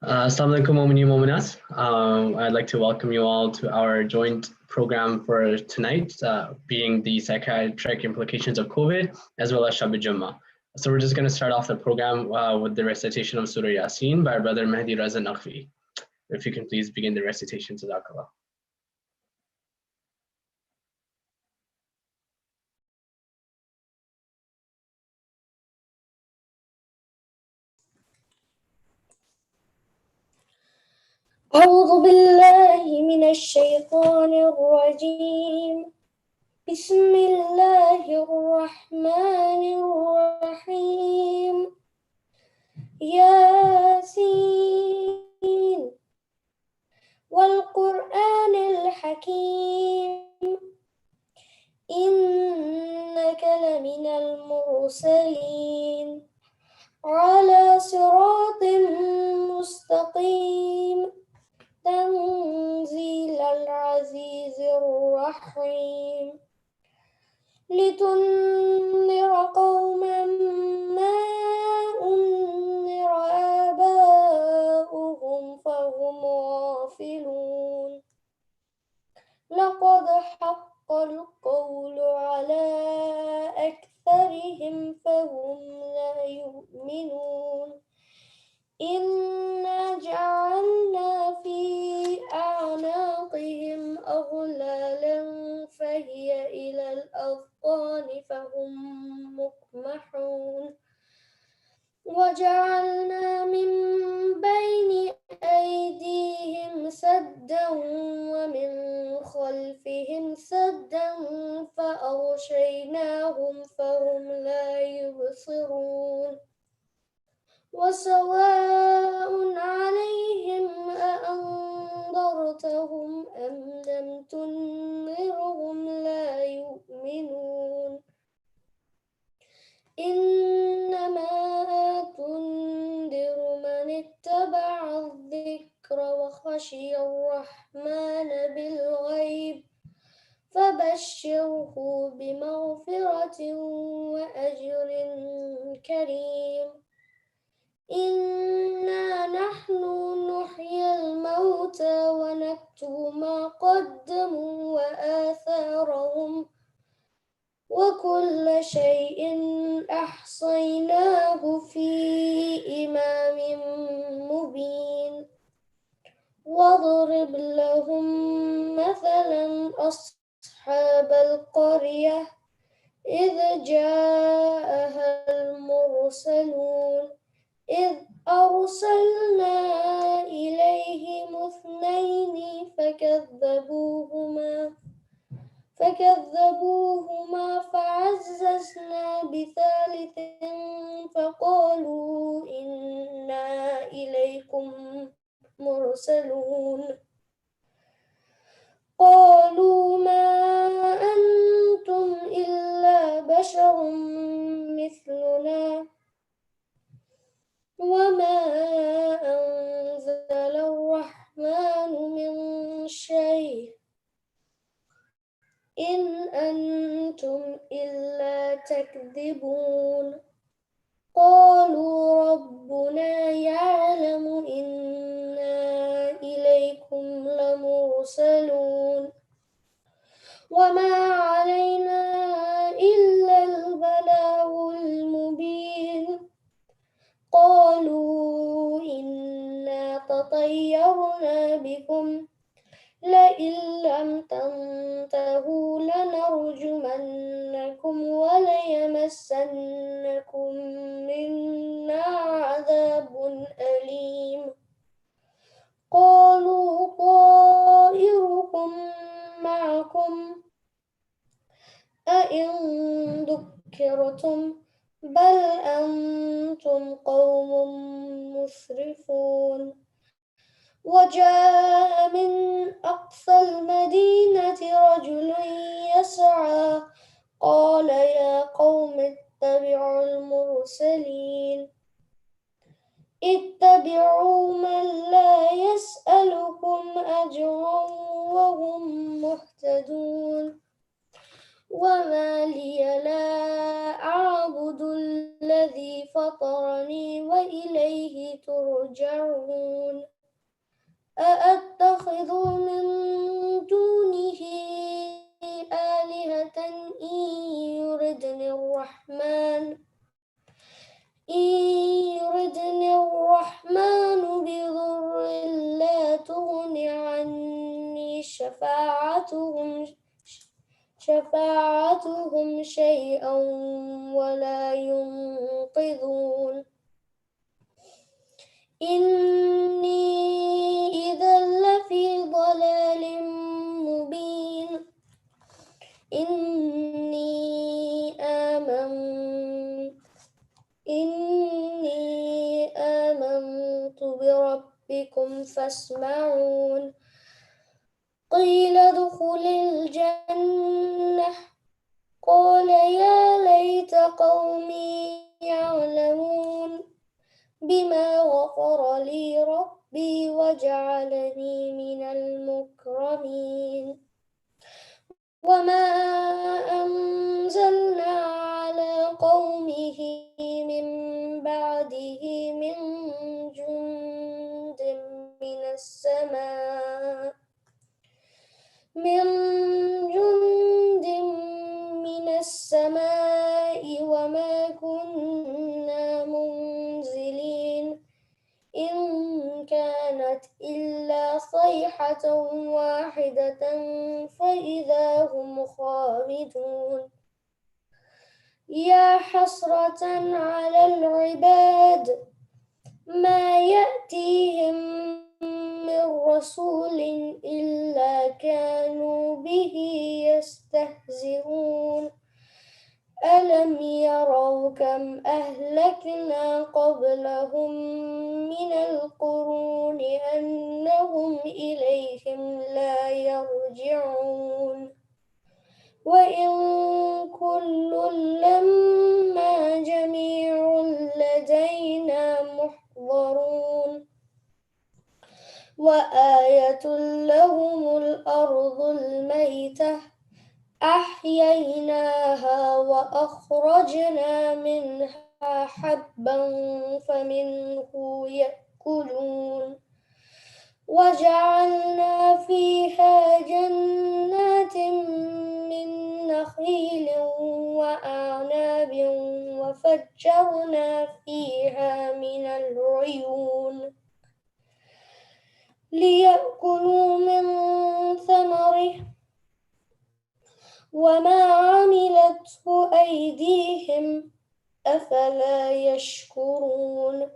Assalamu alaikum momini mominat. I'd like to welcome you all to our joint program for tonight, being the psychiatric implications of COVID, as well as Shab Jummah. So we're just going to start off the program with the recitation of Sura E Yaseen by our brother Mahdi Reza Naqvi. If you can please begin the recitation, Jazakallah. أعوذ بالله من الشيطان الرجيم. بسم الله الرحمن الرحيم. ياسين والقرآن الحكيم إنك لمن المرسلين على صراط مستقيم تنزيل العزيز الرحيم لتنذر قوما ما أنذر آباؤهم فهم غافلون لقد حق القول على أكثرهم فهم لا يؤمنون إنا جعلنا في أعناقهم أغلالا فهي إلى الأذقان فهم مقمحون وجعلنا من بين أيديهم سدا ومن خلفهم سدا فأغشيناهم فهم لا يبصرون وسواء عليهم أأنذرتهم أم لم تنذرهم لا يؤمنون إنما تنذر من اتبع الذكر وخشي الرحمن بالغيب فبشره بمغفرة وأجر كريم إنا نحن نحيي الموتى ونكتب ما قدموا وآثارهم وكل شيء أحصيناه في إمام مبين واضرب لهم مثلا أصحاب القرية إذ جاءها المرسلون إذ أرسلنا إليهم اثنين فكذبوهما فعززنا بثالث فقالوا إنا إليكم مرسلون قالوا ما أنتم إلا بشر مثلنا وما أنزل الرحمن من شيء إن أنتم إلا تكذبون قالوا ربنا يعلم إنا إليكم لمرسلون وما علينا إلا البلاغ المبين قالوا إنا تطيرنا بكم لئن لم تنتهوا لنرجمنكم وليمسنكم منا عذاب أليم قالوا طائركم معكم أئن ذكرتم بل أنتم قوم مسرفون وجاء من أقصى المدينة رجل يسعى قال يا قوم اتبعوا المرسلين اتبعوا من لا يسألكم أجرا وهم مهتدون وما لي لا أعبد الذي فطرني وإليه ترجعون شفاعتهم شيئا ولا ينقذون إني إذا لفي ضلال مبين إني آمنت بربكم فاسمعون قيل ادخل الجنة قال يا ليت قومي يعلمون بما غفر لي ربي وجعلني من المكرمين وما أنزلنا على قومه من بعده من جند من السماء وما كنا منزلين إن كانت إلا صيحة واحدة فإذا هم خامدون يا حسرة على العباد ما يأتيهم من رسول إلا كانوا به يستهزئون ألم يروا كم أهلكنا قبلهم من القرون أنهم إليهم لا يرجعون وإن كل لما جميع لدينا محضرون وآية لهم الأرض الميتة أحييناها وأخرجنا منها حبا فمنه يأكلون وجعلنا فيها جنات من نخيل وأعناب وفجرنا فيها من العيون ليأكلوا من ثمره وما عملته أيديهم أفلا يشكرون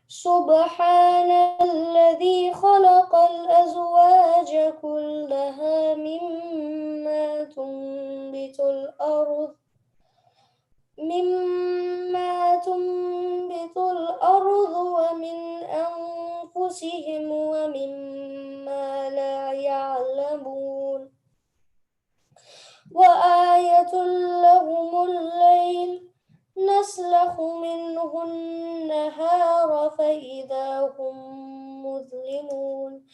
سبحان الذي خلق الأزواج كلها مما تنبت الأرض ومن أنفسهم ومما لا يعلمون وآية لهم الليل نسلخ منه النهار فإذا هم مظلمون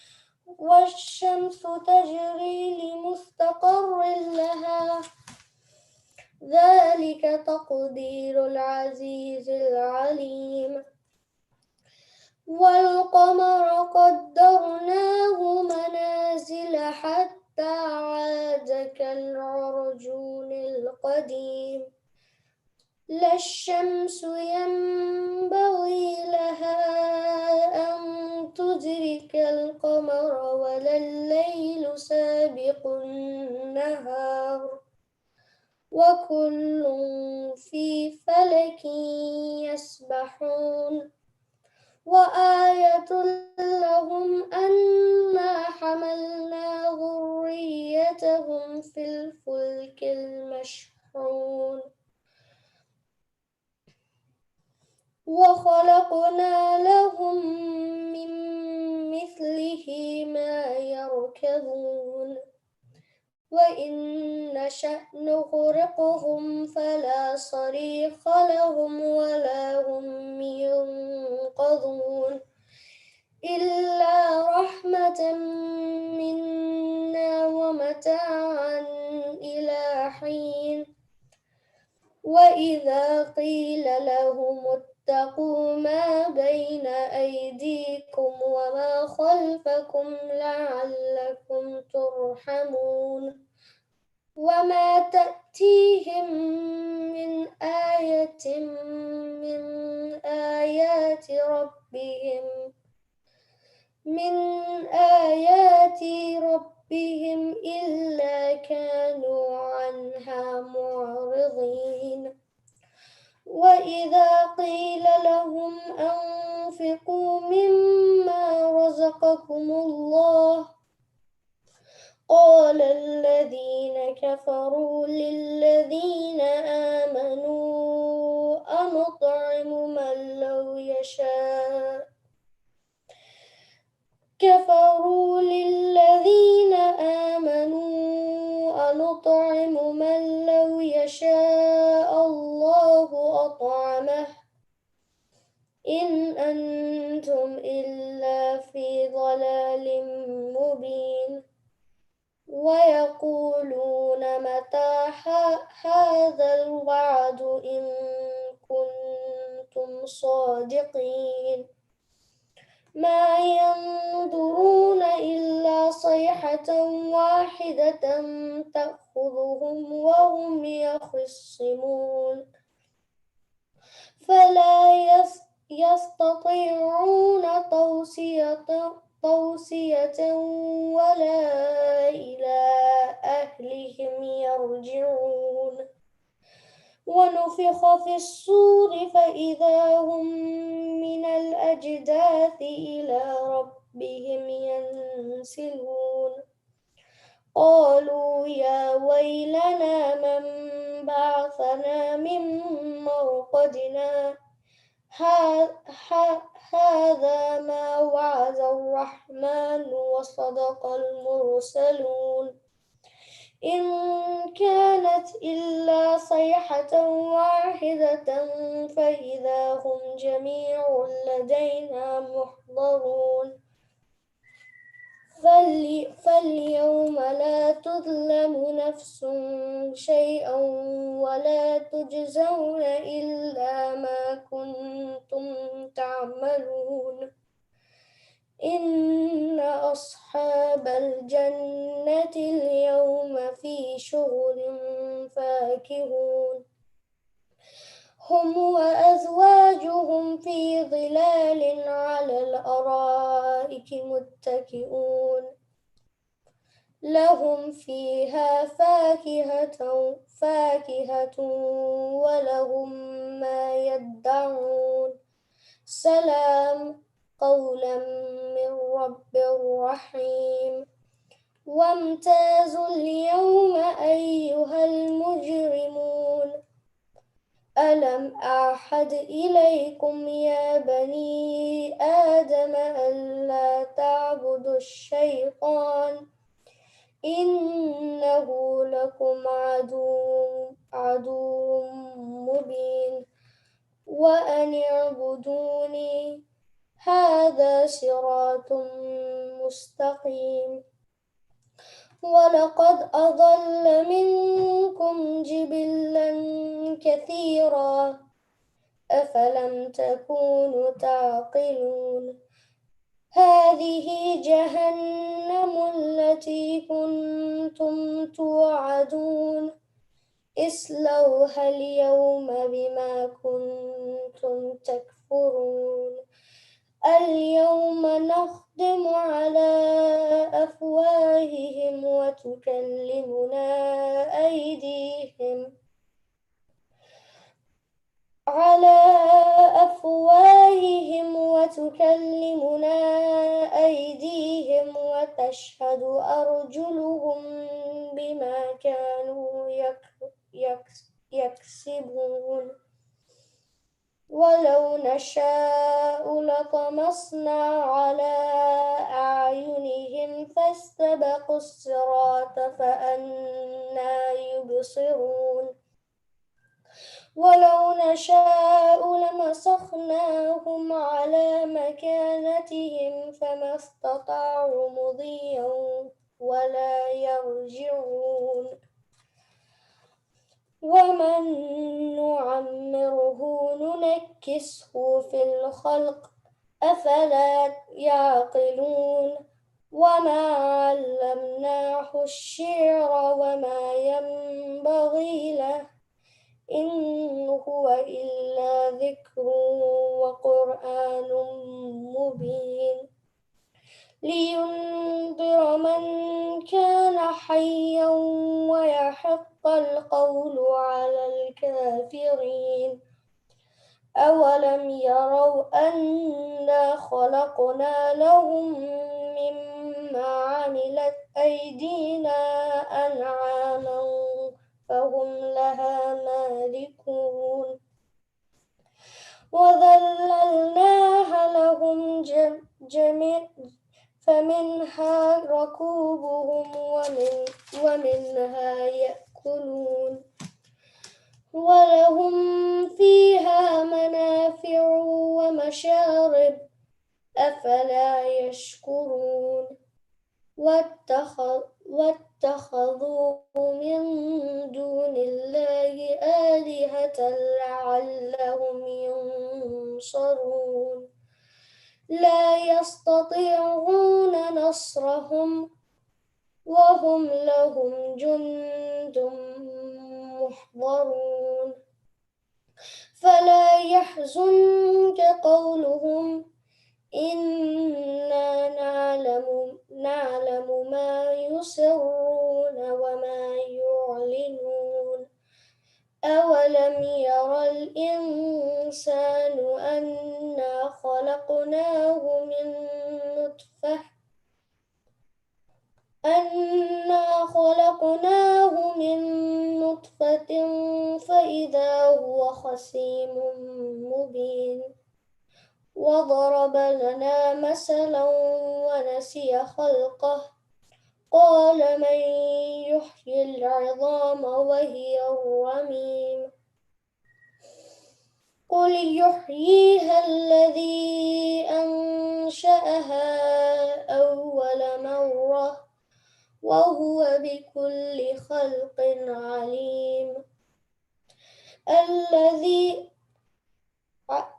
والشمس تجري لمستقر لها ذلك تقدير العزيز العليم والقمر قدرناه منازل حتى عاد كالعرجون القديم لا الشمس ينبغي لها أن تدرك القمر ولا الليل سابق النهار وكل في فلك يسبحون وآية لهم أنا حملنا ذريتهم في الفلك المشحون وخلقنا لهم من مثله ما يركبون وإن نشأ نغرقهم فلا صريخ لهم ولا هم ينقذون إلا رحمة منا ومتاعا إلى حين وإذا قيل لهم اتقوا ما بين أيديكم وما خلفكم لعلكم ترحمون وما تأتيهم من آية من آيات ربهم من آيات ربهم إلا كانوا عنها معرضين وإذا قيل لهم أنفقوا مما رزقكم الله قال الذين كفروا للذين آمنوا أنطعم من لو يشاء كفروا للذين آمنوا أنطعم من لو يشاء الله أطعمه إن أنتم إلا في ضلال مبين ويقولون متى هذا الوعد إن كنتم صادقين ما ينظرون إلا صيحة واحدة تأخذهم وهم يخصمون فلا يستطيعون توصية ولا إلى أهلهم يرجعون ونفخ في الصور فإذا هم من الأجداث إلى ربهم ينسلون قالوا يا ويلنا من بعثنا من مرقدنا هذا ما وعد الرحمن وصدق المرسلون إن كانت إلا صيحة واحدة فإذا هم جميع لدينا محضرون فاليوم لا تظلم نفس شيئا ولا تجزون إلا ما كنتم تعملون إن أصحاب الجنة اليوم في شغل فاكهون هم وأزواجهم في ظلال على الأرائك متكئون لهم فيها فاكهة ولهم ما يدعون سلام قولا من رب رحيم وامتازوا اليوم أيها المجرمون ألم أعهد إليكم يا بني آدم ألا تعبدوا الشيطان إنه لكم عدو مبين وأن اعبدوني هذا صراط مستقيم ولقد أضل منكم جبلا كثيرا أفلم تكونوا تعقلون هذه جهنم التي كنتم توعدون اصلوها اليوم بما كنتم تكفرون اليوم نختم على أفواههم وتكلمنا أيديهم وتشهد أرجلهم بما كانوا يكسبون ولو نشاء لطمسنا على أعينهم فاستبقوا الصراط فأنى يبصرون ولو نشاء لمسخناهم على مكانتهم فما استطاعوا مضيا ولا يرجعون ومن نعمره ننكسه في الخلق أفلا يعقلون وما علمناه الشعر وما ينبغي له إن هو إلا ذكر وقرآن مبين لينذر من كان حيا ويحق القول على الكافرين. أولم يروا أنا خلقنا لهم مما عملت أيدينا أنعاما فهم لها مالكون وذللناها لهم فمنها ركوبهم ومنها يأكلون ولهم فيها منافع ومشارب أفلا يشكرون واتخذوا من دون الله آلهة لعلهم ينصرون لا يستطيعون نصرهم وهم لهم جند محضرون فلا يحزنك قولهم إنا نعلم ما يسرون وما يعلنون أولم ير الإنسان أنا خلقناه من نطفة فإذا هو خصيم مبين وضرب لنا مثلا ونسي خلقه قال من يحيي العظام وهي رميم قل يحييها الذي أنشأها أول مرة وهو بكل خلق عليم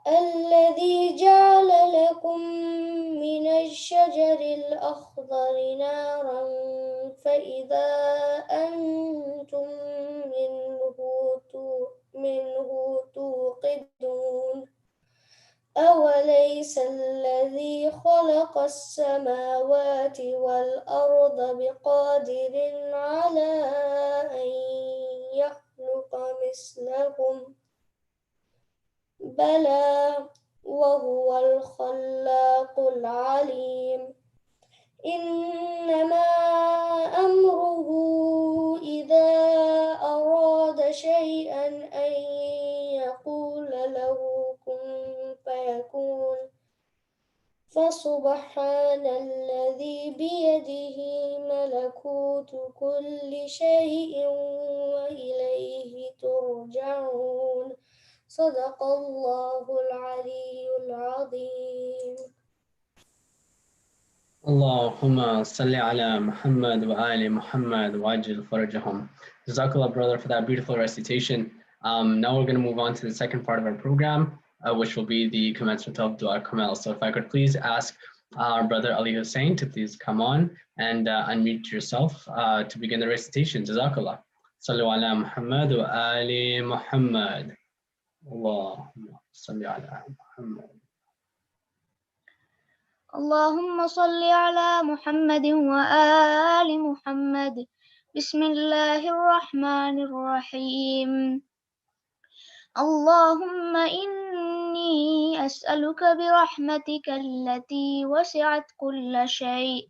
الذي جعل لكم من الشجر الأخضر نارا فإذا أنتم منه توقدون أوليس الذي خلق السماوات والأرض بقادر على أن يخلق مثلهم بلى وهو الخلاق العليم إنما أمره إذا أراد شيئا أن يقول له كن فيكون فسبحان الذي بيده ملكوت كل شيء وإليه ترجعون صدق الله العلي العظيم. Allahumma salli ala Muhammad wa ali Muhammad wa ajil farajahum. Jazakallah, brother, for that beautiful recitation. Now we're going to move on to the second part of our program, which will be the commencement of Dua Kumail. So if I could please ask our brother Ali Hussein to please come on and unmute yourself to begin the recitation. Jazakallah. Sallu ala Muhammad wa ali Muhammad. Allahumma salli ala Muhammad. اللهم صل على محمد وآل محمد بسم الله الرحمن الرحيم اللهم إني أسألك برحمتك التي وسعت كل شيء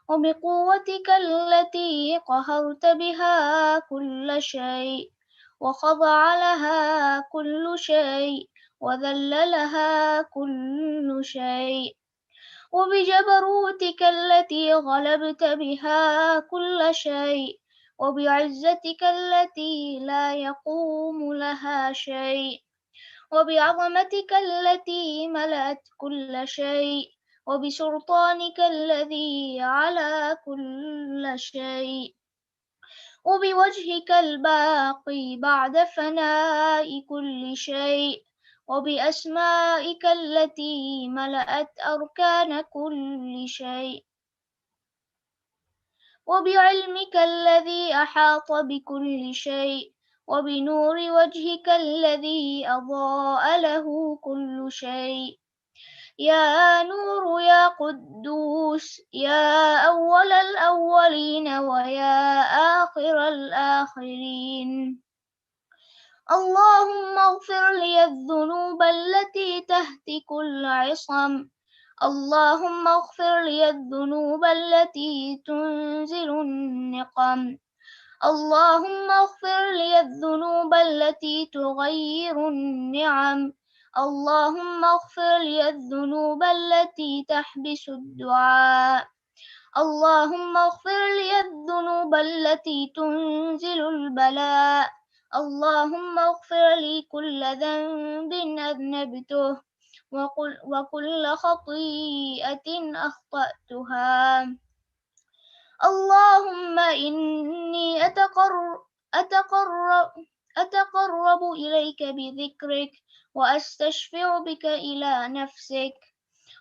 وبقوتك التي قهرت بها كل شيء وخضع لها كل شيء وذل لها كل شيء وبجبروتك التي غلبت بها كل شيء وبعزتك التي لا يقوم لها شيء وبعظمتك التي ملأت كل شيء وبسلطانك الذي على كل شيء وبوجهك الباقي بعد فناء كل شيء وبأسمائك التي ملأت أركان كل شيء وبعلمك الذي أحاط بكل شيء وبنور وجهك الذي أضاء له كل شيء يا نور يا قدوس يا أول الأولين ويا آخر الآخرين. اللهم اغفر لي الذنوب التي تهتك العصم. اللهم اغفر لي الذنوب التي تنزل النقم. اللهم اغفر لي الذنوب التي تغير النعم. اللهم اغفر لي الذنوب التي تحبس الدعاء. اللهم اغفر لي الذنوب التي تنزل البلاء. اللهم اغفر لي كل ذنب أذنبته وكل خطيئة أخطأتها. اللهم إني أتقرب إليك بذكرك وأستشفع بك إلى نفسك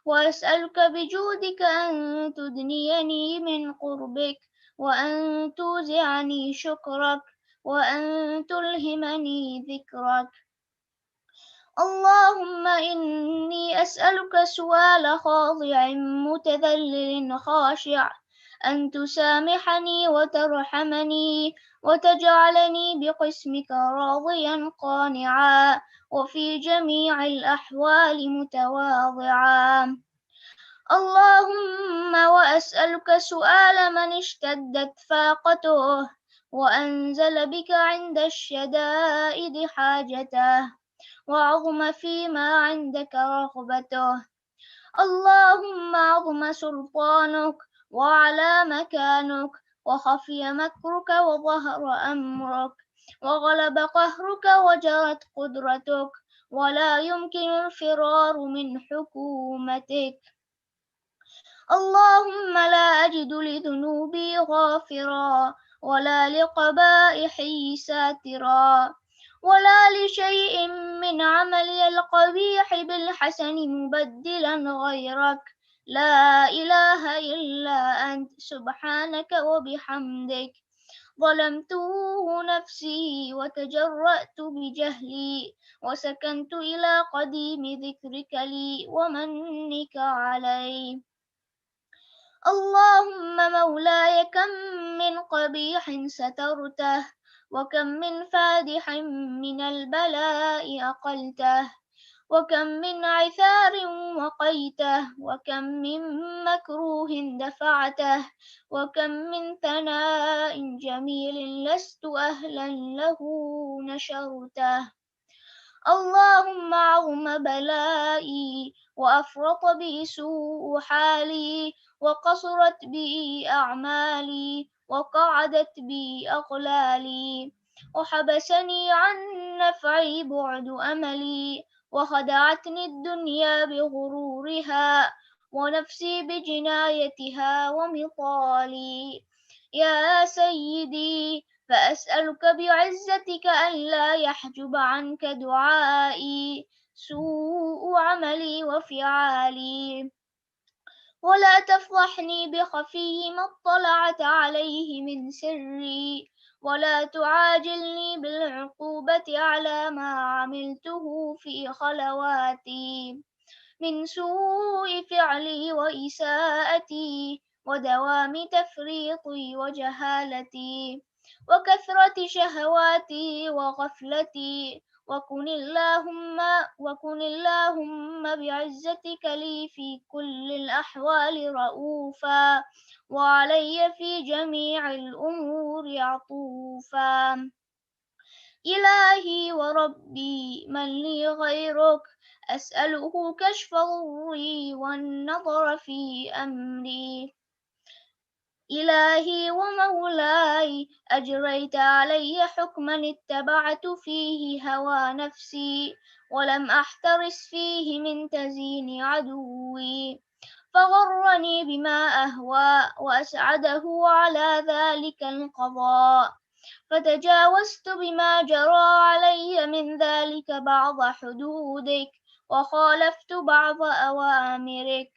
وأسألك بجودك أن تدنيني من قربك وأن توزعني شكرك وأن تلهمني ذكرك. اللهم إني أسألك سؤال خاضع متذلل خاشع أن تسامحني وترحمني وتجعلني بقسمك راضيا قانعا وفي جميع الأحوال متواضعا. اللهم وأسألك سؤال من اشتدت فاقته وأنزل بك عند الشدائد حاجته وعظم فيما عندك رغبته. اللهم عظم سلطانك وعلى مكانك وخفي مكرك وظهر أمرك وغلب قهرك وجرت قدرتك ولا يمكن الفرار من حكومتك. اللهم لا أجد لذنوبي غافرا ولا لقبائحي ساترا ولا لشيء من عملي القبيح بالحسن مبدلا غيرك. لا إله إلا أنت سبحانك وبحمدك. ظلمت نفسي وتجرأت بجهلي وسكنت إلى قديم ذكرك لي ومنك علي. اللهم مولاي كم من قبيح سترته وكم من فادح من البلاء أقلته وكم من عثار وقيته وكم من مكروه دفعته وكم من ثناء جميل لست أهلا له نشرته. اللهم عظم بلائي وأفرط بي سوء حالي وقصرت بي أعمالي وقعدت بي أقلالي وحبسني عن نفعي بعد أملي وخدعتني الدنيا بغرورها ونفسي بجنايتها ومطالي. يا سيدي فأسألك بعزتك ألا يحجب عنك دعائي سوء عملي وفعالي ولا تفضحني بخفي ما اطلعت عليه من سري ولا تعاجلني بالعقوبة على ما عملته في خلواتي من سوء فعلي وإساءتي ودوام تفريطي وجهالتي وكثرة شهواتي وغفلتي وكن اللهم بعزتك لي في كل الأحوال رؤوفا وعلي في جميع الأمور عطوفا. إلهي وربي من لي غيرك أسأله كشف ضري والنظر في أمري. إلهي ومولاي أجريت علي حكما اتبعت فيه هوى نفسي ولم أحترس فيه من تزيين عدوي فغرني بما أهوى وأسعده على ذلك القضاء فتجاوزت بما جرى علي من ذلك بعض حدودك وخالفت بعض أوامرك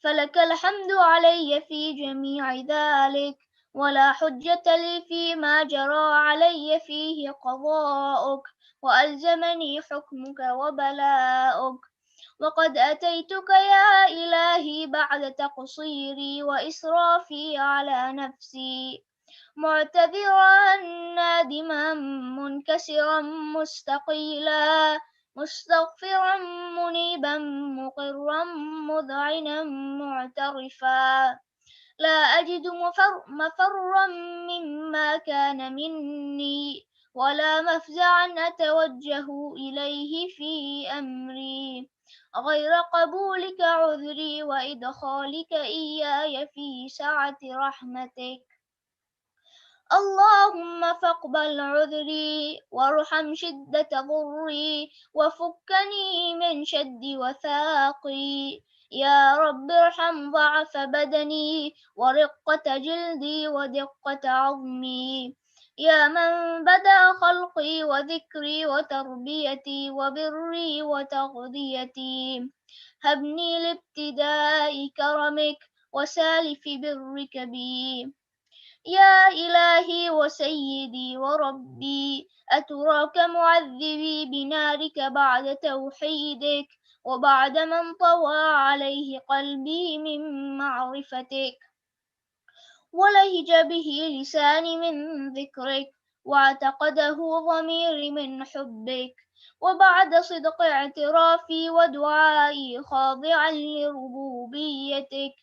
فلك الحمد علي في جميع ذلك ولا حجة لي فيما جرى علي فيه قضاؤك وألزمني حكمك وبلاؤك وقد أتيتك يا إلهي بعد تقصيري وإسرافي على نفسي، معتذرا نادما منكسرا مستقيلا، مستغفرا منيبا مقرا مذعنا معترفا، لا أجد مفرا مما كان مني، ولا مفزعا أتوجه إليه في أمري، غير قبولك عذري وإدخالك إياي في سعة رحمتك. اللهم فاقبل عذري وارحم شدة ضري وفكني من شد وثاقي، يا رب ارحم ضعف بدني ورقة جلدي ودقة عظمي، يا من بدأ خلقي وذكري وتربيتي وبري وتغذيتي، هبني لابتداء كرمك وسالف برك بي. يا إلهي وسيدي وربي، أتراك معذبي بنارك بعد توحيدك وبعد من طوى عليه قلبي من معرفتك، ولهج به لساني من ذكرك واعتقده ضميري من حبك، وبعد صدق اعترافي ودعائي خاضعا لربوبيتك،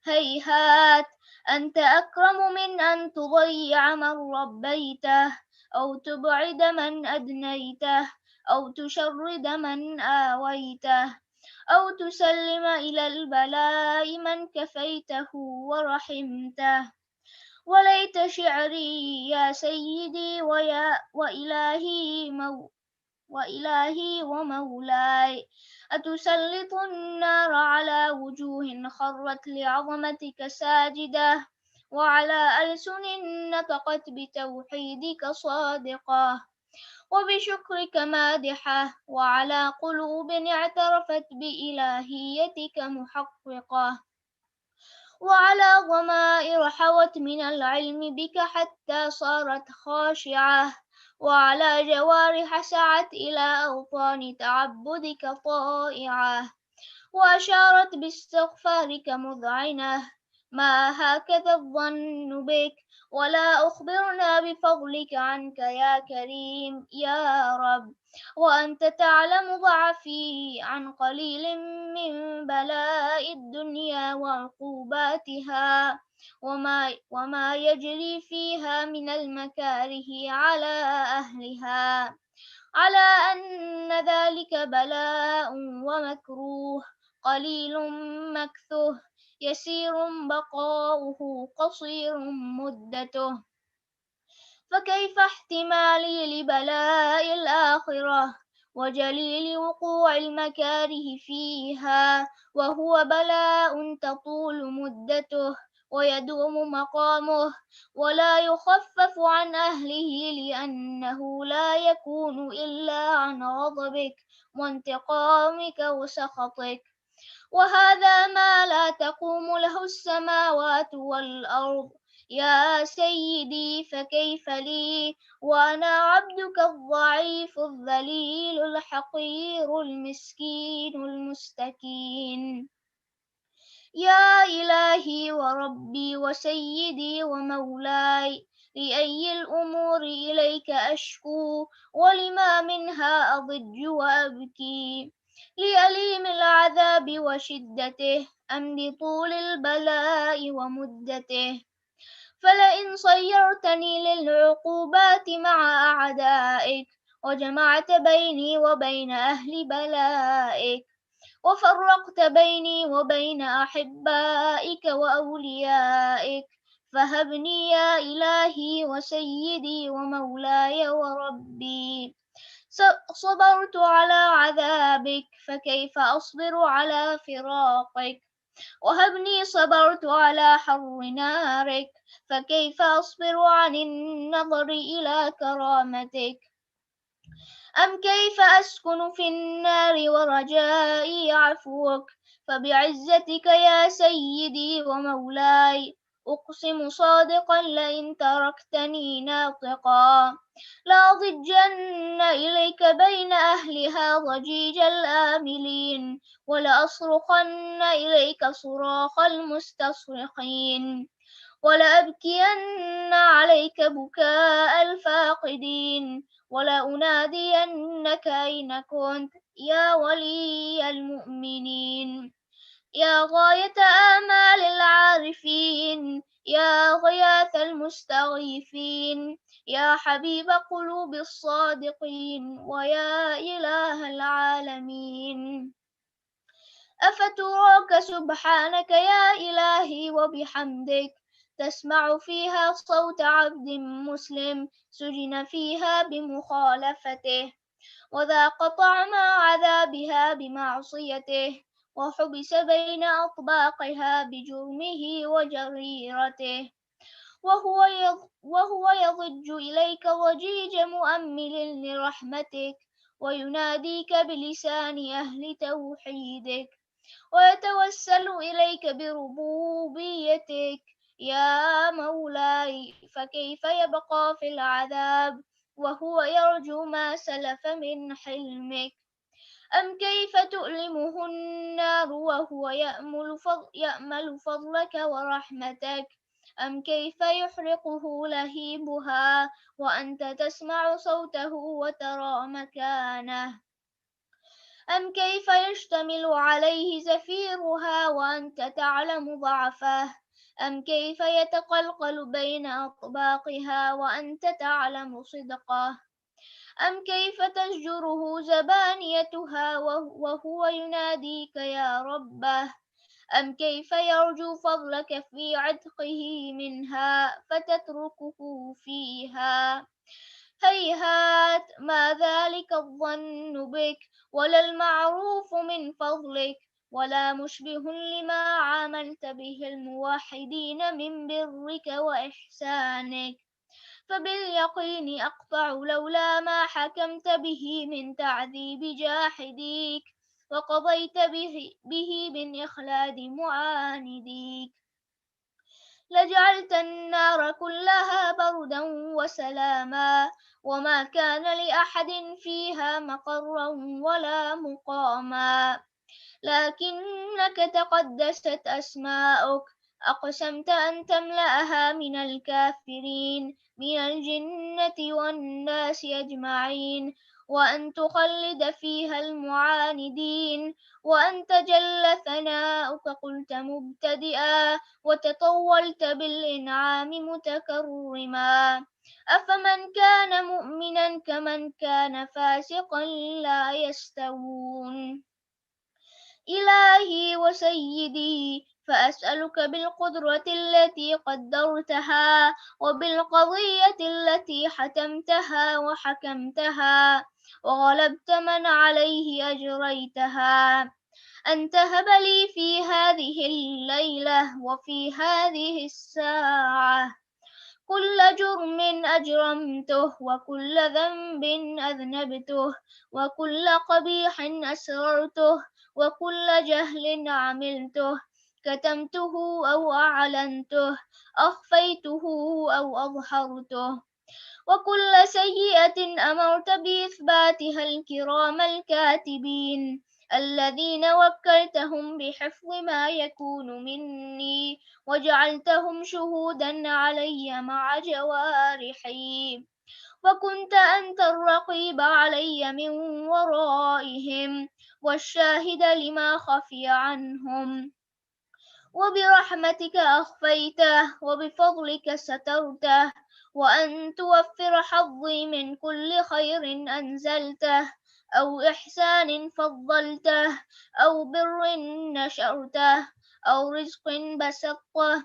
هيهات أنت أكرم من أن تضيع من ربيته أو تبعد من أدنيته أو تشرد من آويته أو تسلم إلى البلاء من كفيته ورحمته. وليت شعري يا سيدي وإلهي ومولاي، أتسلط النار على وجوه خرت لعظمتك ساجدة، وعلى ألسن نطقت بتوحيدك صادقة، وبشكرك مادحة، وعلى قلوب اعترفت بإلهيتك محققة، وعلى ضمائر حوت من العلم بك حتى صارت خاشعة، وعلى جوارح سعت إلى أوطان تعبدك طائعة، وأشارت باستغفارك مذعنة، ما هكذا الظن بك، ولا أخبرنا بفضلك عنك يا كريم يا رب، وأنت تعلم ضعفي عن قليل من بلاء الدنيا وعقوباتها، وما يجري فيها من المكاره على أهلها، على أن ذلك بلاء ومكروه، قليل مكثه، يسير بقاؤه، قصير مدته، فكيف احتمالي لبلاء الآخرة وجليل وقوع المكاره فيها، وهو بلاء تطول مدته ويدوم مقامه ولا يخفف عن أهله، لأنه لا يكون إلا عن غضبك وانتقامك وسخطك، وهذا ما لا تقوم له السماوات والأرض يا سيدي، فكيف لي وأنا عبدك الضعيف الذليل الحقير المسكين المستكين. يا إلهي وربي وسيدي ومولاي، لأي الأمور إليك أشكو، ولما منها أضج وأبكي، لأليم العذاب وشدته أم لطول البلاء ومدته، فلئن صيرتني للعقوبات مع أعدائك وجمعت بيني وبين أهل بلائك وفرقت بيني وبين أحبائك وأوليائك، فهبني يا إلهي وسيدي ومولاي وربي. صبرت على عذابك فكيف أصبر على فراقك، وهبني صبرت على حر نارك فكيف أصبر عن النظر إلى كرامتك، أم كيف أسكن في النار ورجائي عفوك، فبعزتك يا سيدي ومولاي أقسم صادقا لئن تركتني ناطقا لأضجن إليك بين أهلها ضجيج الآملين ولأصرخن إليك صراخ المستصرخين ولأبكين عليك بكاء الفاقدين ولأنادينك أين كنت يا ولي المؤمنين يا غاية آمال العارفين يا غياث المستغيثين يا حبيب قلوب الصادقين ويا إله العالمين أفتراك سبحانك يا إلهي وبحمدك تسمع فيها صوت عبد مسلم سجن فيها بمخالفته وذاق طعم عذابها بمعصيته وحبس بين أطباقها بجرمه وجريرته وهو يضج إليك ضجيج مؤمل لرحمتك ويناديك بلسان أهل توحيدك ويتوسل إليك بربوبيتك يا مولاي فكيف يبقى في العذاب وهو يرجو ما سلف من حلمك أم كيف تؤلمه النار وهو يأمل فضلك ورحمتك أم كيف يحرقه لهيبها وأنت تسمع صوته وترى مكانه أم كيف يشتمل عليه زفيرها وأنت تعلم ضعفه أم كيف يتقلقل بين أطباقها وأنت تعلم صدقه أم كيف تزجره زبانيتها وهو يناديك يا ربه أم كيف يرجو فضلك في عتقه منها فتتركه فيها هيهات ما ذلك الظن بك ولا المعروف من فضلك ولا مشبه لما عاملت به الموحدين من برك وإحسانك فباليقين أقطع لولا ما حكمت به من تعذيب جاحديك وقضيت به من إخلاد معانديك لجعلت النار كلها بردا وسلاما وما كان لأحد فيها مقرا ولا مقاما لكنك تقدست أسماؤك أقسمت أن تملأها من الكافرين من الجنة والناس أجمعين وأن تخلد فيها المعاندين وأن تجل ثناؤك قلت مبتدئا وتطولت بالإنعام متكرما أفمن كان مؤمنا كمن كان فاسقا لا يستوون إلهي وسيدي فأسألك بالقدرة التي قدرتها وبالقضية التي حتمتها وحكمتها وغلبت من عليه أجريتها أن تهب لي في هذه الليلة وفي هذه الساعة كل جرم أجرمته وكل ذنب أذنبته وكل قبيح أسررته وكل جهل عملته كتمته أو أعلنته أخفيته أو أظهرته وكل سيئة أمرت بإثباتها الكرام الكاتبين الذين وكلتهم بحفظ ما يكون مني وجعلتهم شهودا علي مع جوارحي وكنت أنت الرقيب علي من ورائهم والشاهد لما خفي عنهم وبرحمتك أخفيته وبفضلك سترته وأن توفر حظي من كل خير أنزلته أو إحسان فضلته أو بر نشرته أو رزق بسطته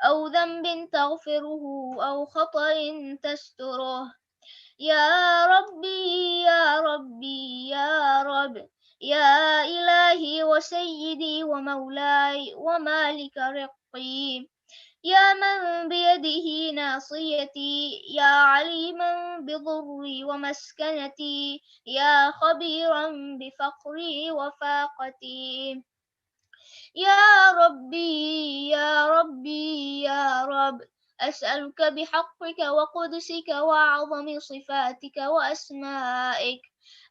أو ذنب تغفره أو خطأ تستره يا ربي يا ربي يا رب يا إلهي وسيدي ومولاي ومالك رقي يا من بيده ناصيتي يا عليما بضري ومسكنتي يا خبيرا بفقري وفاقتي يا ربي يا ربي يا أسألك بحقك وقدسك وأعظم صفاتك وأسمائك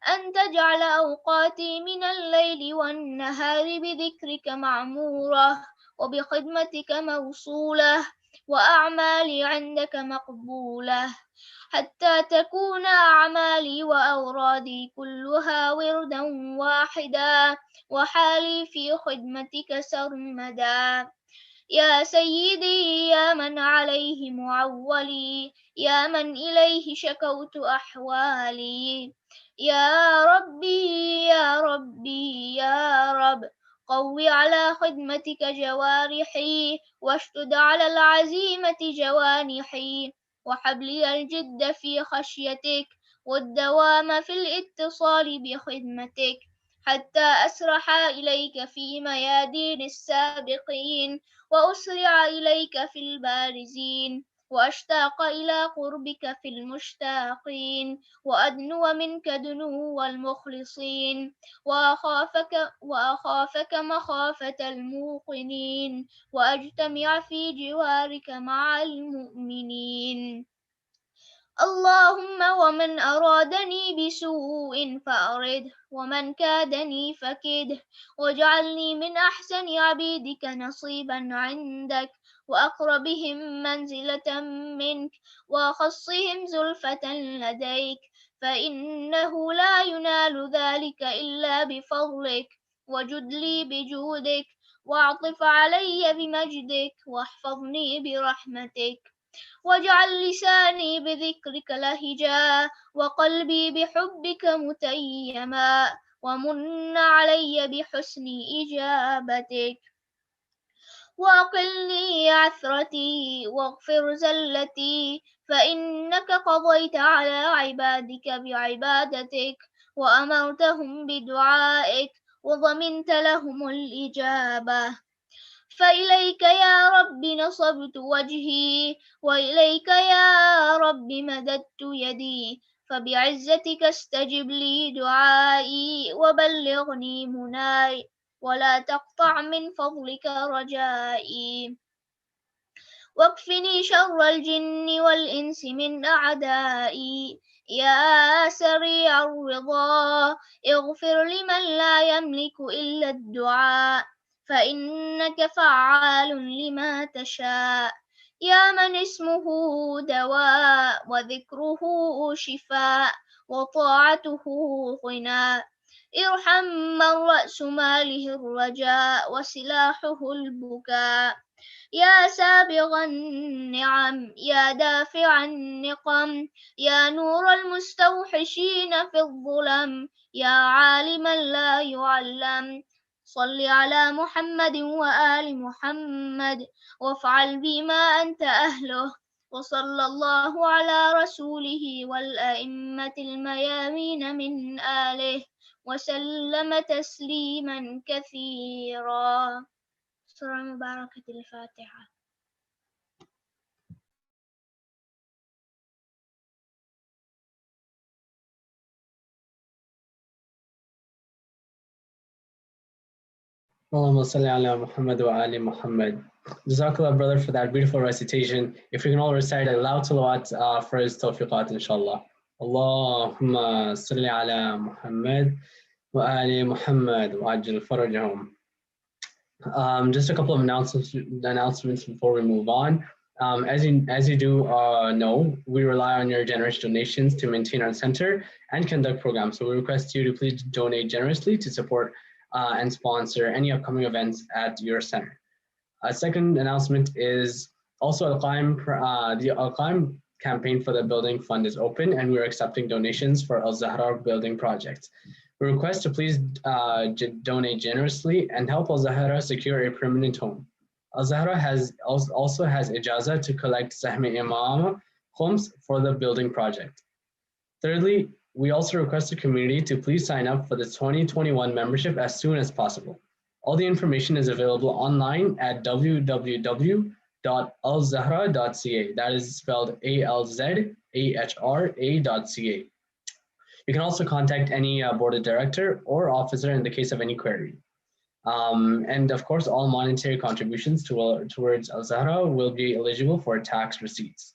أن تجعل أوقاتي من الليل والنهار بذكرك معمورة وبخدمتك موصولة وأعمالي عندك مقبولة حتى تكون أعمالي وأورادي كلها وردا واحدا وحالي في خدمتك سرمدا. يا سيدي يا من عليه معولي يا من إليه شكوت أحوالي يا ربي يا ربي يا رب قو على خدمتك جوارحي واشتد على العزيمة جوانحي وحبلي الجد في خشيتك والدوام في الاتصال بخدمتك حتى أسرح إليك في ميادين السابقين وأسرع إليك في البارزين وأشتاق إلى قربك في المشتاقين وأدنو منك دنو المخلصين وأخافك مخافة الموقنين وأجتمع في جوارك مع المؤمنين. اللهم ومن أرادني بسوء فأرده ومن كادني فكده واجعلني من أحسن عبيدك نصيبا عندك وأقربهم منزلة منك وأخصهم زلفة لديك فإنه لا ينال ذلك إلا بفضلك وجد لي بجودك واعطف علي بمجدك واحفظني برحمتك واجعل لساني بذكرك لهجا وقلبي بحبك متيما ومن علي بحسن إجابتك وأقلني عثرتي واغفر زلتي فإنك قضيت على عبادك بعبادتك وأمرتهم بدعائك وضمنت لهم الإجابة فإليك يا رب نصبت وجهي وإليك يا رب مددت يدي فبعزتك استجب لي دعائي وبلغني مناي ولا تقطع من فضلك رجائي واكفني شر الجن والإنس من أعدائي يا سريع الرضا اغفر لمن لا يملك إلا الدعاء فإنك فعال لما تشاء يا من اسمه دواء وذكره شفاء وطاعته غناء ارحم من رأس ماله الرجاء وسلاحه البكاء يا سابغ النعم يا دافع النقم يا نور المستوحشين في الظلم يا عالما لا يعلم صل على محمد وآل محمد وافعل بما أنت أهله وصلى الله على رسوله والأئمة الميامين من آله وسلم تسليما كثيرا. سورة مباركة الفاتحة. Allahumma salli ala Muhammad wa ali Muhammad. Jazakallah, brother, for that beautiful recitation. If we can all recite a loud salawat for his tawfiqat, inshallah. Allahumma salli ala Muhammad wa ali Muhammad wa ajil farajahum. Just a couple of announcements before we move on. As you do know, we rely on your generous donations to maintain our center and conduct programs. So we request you to please donate generously to support and sponsor any upcoming events at your center. A second announcement is also the QAIM campaign for the building fund is open, and we're accepting donations for Zahra building project. We request to please donate generously and help Zahra secure a permanent home. Zahra also has ijazah to collect Sahmi Imam homes for the building project. Thirdly, we also request the community to please sign up for the 2021 membership as soon as possible. All the information is available online at www.alzahra.ca. That is spelled ALZAHRA.ca. You can also contact any board director or officer in the case of any query. And of course, all monetary contributions towards Zahra will be eligible for tax receipts.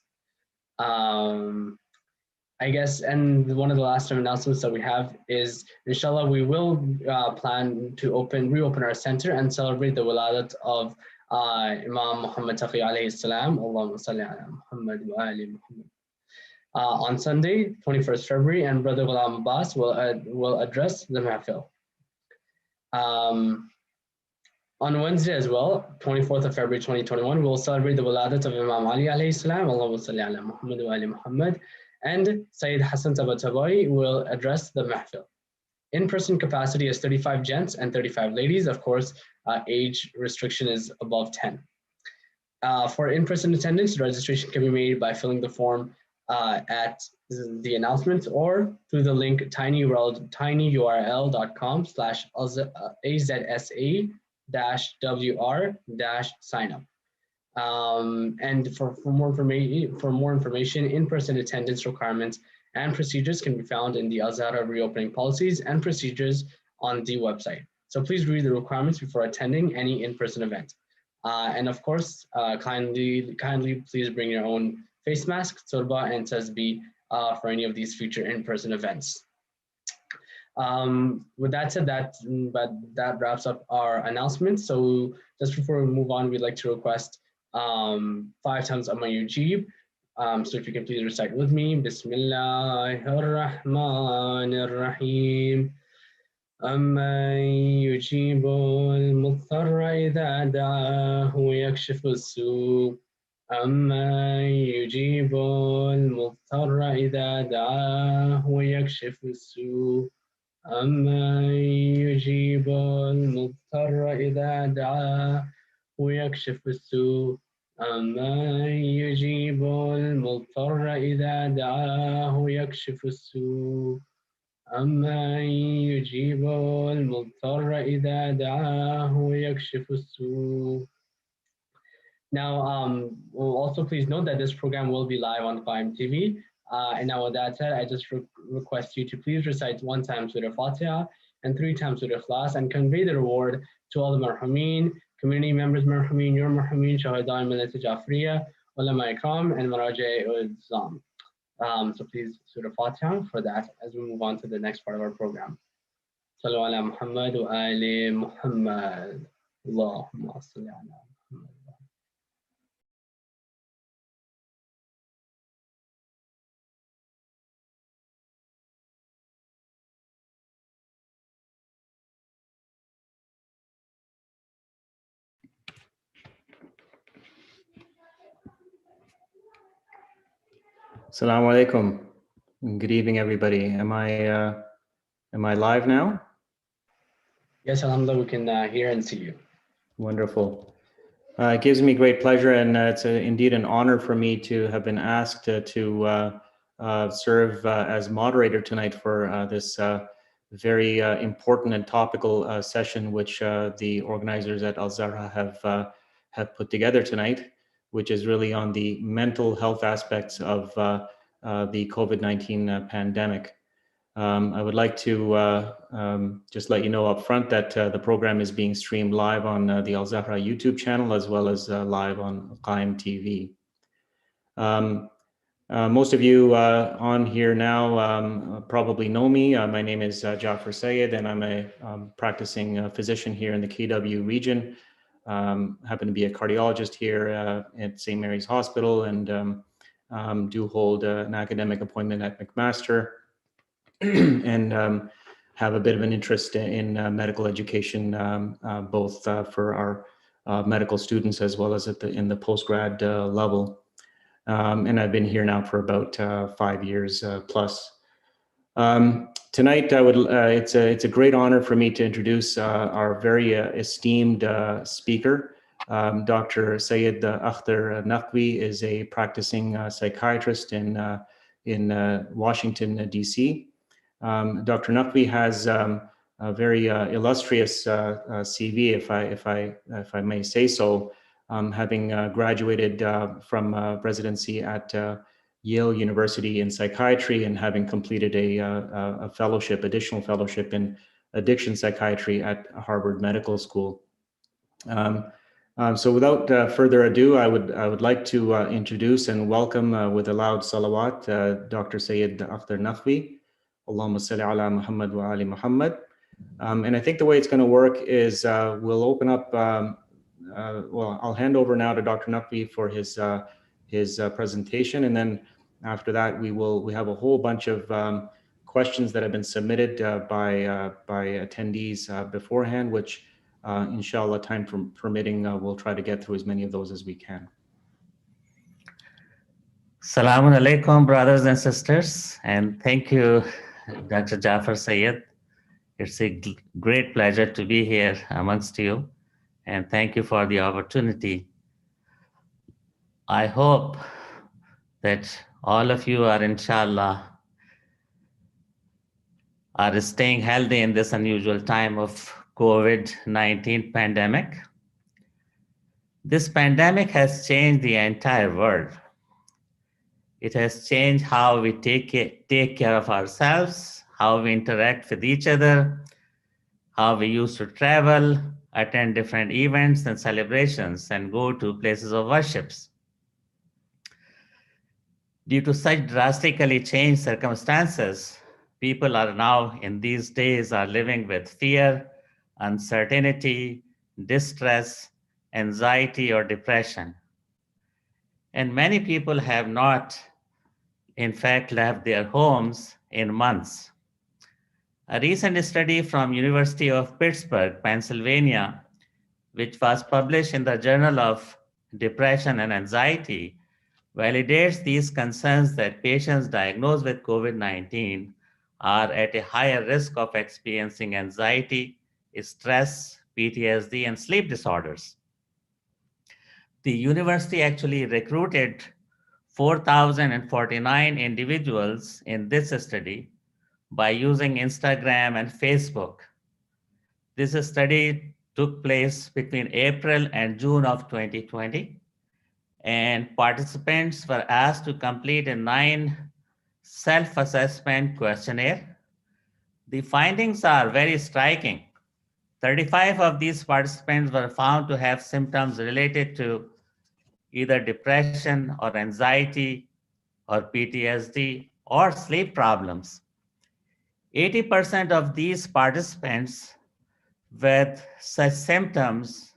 I guess, and one of the last announcements that we have is, inshallah, we will plan to reopen our center and celebrate the wiladat of Imam Muhammad Taqi alayhi salam, Allahumma salli ala Muhammad wa ali Muhammad, on Sunday, 21st February, and Brother Ghulam Abbas will address the mahfil. On Wednesday as well, 24th of February 2021, we will celebrate the wiladat of Imam Ali alayhi salam, Allahumma salli ala Muhammad wa ali Muhammad, and Sayyid Hassan Tabatabai will address the mahfil. In-person capacity is 35 gents and 35 ladies. Of course, age restriction is above 10. For in-person attendance, registration can be made by filling the form at the announcements or through the link tinyurl.com/azsa-wr-sign-up. And for more information, in-person attendance requirements and procedures can be found in the Zahra reopening policies and procedures on the website. So please read the requirements before attending any in-person event. And of course, kindly please bring your own face mask, turba, and tasbih for any of these future in-person events. With that said, that wraps up our announcements. So just before we move on, we'd like to request 5 times Amma Yujib. So if you can please recite with me, Bismillahir Rahmanir Rahim. Amma yujibul mudtarra idha da'ahu wa yakshifu as-su'. Amma yujibul mudtarra idha da'ahu wa yakshifu as-su'. Amma yujibul mudtarra idha da'ahu ويكشف السوء أما يجيب المضطر إذا دعاه ويكشف السوء أما يجيب المضطر إذا دعاه ويكشف السوء. Now, we'll also please note that this program will be live on QAIM TV. And now with that said, I just request you to please recite 1 time Surah Fatiha and 3 times Surah Ikhlas and convey the reward to all the marhameen, community members marhameen, your marhameen, Shahidan Millat Jafriya, Ulama Ikram, and Maraja Islam. So please Surah Fatiha for that as we move on to the next part of our program. Sallu ala Muhammad wa ali Muhammad. Allahumma salli ala Muhammad. Assalamu alaikum. Good evening, everybody. Am I live now? Yes, alhamdulillah, we can hear and see you. Wonderful. It gives me great pleasure, and it's indeed an honor for me to have been asked to serve as moderator tonight for this very important and topical session, which the organizers at Zahra have put together tonight, which is really on the mental health aspects of the COVID-19 pandemic. I would like to just let you know up front that the program is being streamed live on the Zahra YouTube channel as well as live on QAIM TV. Most of you on here now probably know me. My name is Jaffer Syed, and I'm a practicing physician here in the KW region. Happen to be a cardiologist here at St. Mary's Hospital, and do hold an academic appointment at McMaster, and have a bit of an interest in medical education, both for our medical students as well as in the postgrad level. And I've been here now for about 5 years plus. Tonight, it's a great honor for me to introduce our very esteemed speaker. Dr. Syed Akhtar Naqvi is a practicing psychiatrist in Washington, D.C. Dr. Naqvi has a very illustrious CV, if I may say so, having graduated from residency at Yale University in psychiatry, and having completed a fellowship, additional fellowship in addiction psychiatry at Harvard Medical School. So without further ado, I would like to introduce and welcome with a loud salawat Dr. Syed Akhtar Naqvi. Allahumma salli ala Muhammad wa ali Muhammad. And I think the way it's going to work is we'll open up, well, I'll hand over now to Dr. Naqvi for his presentation. And then after that, we have a whole bunch of questions that have been submitted by attendees beforehand, which inshallah, time permitting, we'll try to get through as many of those as we can. Assalamu alaikum, brothers and sisters, and thank you, Dr. Jaffer Syed. It's a great pleasure to be here amongst you, and thank you for the opportunity. I hope that all of you are, inshallah, are staying healthy in this unusual time of COVID-19 pandemic. This pandemic has changed the entire world. It has changed how we take care of ourselves, how we interact with each other, how we used to travel, attend different events and celebrations, and go to places of worships. Due to such drastically changed circumstances, people are now in these days are living with fear, uncertainty, distress, anxiety, or depression. And many people have not, in fact, left their homes in months. A recent study from University of Pittsburgh, Pennsylvania, which was published in the Journal of Depression and Anxiety, validates these concerns that patients diagnosed with COVID-19 are at a higher risk of experiencing anxiety, stress, PTSD, and sleep disorders. The university actually recruited 4,049 individuals in this study by using Instagram and Facebook. This study took place between April and June of 2020, and participants were asked to complete a 9 self-assessment questionnaire. The findings are very striking. 35 of these participants were found to have symptoms related to either depression or anxiety or PTSD or sleep problems. 80% of these participants with such symptoms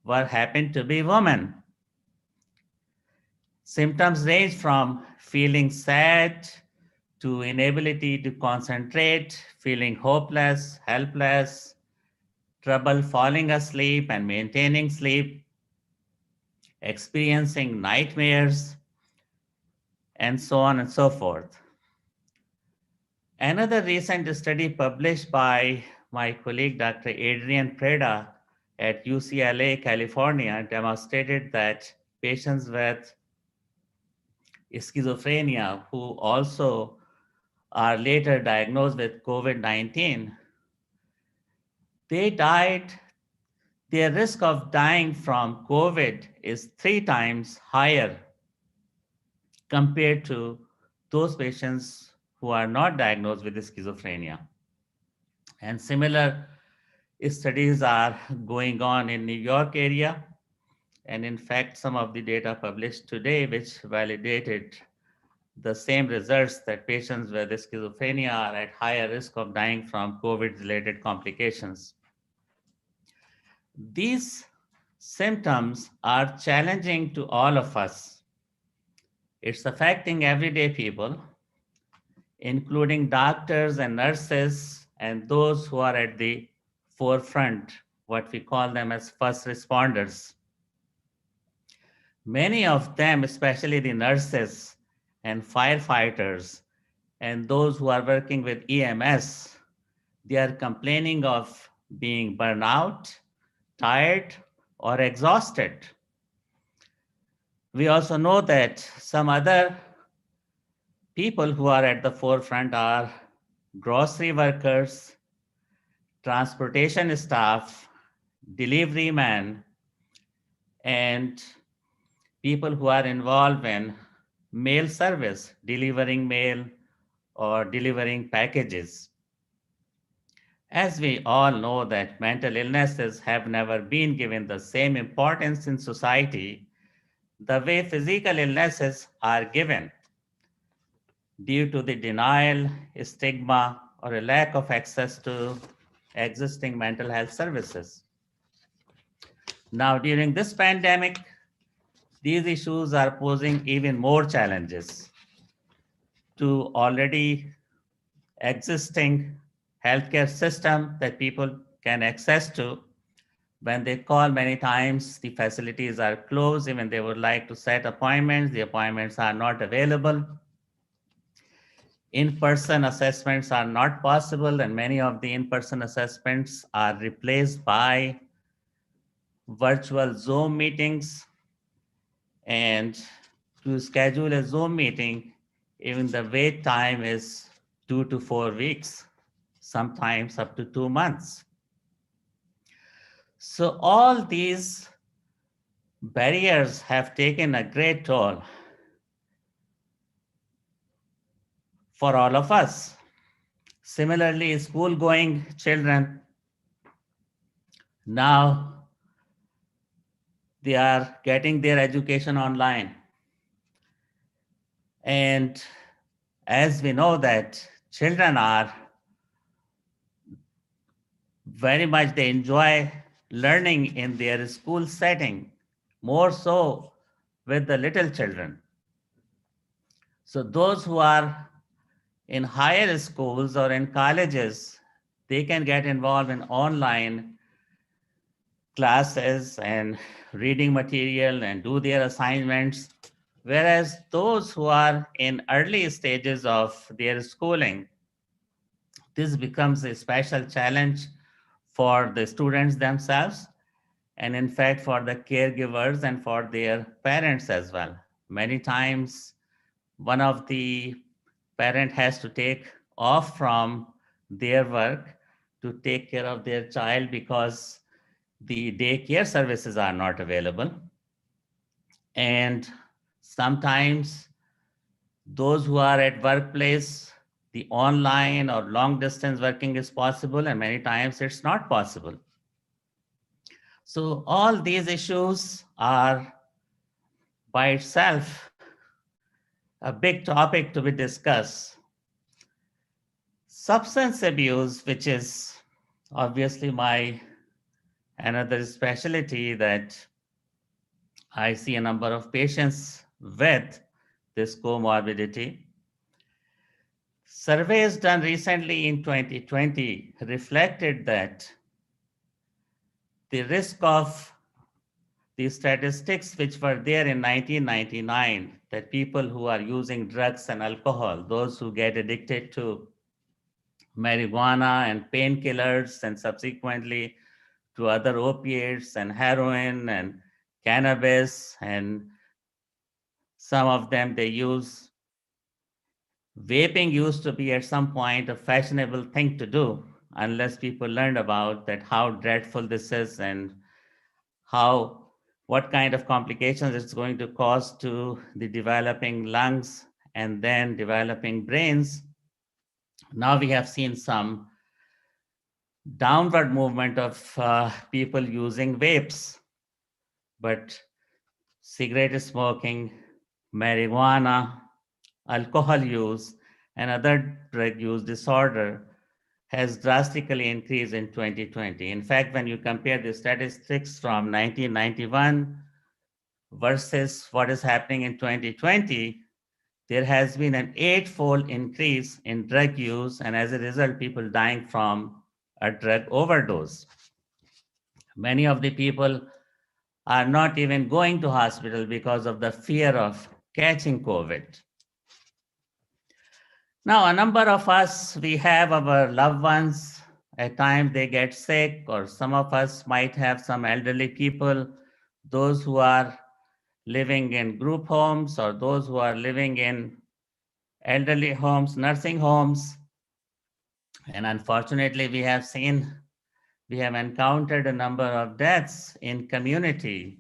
happened to be women. Symptoms range from feeling sad to inability to concentrate, feeling hopeless, helpless, trouble falling asleep and maintaining sleep, experiencing nightmares, and so on and so forth. Another recent study published by my colleague, Dr. Adrian Preda at UCLA, California, demonstrated that patients with schizophrenia who also are later diagnosed with COVID-19, their risk of dying from COVID is 3 times higher compared to those patients who are not diagnosed with schizophrenia. And similar studies are going on in New York area. And in fact, some of the data published today, which validated the same results that patients with schizophrenia are at higher risk of dying from COVID-related complications. These symptoms are challenging to all of us. It's affecting everyday people, including doctors and nurses and those who are at the forefront, what we call them as first responders. Many of them, especially the nurses and firefighters and those who are working with EMS, they are complaining of being burned out, tired, or exhausted. We also know that some other people who are at the forefront are grocery workers, transportation staff, delivery men, and people who are involved in mail service, delivering mail or delivering packages. As we all know that mental illnesses have never been given the same importance in society the way physical illnesses are given due to the denial, stigma, or a lack of access to existing mental health services. Now, during this pandemic, these issues are posing even more challenges to already existing healthcare system that people can access to. When they call, many times the facilities are closed. Even they would like to set appointments, the appointments are not available. In-person assessments are not possible, and many of the in-person assessments are replaced by virtual Zoom meetings. And to schedule a Zoom meeting, even the wait time is 2 to 4 weeks, sometimes up to 2 months. So all these barriers have taken a great toll for all of us. Similarly, school-going children, now they are getting their education online. And as we know that children are very much, they enjoy learning in their school setting, more so with the little children. So those who are in higher schools or in colleges, they can get involved in online classes and reading material and do their assignments. Whereas those who are in early stages of their schooling, this becomes a special challenge for the students themselves, and in fact for the caregivers and for their parents as well. Many times one of the parent has to take off from their work to take care of their child because the daycare services are not available. And sometimes those who are at workplace, the online or long distance working is possible, and many times it's not possible. So all these issues are by itself a big topic to be discussed. Substance abuse, which is obviously my another specialty that I see a number of patients with this comorbidity. Surveys done recently in 2020 reflected that the risk of the statistics which were there in 1999, that people who are using drugs and alcohol, those who get addicted to marijuana and painkillers and subsequently to other opiates and heroin and cannabis, and some of them they use. Vaping used to be at some point a fashionable thing to do unless people learned about that how dreadful this is and what kind of complications it's going to cause to the developing lungs and then developing brains. Now we have seen some downward movement of people using vapes, but cigarette smoking, marijuana, alcohol use, and other drug use disorder has drastically increased in 2020. In fact, when you compare the statistics from 1991 versus what is happening in 2020, there has been an 8-fold increase in drug use, and as a result, people dying from a drug overdose. Many of the people are not even going to hospital because of the fear of catching COVID. Now, a number of us, we have our loved ones, at times they get sick, or some of us might have some elderly people, those who are living in group homes or those who are living in elderly homes, nursing homes. And unfortunately, we have encountered a number of deaths in community,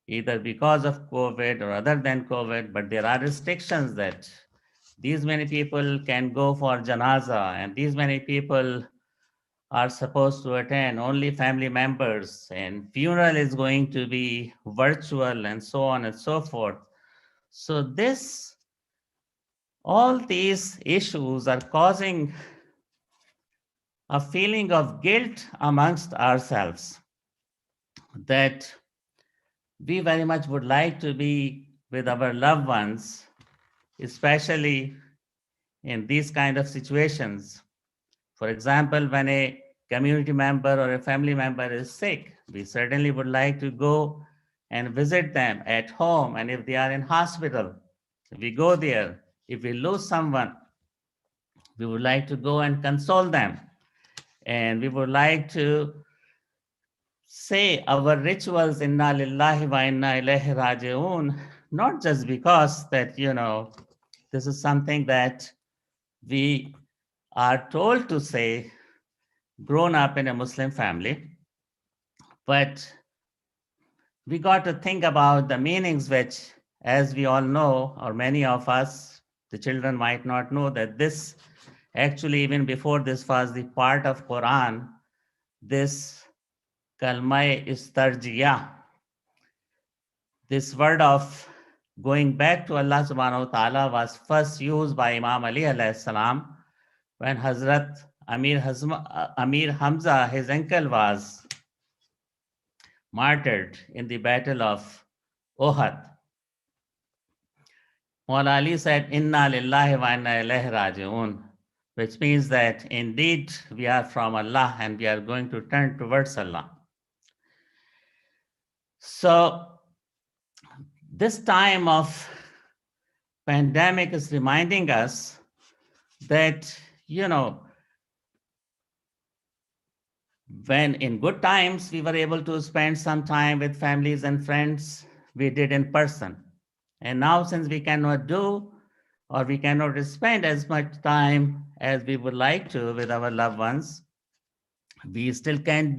either because of COVID or other than COVID, but there are restrictions that these many people can go for janaza and these many people are supposed to attend, only family members, and funeral is going to be virtual, and so on and so forth. So all these issues are causing a feeling of guilt amongst ourselves, that we very much would like to be with our loved ones, especially in these kind of situations. For example, when a community member or a family member is sick, we certainly would like to go and visit them at home. And if they are in hospital, we go there. If we lose someone, we would like to go and console them. And we would like to say our rituals, inna lillahi wa inna ilaihi raji'un, not just because that, this is something that we are told to say, grown up in a Muslim family, but we got to think about the meanings which, as we all know, or many of us, the children might not know, that this actually, even before this was the part of Quran, this kalmai istarjiya, this word of going back to Allah subhanahu wa ta'ala, was first used by Imam Ali alayhi salam when Hazrat Amir Hamza, his uncle, was martyred in the battle of Uhud. Maula Ali said, Inna lillahi wa inna ilaihi raji'un, which means that indeed we are from Allah and we are going to turn towards Allah. So this time of pandemic is reminding us that, when in good times we were able to spend some time with families and friends, we did in person. And now, since we cannot do, or we cannot spend as much time as we would like to with our loved ones, we still can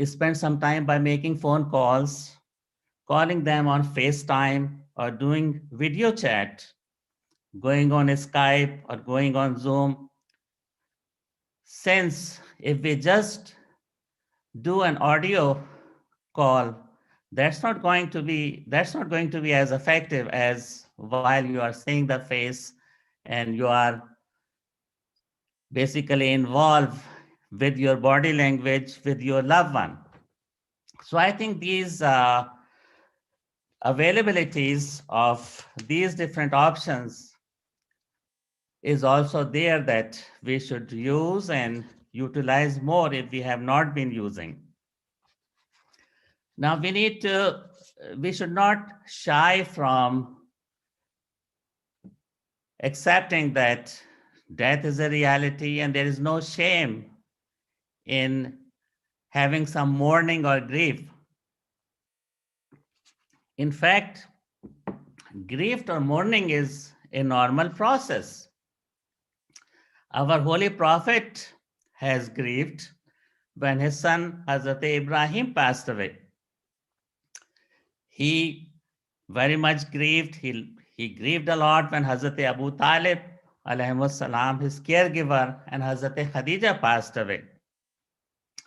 spend some time by making phone calls, calling them on FaceTime, or doing video chat, going on Skype or going on Zoom. Since if we just do an audio call, that's not going to be as effective as while you are seeing the face and you are basically involved with your body language with your loved one. So I think these availabilities of these different options is also there that we should use and utilize more if we have not been using. Now we should not shy from accepting that death is a reality, and there is no shame in having some mourning or grief. In fact, grief or mourning is a normal process. Our Holy Prophet has grieved when his son Hazrat Ibrahim passed away. He very much grieved. He grieved a lot when Hazrat Abu Talib alayhi salam, his caregiver, and Hazrat Khadija passed away.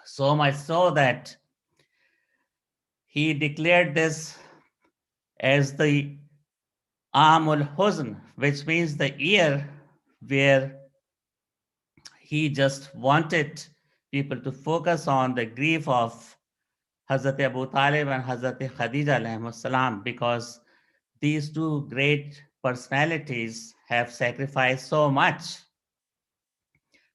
So much so that he declared this as the Amul Huzn, which means the year where he just wanted people to focus on the grief of Hazrat Abu Talib and Hazrat Khadija alayhi salam, because these two great personalities have sacrificed so much.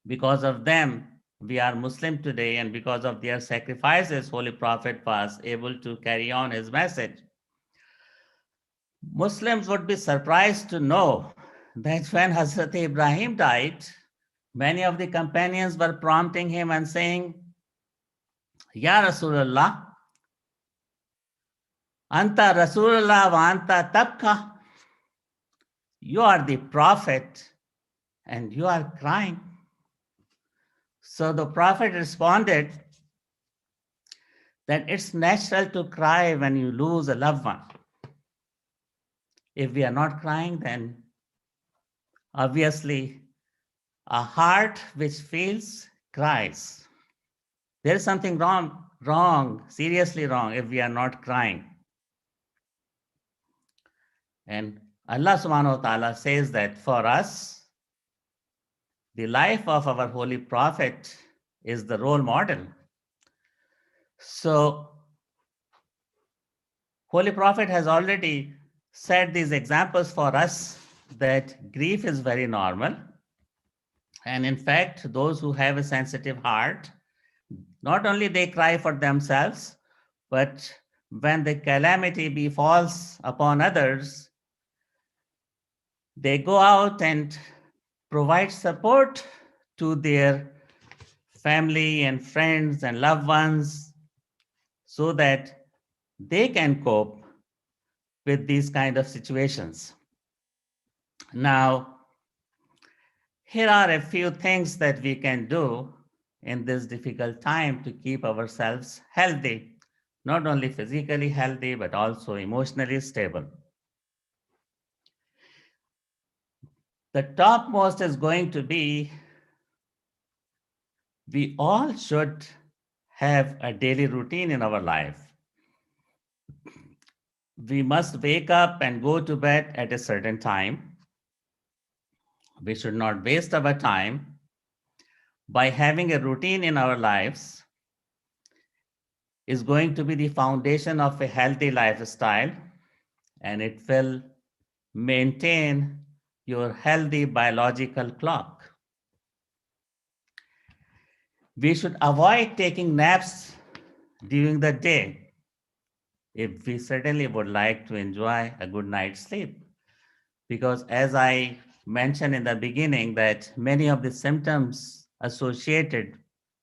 Because of them, we are Muslim today, and because of their sacrifices, Holy Prophet was able to carry on his message. Muslims would be surprised to know that when Hazrat Ibrahim died, many of the companions were prompting him and saying, Ya Rasulullah, Anta Rasulullah wa Anta Tabka. You are the prophet and you are crying. So the prophet responded that it's natural to cry when you lose a loved one. If we are not crying, then obviously a heart which feels cries. There is something wrong, seriously wrong if we are not crying. And Allah subhanahu wa ta'ala says that for us, the life of our holy prophet is the role model. So Holy Prophet has already set these examples for us that grief is very normal. And in fact, those who have a sensitive heart, not only they cry for themselves, but when the calamity befalls upon others, they go out and provide support to their family and friends and loved ones so that they can cope with these kind of situations. Now, here are a few things that we can do in this difficult time to keep ourselves healthy, not only physically healthy, but also emotionally stable. The topmost is going to be, we all should have a daily routine in our life. We must wake up and go to bed at a certain time. We should not waste our time. By having a routine in our lives is going to be the foundation of a healthy lifestyle, and it will maintain your healthy biological clock. We should avoid taking naps during the day if we certainly would like to enjoy a good night's sleep. Because as I mentioned in the beginning, that many of the symptoms associated,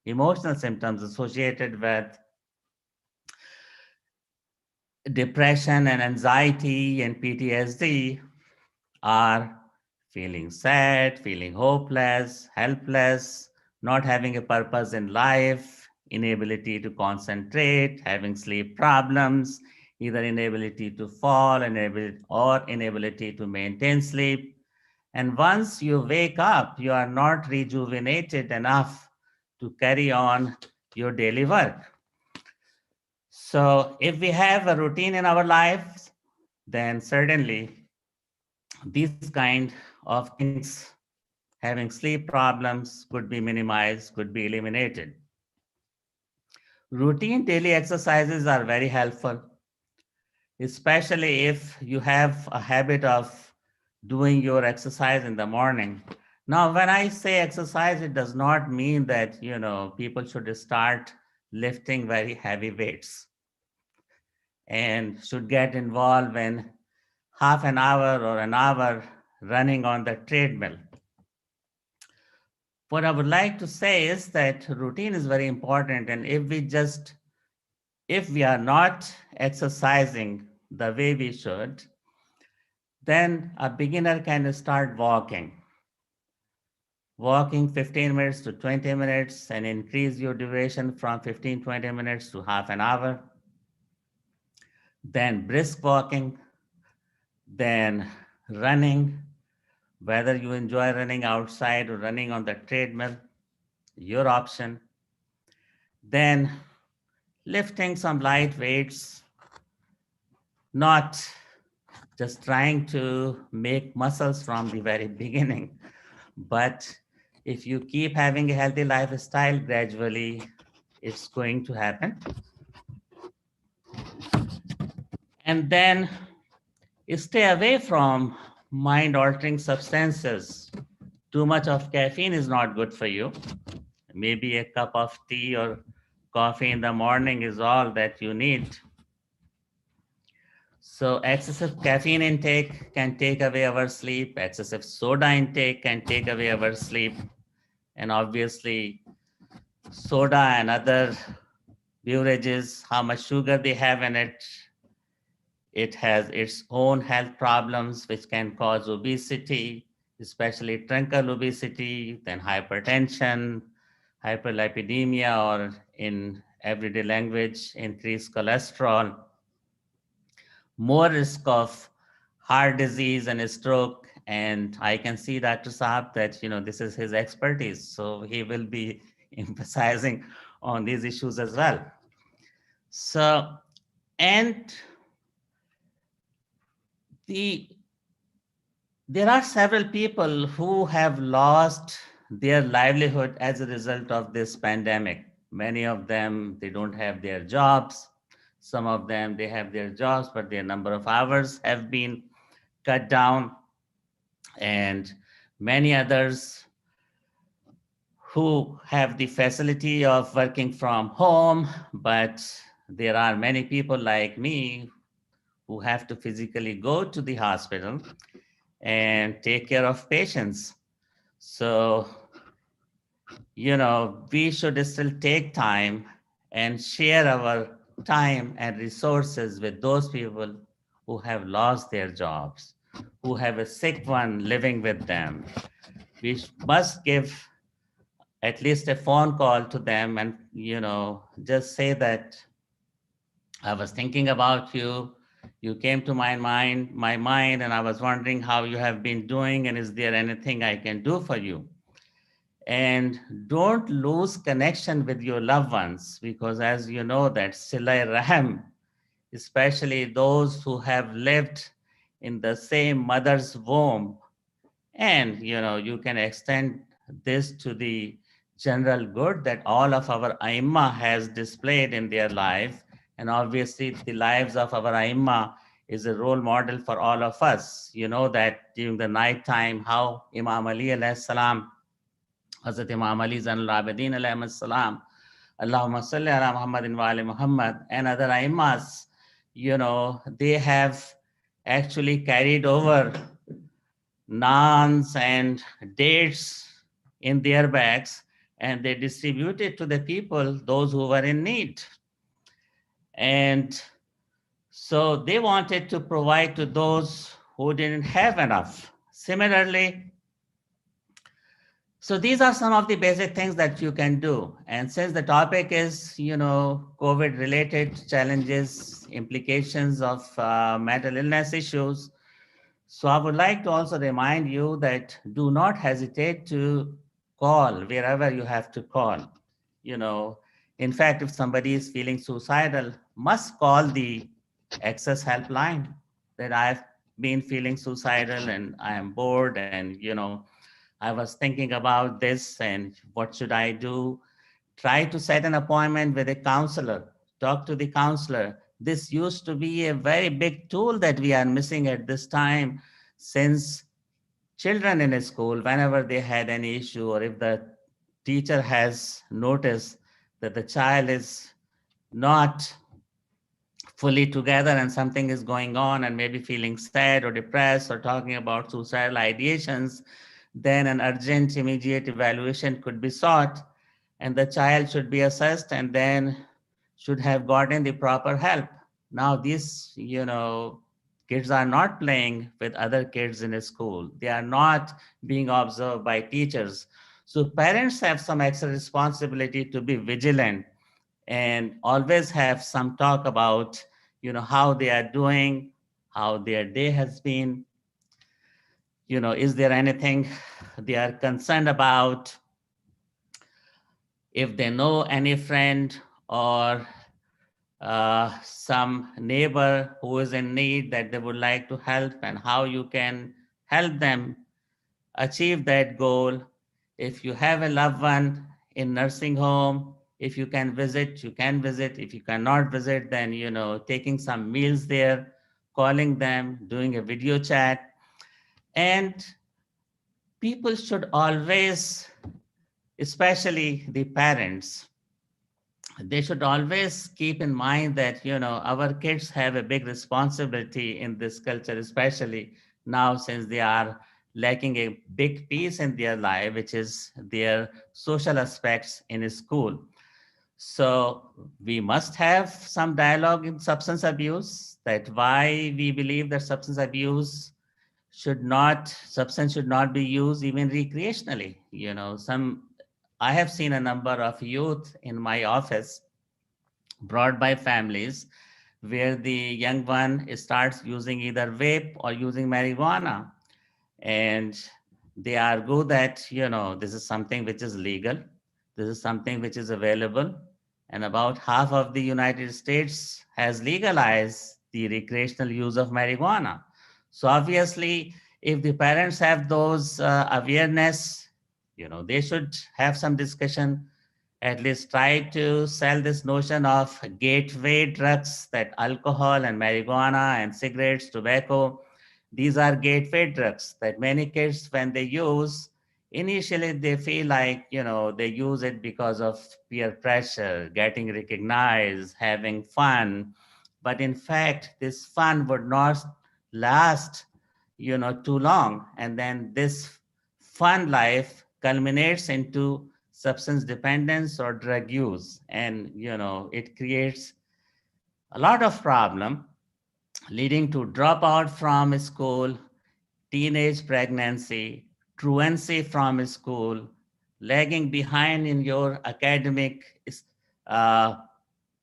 emotional symptoms associated with depression and anxiety and PTSD are feeling sad, feeling hopeless, helpless, not having a purpose in life, inability to concentrate, having sleep problems, either inability to fall or inability to maintain sleep. And once you wake up, you are not rejuvenated enough to carry on your daily work. So if we have a routine in our lives, then certainly these kind of things, having sleep problems, could be minimized, could be eliminated. Routine daily exercises are very helpful, especially if you have a habit of doing your exercise in the morning. Now, when I say exercise, it does not mean that, people should start lifting very heavy weights and should get involved in half an hour or an hour running on the treadmill. What I would like to say is that routine is very important, and if we are not exercising the way we should, then a beginner can start walking 15 minutes to 20 minutes and increase your duration from 15-20 minutes to half an hour. Then brisk walking, then running, whether you enjoy running outside or running on the treadmill, your option. Then lifting some light weights, not just trying to make muscles from the very beginning, but if you keep having a healthy lifestyle, gradually it's going to happen. And then stay away from mind-altering substances. Too much of caffeine is not good for you. Maybe a cup of tea or coffee in the morning is all that you need. So excessive caffeine intake can take away our sleep. Excessive soda intake can take away our sleep. And obviously, soda and other beverages, how much sugar they have in it, it has its own health problems, which can cause obesity, especially truncal obesity, then hypertension, hyperlipidemia, or in everyday language, increased cholesterol, more risk of heart disease and stroke. And I can see Dr. Saab that, this is his expertise. So he will be emphasizing on these issues as well. So, and there are several people who have lost their livelihood as a result of this pandemic. Many of them, they don't have their jobs. Some of them, they have their jobs, but their number of hours have been cut down. And many others who have the facility of working from home, but there are many people like me who have to physically go to the hospital and take care of patients. So, we should still take time and share our time and resources with those people who have lost their jobs, who have a sick one living with them. We must give at least a phone call to them and, just say that I was thinking about you. You came to my mind, and I was wondering how you have been doing, and is there anything I can do for you? And don't lose connection with your loved ones, because as you know that Silai Rahim, especially those who have lived in the same mother's womb, and you can extend this to the general good that all of our Aimma has displayed in their life. And obviously the lives of our Aimma is a role model for all of us. You know that during the night time, how Imam Ali alayhi salam, Hazrat Imam Ali Zainul Abidin alayhi salam, Allahumma salli ala Muhammadin wa ali Muhammad, and other Aimmas, they have actually carried over naans and dates in their bags, and they distributed to the people, those who were in need. And so they wanted to provide to those who didn't have enough. Similarly, so these are some of the basic things that you can do. And since the topic is, COVID related challenges, implications of mental illness issues, so I would like to also remind you that do not hesitate to call wherever you have to call. In fact, if somebody is feeling suicidal, must call the access helpline that I've been feeling suicidal and I am bored, and I was thinking about this and what should I do? Try to set an appointment with a counselor. Talk to the counselor. This used to be a very big tool that we are missing at this time, since children in a school, whenever they had any issue, or if the teacher has noticed that the child is not fully together and something is going on and maybe feeling sad or depressed or talking about suicidal ideations, then an urgent, immediate evaluation could be sought, and the child should be assessed and then should have gotten the proper help. Now, these, kids are not playing with other kids in a school. They are not being observed by teachers. So parents have some extra responsibility to be vigilant and always have some talk about, how they are doing, how their day has been, is there anything they are concerned about? If they know any friend or some neighbor who is in need that they would like to help, and how you can help them achieve that goal. If you have a loved one in nursing home, if you can visit, you can visit. If you cannot visit, then, taking some meals there, calling them, doing a video chat. And people should always, especially the parents, they should always keep in mind that, our kids have a big responsibility in this culture, especially now since they are lacking a big piece in their life, which is their social aspects in in-school. So we must have some dialogue in substance abuse, that why we believe that substance should not be used even recreationally. I have seen a number of youth in my office brought by families where the young one starts using either vape or using marijuana. And they argue that, this is something which is legal. This is something which is available, and about half of the United States has legalized the recreational use of marijuana. So obviously, if the parents have those awareness, they should have some discussion, at least try to sell this notion of gateway drugs, that alcohol and marijuana and cigarettes, tobacco, these are gateway drugs that many kids, when they use, initially they feel like, they use it because of peer pressure, getting recognized, having fun. But in fact, this fun would not last, too long. And then this fun life culminates into substance dependence or drug use. And, it creates a lot of problem, leading to dropout from school, teenage pregnancy, truancy from school, lagging behind in your academic uh,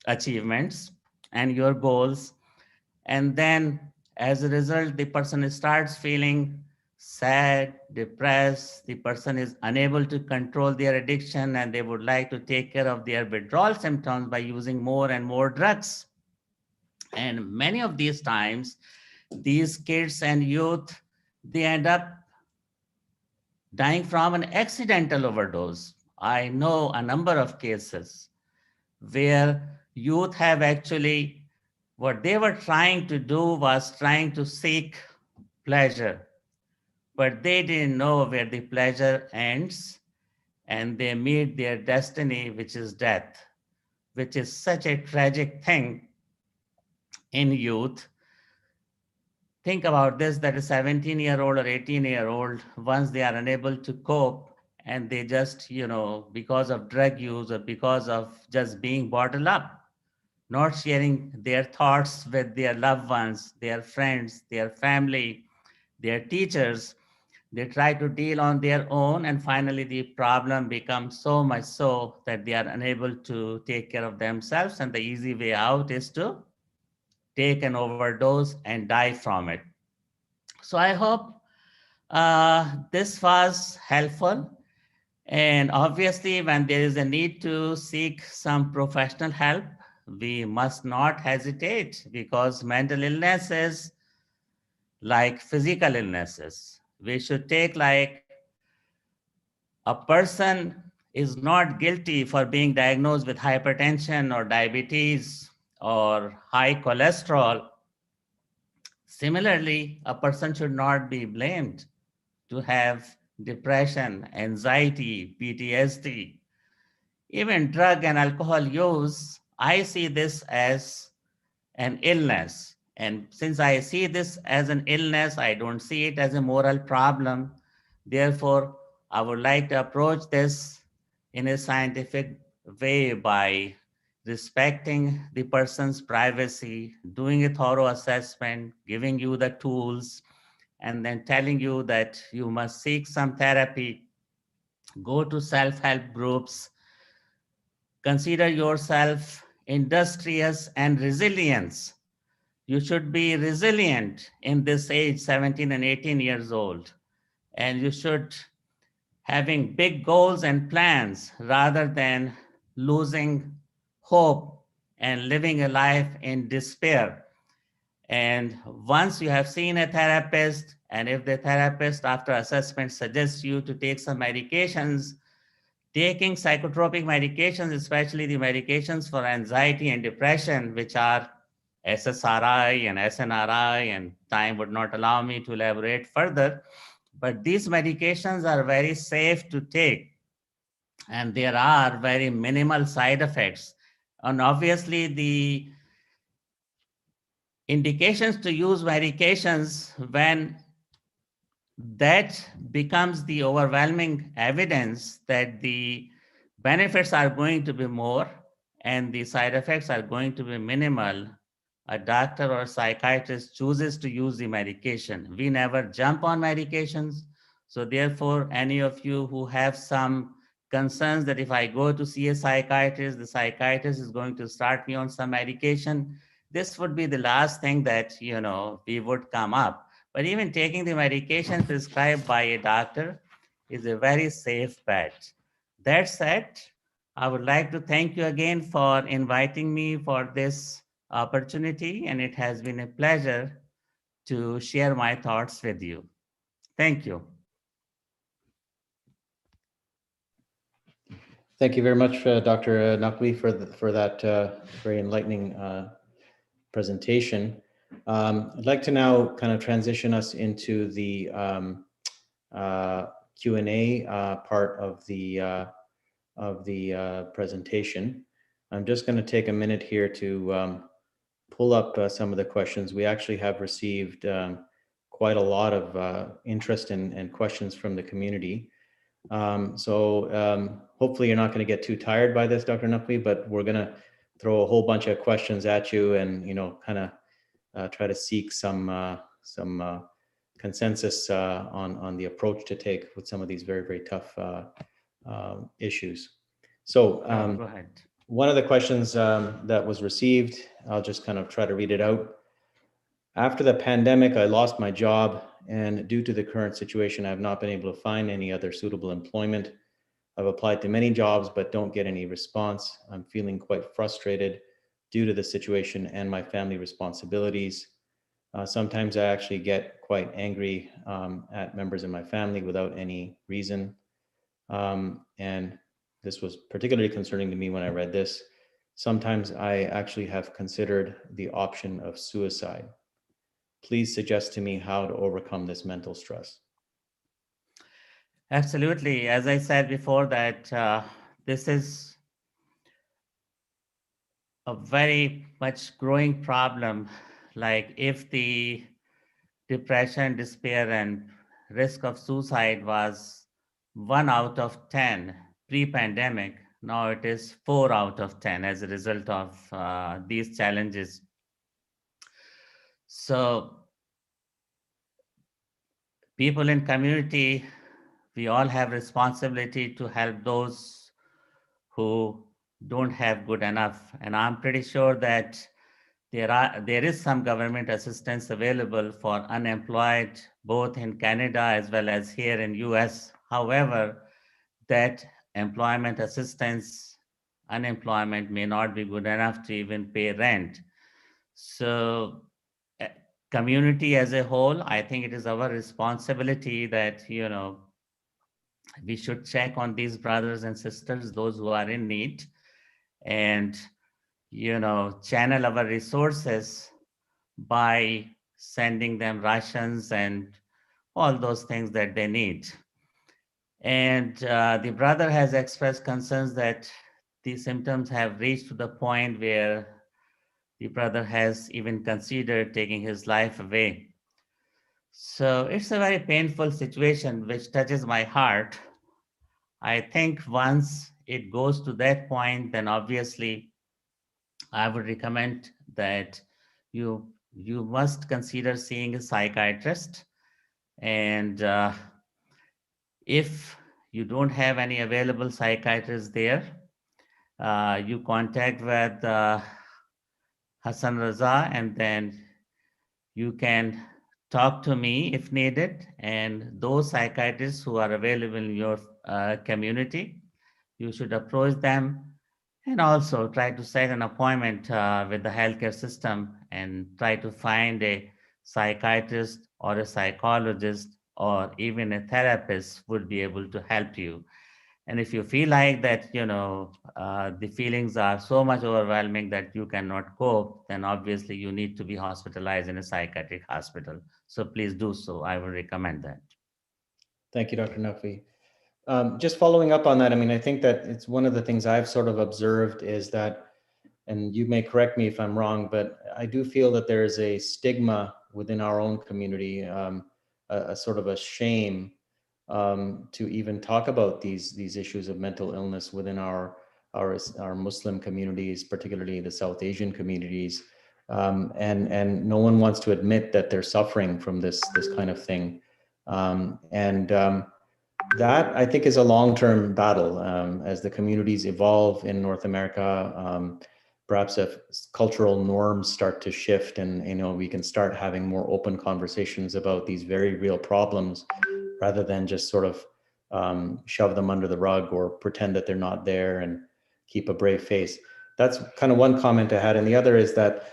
achievements and your goals. And then as a result, the person starts feeling sad, depressed. The person is unable to control their addiction, and they would like to take care of their withdrawal symptoms by using more and more drugs. And many of these times, these kids and youth, they end up dying from an accidental overdose. I know a number of cases where youth have actually, what they were trying to do was trying to seek pleasure, but they didn't know where the pleasure ends, and they meet their destiny, which is death, which is such a tragic thing in youth. Think about this, that a 17-year-old or 18-year-old, once they are unable to cope, and they just, because of drug use or because of just being bottled up, not sharing their thoughts with their loved ones, their friends, their family, their teachers, they try to deal on their own, and finally the problem becomes so much so that they are unable to take care of themselves, and the easy way out is to take an overdose and die from it. So I hope this was helpful. And obviously, when there is a need to seek some professional help, we must not hesitate, because mental illnesses, like physical illnesses, we should take like a person is not guilty for being diagnosed with hypertension or diabetes or high cholesterol. Similarly, a person should not be blamed to have depression, anxiety, PTSD, even drug and alcohol use. I see this as an illness. And since I see this as an illness, I don't see it as a moral problem. Therefore, I would like to approach this in a scientific way by respecting the person's privacy, doing a thorough assessment, giving you the tools, and then telling you that you must seek some therapy, go to self-help groups, consider yourself industrious and resilient. You should be resilient in this age, 17 and 18 years old. And you should having big goals and plans rather than losing hope and living a life in despair. And once you have seen a therapist, and if the therapist after assessment suggests you to take some medications, taking psychotropic medications, especially the medications for anxiety and depression, which are SSRI and SNRI, and time would not allow me to elaborate further, but these medications are very safe to take, and there are very minimal side effects. And obviously, the indications to use medications, when that becomes the overwhelming evidence that the benefits are going to be more and the side effects are going to be minimal, a doctor or a psychiatrist chooses to use the medication. We never jump on medications. So therefore, any of you who have some concerns that if I go to see a psychiatrist, the psychiatrist is going to start me on some medication, this would be the last thing that we would come up. But even taking the medication prescribed by a doctor is a very safe bet. That said, I would like to thank you again for inviting me for this opportunity, and it has been a pleasure to share my thoughts with you. Thank you. Thank you very much, Dr. Naqvi, for that very enlightening presentation. I'd like to now kind of transition us into the Q&A part of the presentation. I'm just going to take a minute here to pull up some of the questions. We actually have received quite a lot of interest and questions from the community. Hopefully you're not going to get too tired by this, Dr. Naqvi, but we're going to throw a whole bunch of questions at you and, you know, kind of try to seek some consensus on the approach to take with some of these very, very tough issues. So Go ahead. one of the questions that was received, I'll just kind of try to read it out. After the pandemic, I lost my job, and due to the current situation, I have not been able to find any other suitable employment. I've applied to many jobs, but don't get any response. I'm feeling quite frustrated due to the situation and my family responsibilities. Sometimes I actually get quite angry at members of my family without any reason. And this was particularly concerning to me when I read this. Sometimes I actually have considered the option of suicide. Please suggest to me how to overcome this mental stress. Absolutely. As I said before, that this is a very much growing problem. Like if the depression, despair, and risk of suicide was 1 out of 10 pre-pandemic, now it is 4 out of 10 as a result of these challenges. So people in community, we all have responsibility to help those who don't have good enough. And I'm pretty sure that there is some government assistance available for unemployed, both in Canada as well as here in US. However, that employment assistance, unemployment may not be good enough to even pay rent. So community as a whole, I think it is our responsibility that, you know, we should check on these brothers and sisters, those who are in need, and, you know, channel our resources by sending them rations and all those things that they need. And the brother has expressed concerns that the symptoms have reached to the point where the brother has even considered taking his life away. So it's a very painful situation which touches my heart. I think once it goes to that point, then obviously I would recommend that you must consider seeing a psychiatrist. And if you don't have any available psychiatrists there, you contact with Hassan Raza, and then you can talk to me if needed. And those psychiatrists who are available in your community, you should approach them and also try to set an appointment with the healthcare system and try to find a psychiatrist or a psychologist or even a therapist would be able to help you. And if you feel like that, you know, the feelings are so much overwhelming that you cannot cope, then obviously you need to be hospitalized in a psychiatric hospital. So please do so. I would recommend that. Thank you, Dr. Naqvi. Just following up on that, I mean, I think that it's one of the things I've sort of observed is that, and you may correct me if I'm wrong, but I do feel that there is a stigma within our own community, a sort of a shame to even talk about these issues of mental illness within our Muslim communities, particularly the South Asian communities, and no one wants to admit that they're suffering from this kind of thing, that I think is a long-term battle as the communities evolve in North America. Perhaps if cultural norms start to shift, and you know, we can start having more open conversations about these very real problems, rather than just sort of shove them under the rug or pretend that they're not there. And keep a brave face. That's kind of one comment I had. And the other is that,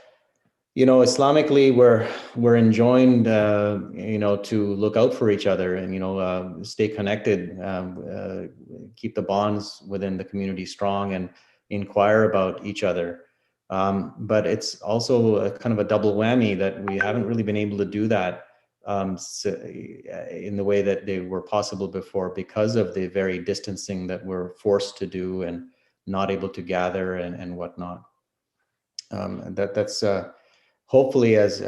Islamically, we're enjoined, to look out for each other and, stay connected, keep the bonds within the community strong and inquire about each other. But it's also a kind of a double whammy that we haven't really been able to do that in the way that they were possible before because of the very distancing that we're forced to do and not able to gather and whatnot. That's hopefully as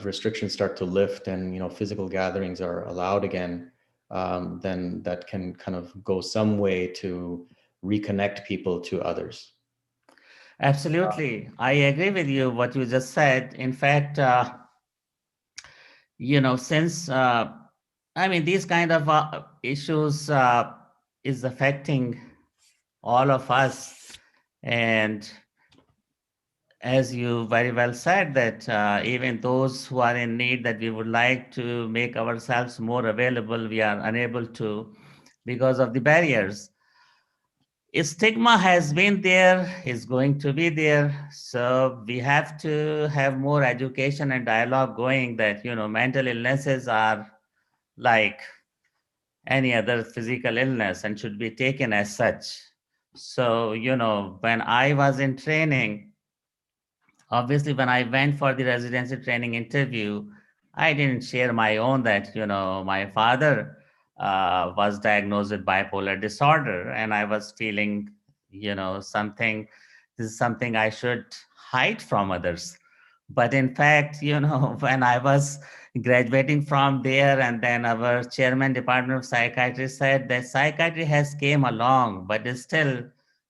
restrictions start to lift and physical gatherings are allowed again, then that can kind of go some way to reconnect people to others. Absolutely. I agree with you what you just said. In fact, since these kind of issues is affecting all of us, and as you very well said, that even those who are in need, that we would like to make ourselves more available, we are unable to because of the barriers. Stigma has been there, is going to be there. So we have to have more education and dialogue going that, mental illnesses are like any other physical illness and should be taken as such. So, when I was in training, obviously, when I went for the residency training interview, I didn't share my own that, my father was diagnosed with bipolar disorder and I was feeling, something, this is something I should hide from others. But in fact, when I was graduating from there, and then our chairman, Department of Psychiatry, said that psychiatry has came along, but it still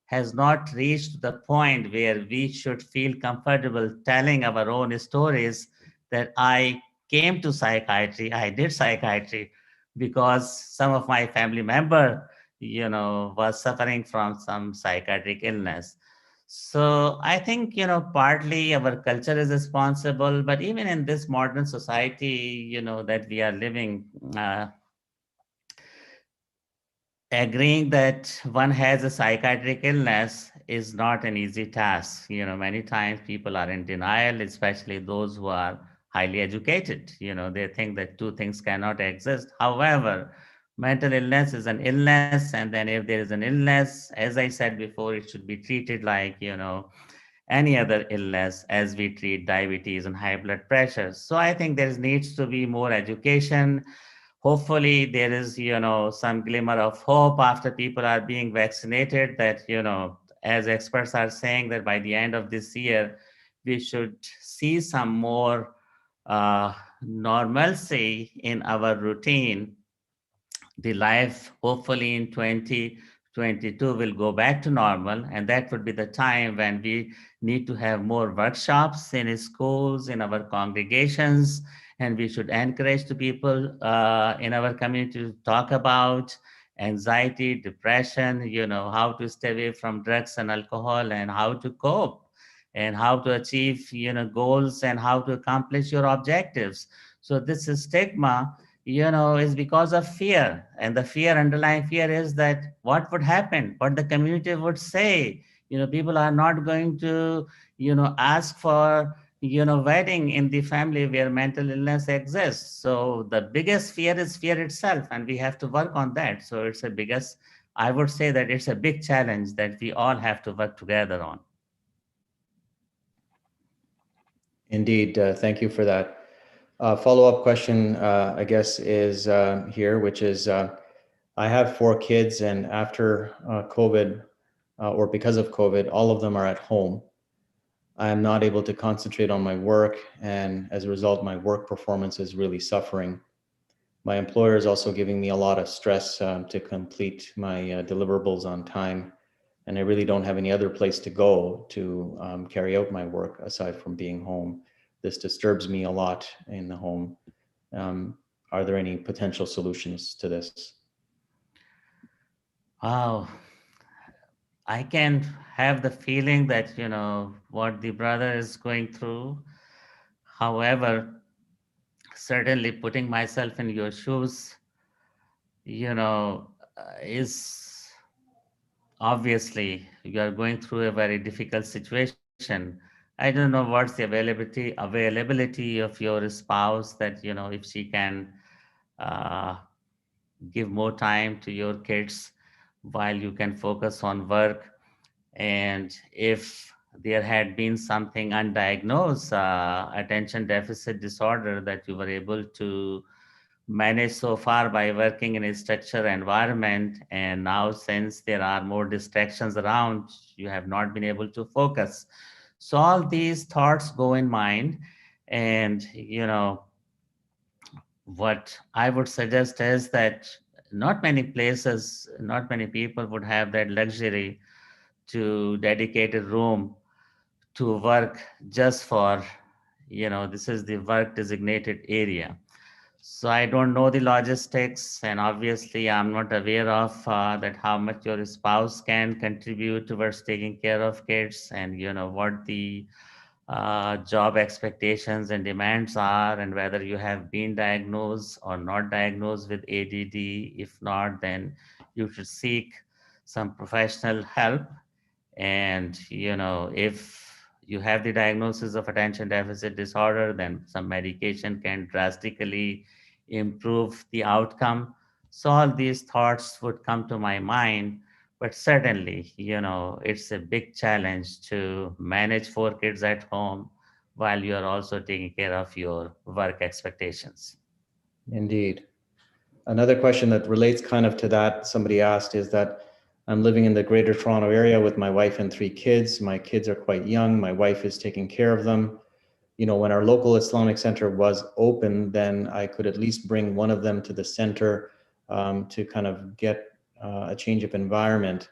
has not reached the point where we should feel comfortable telling our own stories that I came to psychiatry, I did psychiatry because some of my family member, was suffering from some psychiatric illness. So I think, partly our culture is responsible, but even in this modern society, that we are living, agreeing that one has a psychiatric illness is not an easy task. Many times people are in denial, especially those who are highly educated. They think that two things cannot exist. However, mental illness is an illness, and then if there is an illness, as I said before, it should be treated like, any other illness as we treat diabetes and high blood pressure. So I think there needs to be more education. Hopefully there is some glimmer of hope after people are being vaccinated, that as experts are saying that by the end of this year we should see some more normalcy in our routine. The life hopefully in 2022 will go back to normal, and that would be the time when we need to have more workshops in schools, in our congregations, and we should encourage the people in our community to talk about anxiety, depression, how to stay away from drugs and alcohol, and how to cope, and how to achieve goals, and how to accomplish your objectives. So this is stigma, is because of fear. And the fear, underlying fear, is that what would happen, what the community would say. People are not going to, ask for, wedding in the family where mental illness exists. So the biggest fear is fear itself, and we have to work on that. So it's a biggest, I would say that it's a big challenge that we all have to work together on. Indeed, thank you for that. Follow-up question, I guess, is here, which is, I have 4 kids, and after COVID, or because of COVID, all of them are at home. I am not able to concentrate on my work, and as a result, my work performance is really suffering. My employer is also giving me a lot of stress to complete my deliverables on time, and I really don't have any other place to go to carry out my work aside from being home. This disturbs me a lot in the home. Are there any potential solutions to this? Wow. I can have the feeling that, what the brother is going through. However, certainly putting myself in your shoes, is obviously you are going through a very difficult situation. I don't know what's the availability of your spouse, that, if she can uh, give more time to your kids while you can focus on work. And if there had been something undiagnosed attention deficit disorder that you were able to manage so far by working in a structured environment, and now since there are more distractions around, you have not been able to focus. So all these thoughts go in mind. And what I would suggest is that not many places, not many people would have that luxury to dedicate a room to work just for, this is the work designated area. So I don't know the logistics, and obviously I'm not aware of that how much your spouse can contribute towards taking care of kids, and what the job expectations and demands are, and whether you have been diagnosed or not diagnosed with ADD. If not, then you should seek some professional help. And if you have the diagnosis of attention deficit disorder, then some medication can drastically improve the outcome. So all these thoughts would come to my mind. But certainly, it's a big challenge to manage 4 kids at home while you are also taking care of your work expectations. Indeed. Another question that relates kind of to that, somebody asked, is that I'm living in the Greater Toronto area with my wife and 3 kids. My kids are quite young. My wife is taking care of them. When our local Islamic center was open, then I could at least bring one of them to the center to kind of get a change of environment.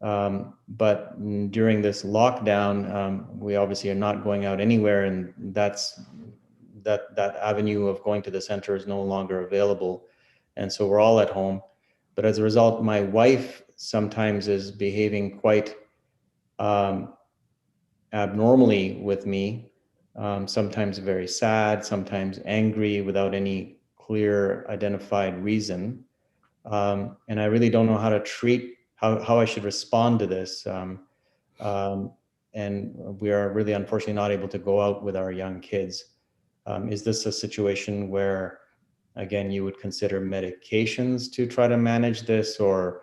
But during this lockdown, we obviously are not going out anywhere, and that avenue of going to the center is no longer available. And so we're all at home. But as a result, my wife sometimes is behaving quite abnormally with me, sometimes very sad, sometimes angry without any clear identified reason. And I really don't know how to treat, how I should respond to this. And we are really unfortunately not able to go out with our young kids. Is this a situation where, again, you would consider medications to try to manage this, or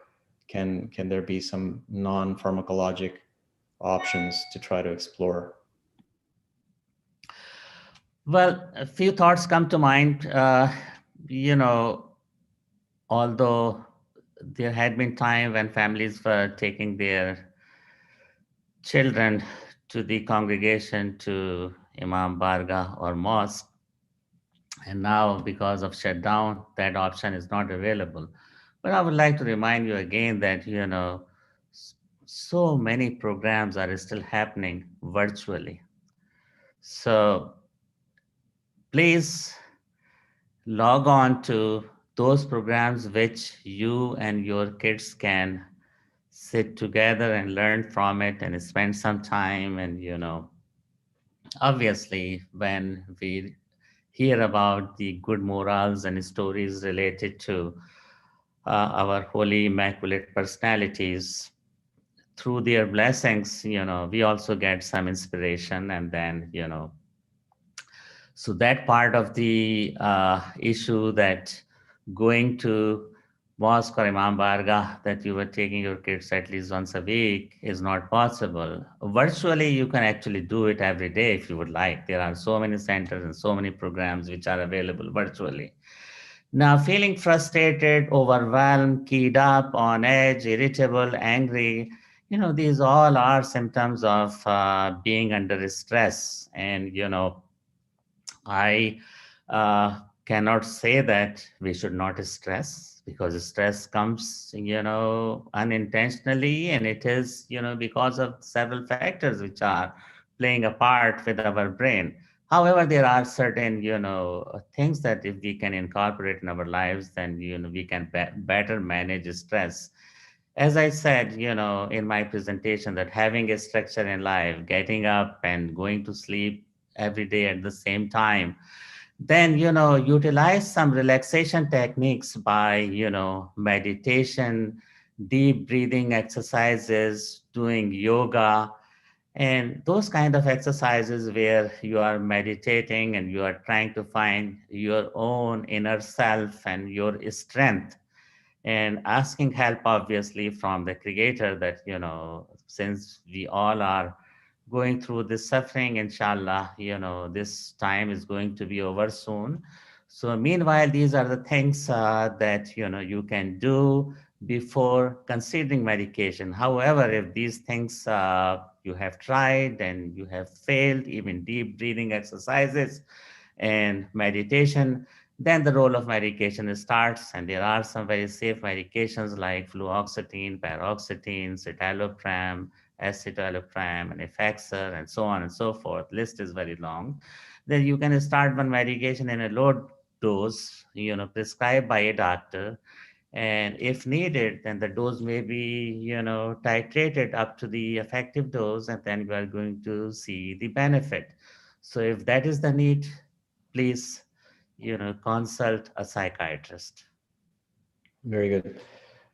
can there be some non-pharmacologic options to try to explore? Well, a few thoughts come to mind. Although there had been time when families were taking their children to the congregation, to Imam Barga or mosque, and now because of shutdown, that option is not available. But I would like to remind you again that, so many programs are still happening virtually. So please log on to those programs which you and your kids can sit together and learn from it and spend some time. And obviously when we hear about the good morals and stories related to our holy immaculate personalities, through their blessings, we also get some inspiration. And then so that part of the issue, that going to mosque or Imam Bargah, that you were taking your kids at least once a week, is not possible. Virtually, you can actually do it every day if you would like. There are so many centers and so many programs which are available virtually. Now, feeling frustrated, overwhelmed, keyed up, on edge, irritable, angry, these all are symptoms of being under stress. And, I cannot say that we should not stress, because stress comes, unintentionally, and it is, because of several factors which are playing a part with our brain. However, there are certain, things that if we can incorporate in our lives, then, we can better manage stress. As I said, in my presentation, that having a structure in life, getting up and going to sleep every day at the same time, then utilize some relaxation techniques by meditation, deep breathing exercises, doing yoga, and those kind of exercises where you are meditating and you are trying to find your own inner self and your strength, and asking help obviously from the creator that, since we all are going through this suffering, inshallah, this time is going to be over soon. So meanwhile, these are the things that you can do before considering medication. However, if these things you have tried and you have failed, even deep breathing exercises and meditation, then the role of medication starts. And there are some very safe medications like fluoxetine, paroxetine, citalopram, escitalopram, and Effexor, and so on and so forth. List is very long. Then you can start one medication in a low dose, prescribed by a doctor. And if needed, then the dose may be, titrated up to the effective dose, and then you are going to see the benefit. So if that is the need, please, consult a psychiatrist. Very good.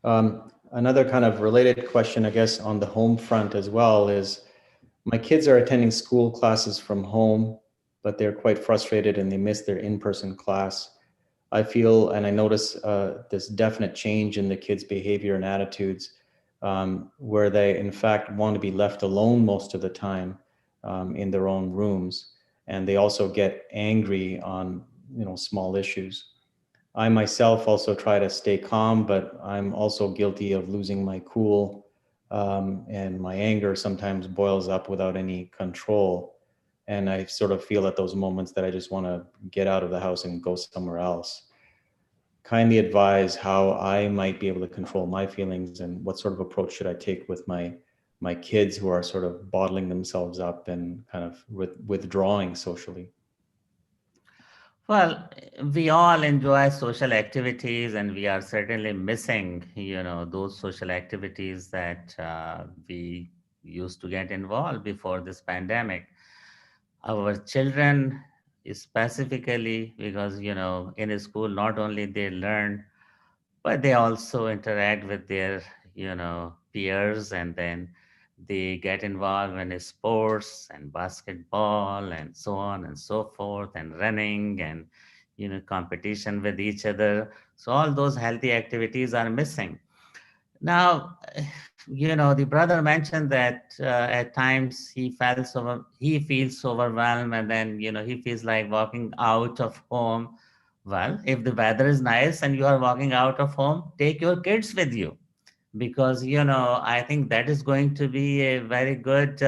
Another kind of related question, I guess, on the home front as well is, my kids are attending school classes from home, but they're quite frustrated and they miss their in-person class. I feel, and I notice this definite change in the kids' behavior and attitudes, where they in fact want to be left alone most of the time in their own rooms. And they also get angry on, small issues. I myself also try to stay calm, but I'm also guilty of losing my cool, and my anger sometimes boils up without any control. And I sort of feel at those moments that I just want to get out of the house and go somewhere else. Kindly advise how I might be able to control my feelings, and what sort of approach should I take with my kids who are sort of bottling themselves up and kind of withdrawing socially. Well, we all enjoy social activities, and we are certainly missing, those social activities that we used to get involved before this pandemic. Our children, specifically, because, in a school, not only they learn, but they also interact with their, peers, and then they get involved in sports and basketball and so on and so forth, and running and, competition with each other. So all those healthy activities are missing. Now, the brother mentioned that at times he feels overwhelmed, and then, he feels like walking out of home. Well, if the weather is nice and you are walking out of home, take your kids with you, because, I think that is going to be a very good,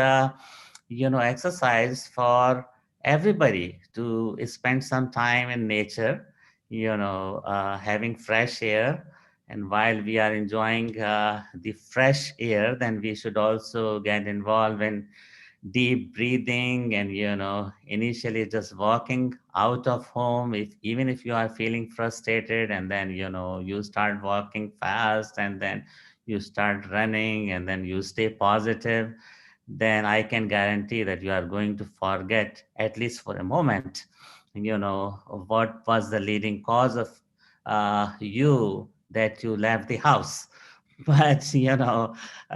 exercise for everybody to spend some time in nature, having fresh air. And while we are enjoying the fresh air, then we should also get involved in deep breathing, and, initially just walking out of home, even if you are feeling frustrated, and then, you start walking fast, and then you start running, and then you stay positive, then I can guarantee that you are going to forget, at least for a moment, what was the leading cause of you that you left the house. But,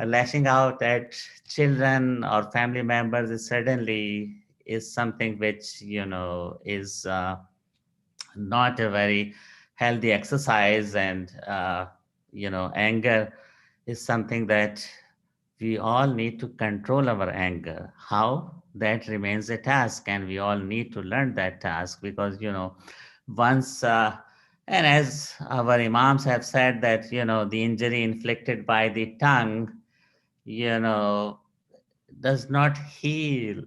lashing out at children or family members is certainly is something which, is not a very healthy exercise. And, anger is something that we all need to control our anger. How? That remains a task, and we all need to learn that task, because, once, and as our imams have said, that, the injury inflicted by the tongue, does not heal,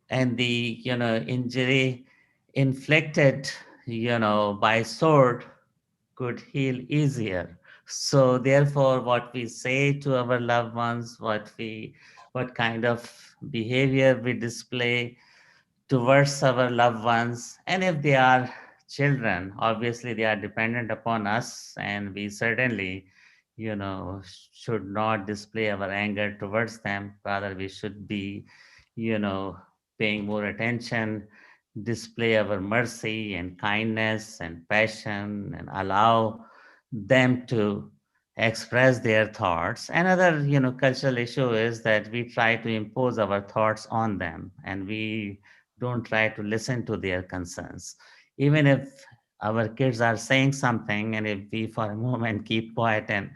and the, injury inflicted, by sword could heal easier. So therefore, what we say to our loved ones, what kind of behavior we display towards our loved ones, and if they are children, obviously they are dependent upon us, and we certainly, should not display our anger towards them. Rather, we should be, paying more attention, display our mercy and kindness and passion, and allow them to express their thoughts. Another, cultural issue is that we try to impose our thoughts on them, and we don't try to listen to their concerns. Even if our kids are saying something, and if we for a moment keep quiet and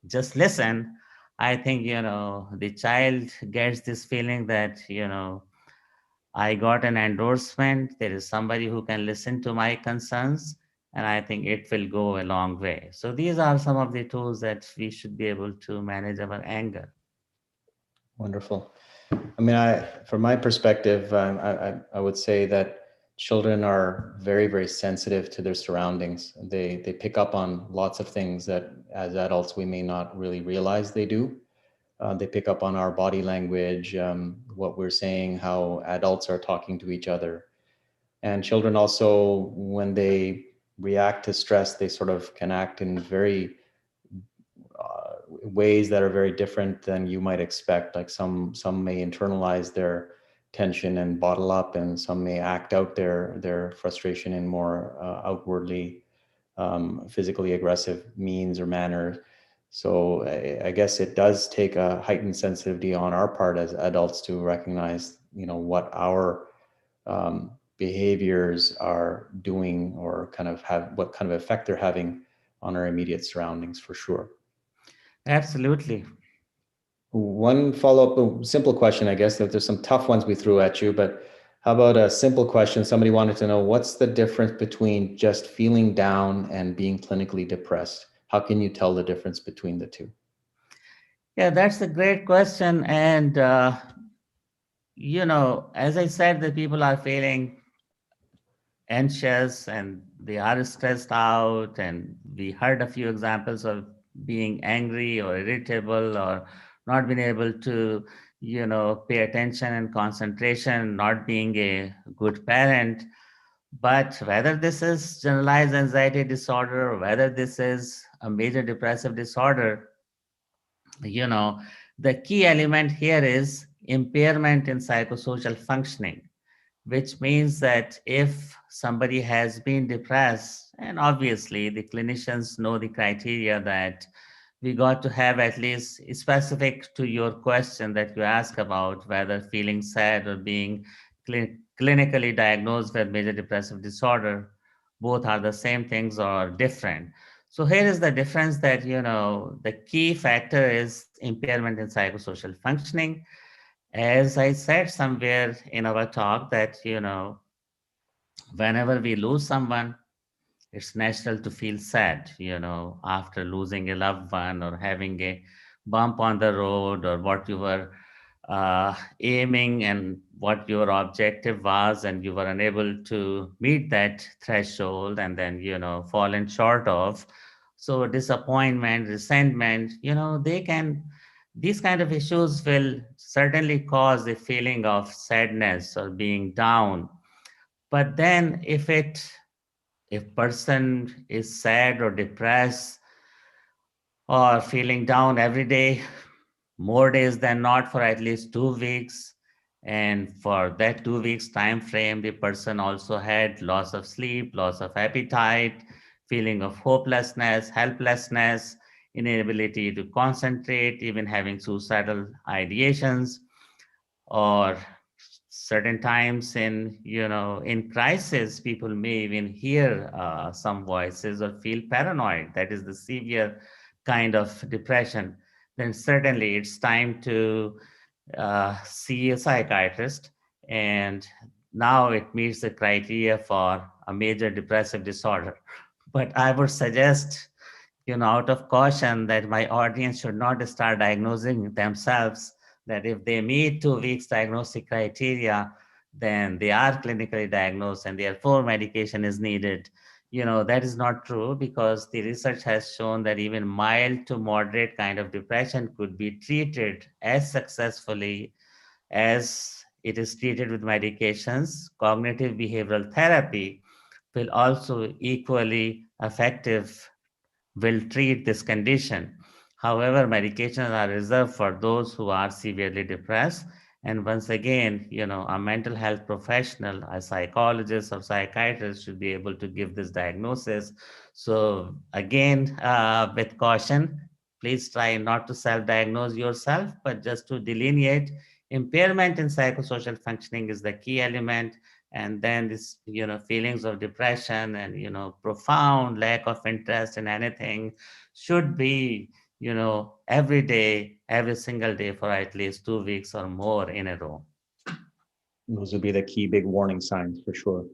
just listen, I think, the child gets this feeling that, I got an endorsement. There is somebody who can listen to my concerns, and I think it will go a long way. So these are some of the tools that we should be able to manage our anger. Wonderful. I mean, from my perspective, I would say that children are very, very sensitive to their surroundings. They pick up on lots of things that as adults we may not really realize they do. They pick up on our body language, what we're saying, how adults are talking to each other. And children also, when they react to stress, they sort of can act in very ways that are very different than you might expect. Like some may internalize their tension and bottle up, and some may act out their frustration in more outwardly physically aggressive means or manners. So I guess it does take a heightened sensitivity on our part as adults to recognize, what our behaviors are doing, or what kind of effect they're having on our immediate surroundings, for sure. Absolutely. One follow-up, simple question, I guess. There's some tough ones we threw at you, but how about a simple question? Somebody wanted to know, what's the difference between just feeling down and being clinically depressed? How can you tell the difference between the two? Yeah, that's a great question. And, as I said, the people are feeling anxious and they are stressed out. And we heard a few examples of being angry or irritable or not being able to, pay attention and concentration, not being a good parent. But whether this is generalized anxiety disorder or whether this is a major depressive disorder, the key element here is impairment in psychosocial functioning, which means that if somebody has been depressed, and obviously the clinicians know the criteria that we got to have at least specific to your question that you ask about whether feeling sad or being clinically diagnosed with major depressive disorder, both are the same things or different. So here is the difference that, the key factor is impairment in psychosocial functioning. As I said somewhere in our talk that, whenever we lose someone, it's natural to feel sad, after losing a loved one or having a bump on the road, or what you were aiming and what your objective was, and you were unable to meet that threshold, and then, fallen short of. So disappointment, resentment, these kind of issues will certainly cause a feeling of sadness or being down. But then if person is sad or depressed or feeling down every day, more days than not for at least 2 weeks, and for that 2 weeks time frame, the person also had loss of sleep, loss of appetite, feeling of hopelessness, helplessness, inability to concentrate, even having suicidal ideations, or certain times in crisis, people may even hear some voices or feel paranoid. That is the severe kind of depression. Then certainly it's time to see a psychiatrist, and now it meets the criteria for a major depressive disorder. But I would suggest, out of caution, that my audience should not start diagnosing themselves that if they meet 2 weeks diagnostic criteria, then they are clinically diagnosed and therefore medication is needed. That is not true, because the research has shown that even mild to moderate kind of depression could be treated as successfully as it is treated with medications. Cognitive behavioral therapy will also equally effective, will treat this condition. However, medications are reserved for those who are severely depressed. And once again, a mental health professional, a psychologist or psychiatrist should be able to give this diagnosis. So again, with caution, please try not to self-diagnose yourself, but just to delineate impairment in psychosocial functioning is the key element. And then this, feelings of depression and, profound lack of interest in anything should be, every day, every single day for at least 2 weeks or more in a row. Those would be the key big warning signs for sure.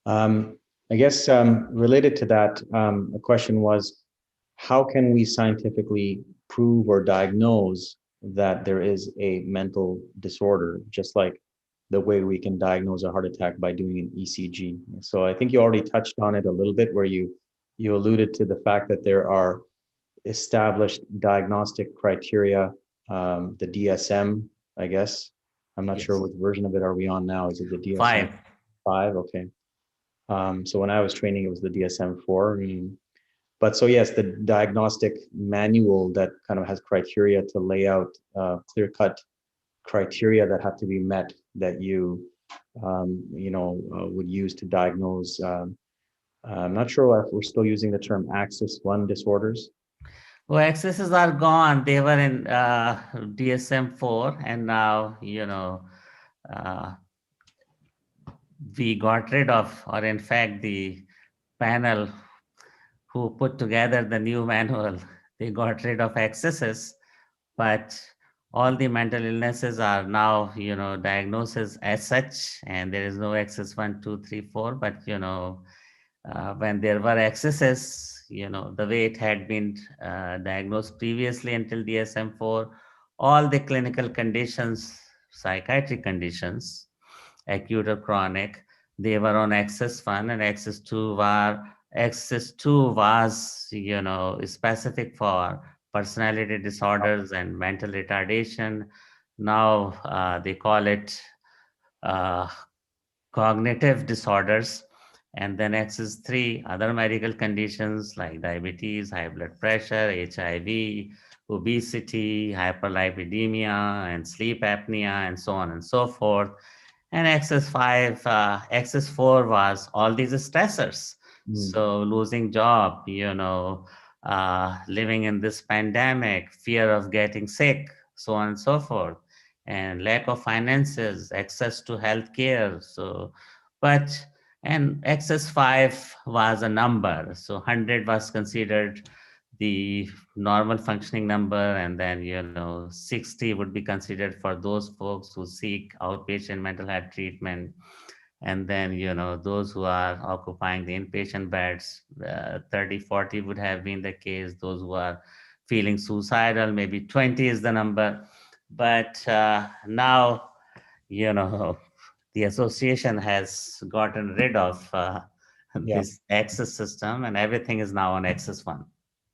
I guess related to that, the question was, how can we scientifically prove or diagnose that there is a mental disorder, just like the way we can diagnose a heart attack by doing an ECG? So I think you already touched on it a little bit, where you alluded to the fact that there are established diagnostic criteria, the DSM, I guess. I'm not sure what version of it are we on now. Is it the DSM? 5? Okay. So when I was training, it was the DSM-4. But so yes, the diagnostic manual that kind of has criteria to lay out clear-cut criteria that have to be met that you would use to diagnose. I'm not sure if we're still using the term Axis 1 disorders. Well, accesses are gone. They were in DSM-4, and now, we got rid of, or in fact, the panel who put together the new manual, they got rid of excesses, but all the mental illnesses are now, diagnosis as such, and there is no excess 1, 2, 3, 4, but, when there were excesses, the way it had been diagnosed previously until DSM-4, all the clinical conditions, psychiatric conditions, acute or chronic, they were on axis 1, and axis 2 was, specific for personality disorders and mental retardation. Now they call it cognitive disorders. And then axis 3, other medical conditions like diabetes, high blood pressure, HIV, obesity, hyperlipidemia, and sleep apnea, and so on and so forth. And axis 4 was all these stressors. So losing job, living in this pandemic, fear of getting sick, so on and so forth, and lack of finances, access to healthcare. So, and axis 5 was a number. So 100 was considered the normal functioning number, and then 60 would be considered for those folks who seek outpatient mental health treatment, and then those who are occupying the inpatient beds, 30, 40 would have been the case. Those who are feeling suicidal, maybe 20 is the number. But now the association has gotten rid of this access system, and everything is now on axis 1.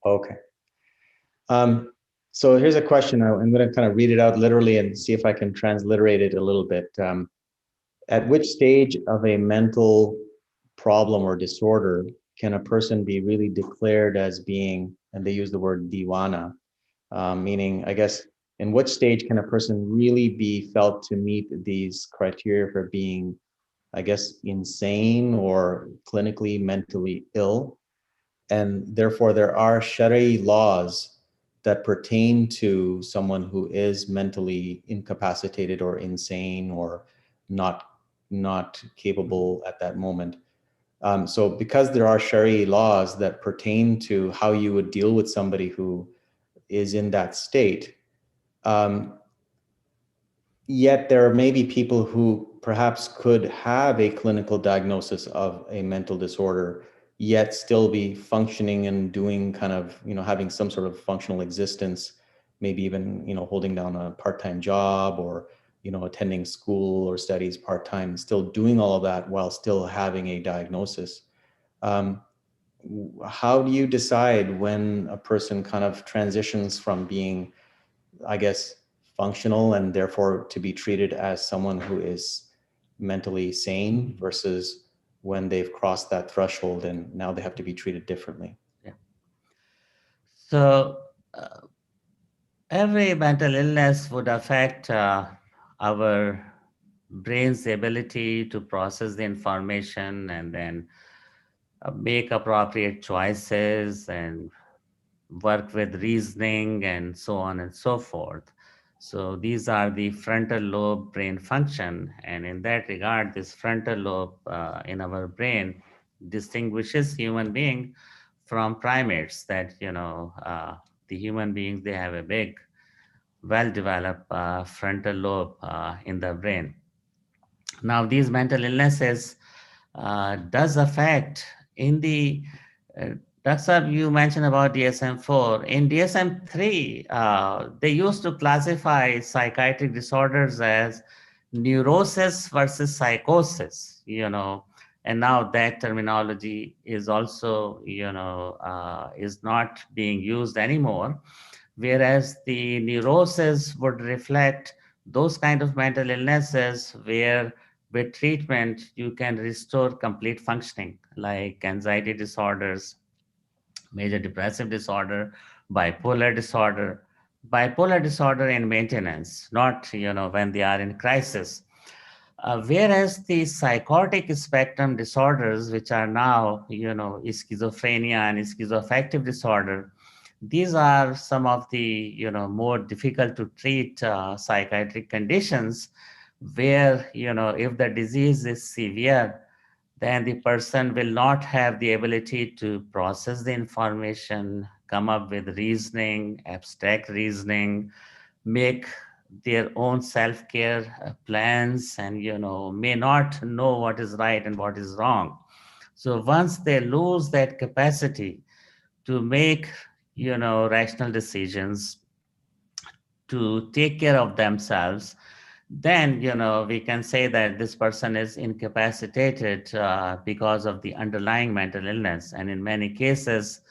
Okay. So here's a question. I'm going to kind of read it out literally and see if I can transliterate it a little bit. At which stage of a mental problem or disorder can a person be really declared as being, and they use the word diwana, meaning, I guess, in what stage can a person really be felt to meet these criteria for being, I guess, insane or clinically mentally ill? And therefore, there are Shari laws that pertain to someone who is mentally incapacitated or insane or not capable at that moment. So because there are Shari laws that pertain to how you would deal with somebody who is in that state, yet there may be people who perhaps could have a clinical diagnosis of a mental disorder, yet still be functioning and doing kind of, having some sort of functional existence, maybe even, holding down a part-time job or, attending school or studies part-time, still doing all of that while still having a diagnosis. How do you decide when a person kind of transitions from being, I guess, functional and therefore to be treated as someone who is mentally sane versus when they've crossed that threshold and now they have to be treated differently? Yeah. So every mental illness would affect our brain's ability to process the information and then make appropriate choices and work with reasoning and so on and so forth. So these are the frontal lobe brain function. And in that regard, this frontal lobe in our brain distinguishes human being from primates that, the human beings, they have a big, well-developed frontal lobe in the brain. Now, these mental illnesses does affect in the Dr. You mentioned about DSM-4. In DSM-3, they used to classify psychiatric disorders as neurosis versus psychosis, and now that terminology is also, is not being used anymore, whereas the neurosis would reflect those kind of mental illnesses where with treatment you can restore complete functioning, like anxiety disorders, major depressive disorder, bipolar disorder in maintenance, not when they are in crisis. Whereas the psychotic spectrum disorders, which are now schizophrenia and schizoaffective disorder, these are some of the more difficult to treat psychiatric conditions where if the disease is severe, then the person will not have the ability to process the information, come up with reasoning, abstract reasoning, make their own self-care plans, and may not know what is right and what is wrong. So once they lose that capacity to make rational decisions, to take care of themselves, then we can say that this person is incapacitated because of the underlying mental illness. And in many cases,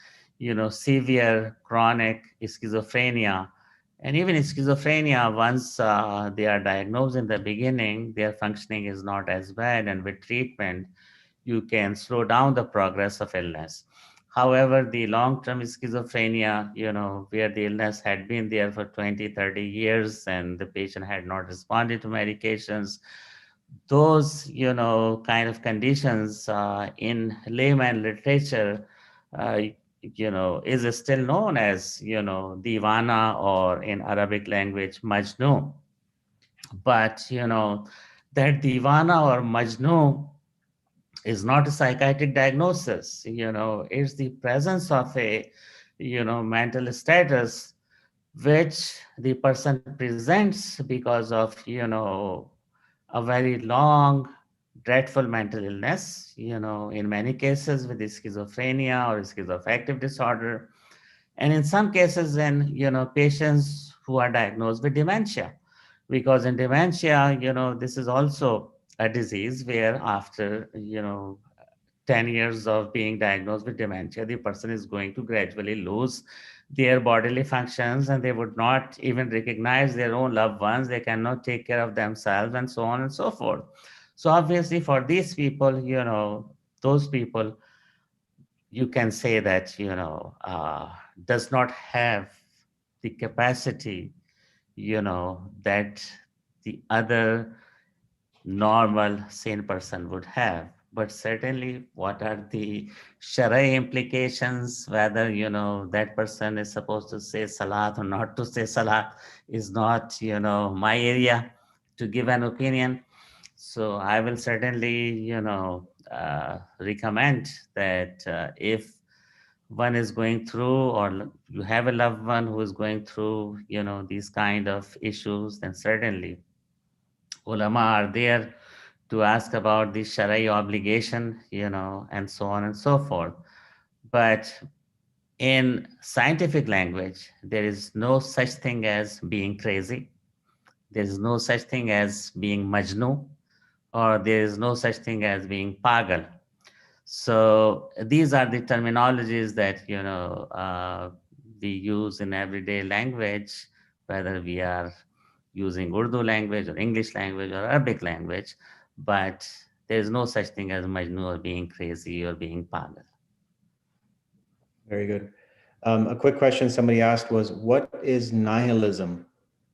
severe chronic schizophrenia, and even schizophrenia, once they are diagnosed in the beginning, their functioning is not as bad, and with treatment you can slow down the progress of illness. However, the long-term schizophrenia, where the illness had been there for 20, 30 years and the patient had not responded to medications, those, kind of conditions in layman literature, is still known as, divana, or in Arabic language, majnu. But, that divana or majnu is not a psychiatric diagnosis. It's the presence of a mental status which the person presents because of a very long dreadful mental illness, in many cases with schizophrenia or schizoaffective disorder, and in some cases in patients who are diagnosed with dementia, because in dementia this is also a disease where after 10 years of being diagnosed with dementia, the person is going to gradually lose their bodily functions, and they would not even recognize their own loved ones. They cannot take care of themselves, and so on and so forth. So obviously for these people, those people, you can say that, does not have the capacity, that the other normal sane person would have. But certainly what are the Sharia implications, whether that person is supposed to say salat or not to say salat, is not my area to give an opinion. So I will certainly recommend that if one is going through, or you have a loved one who is going through these kind of issues, then certainly ulama are there to ask about the Sharia obligation, and so on and so forth. But in scientific language, there is no such thing as being crazy. There is no such thing as being majnu, or there is no such thing as being pagal. So these are the terminologies that we use in everyday language, whether we are using Urdu language or English language or Arabic language, but there is no such thing as majnu or being crazy or being pagal. Very good. A quick question somebody asked was, what is nihilism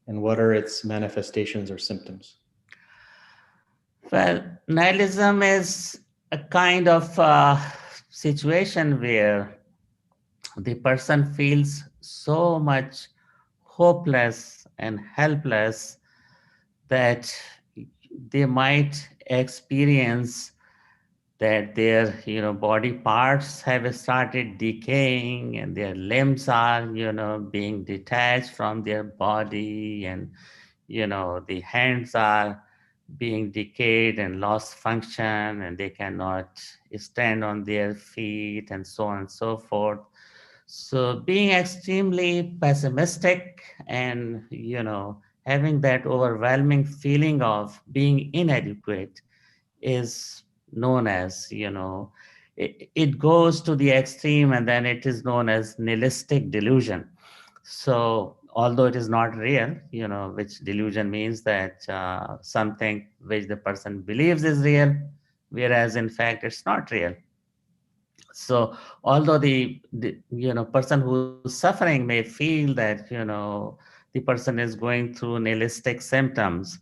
and what are its manifestations or symptoms? Well, nihilism is a kind of situation where the person feels so much hopeless and helpless that they might experience that their body parts have started decaying and their limbs are being detached from their body, and the hands are being decayed and lost function, and they cannot stand on their feet, and so on and so forth. So being extremely pessimistic and having that overwhelming feeling of being inadequate is known as, it goes to the extreme, and then it is known as nihilistic delusion. So although it is not real, which delusion means that something which the person believes is real, whereas in fact it's not real. So although the person who's suffering may feel that the person is going through nihilistic symptoms,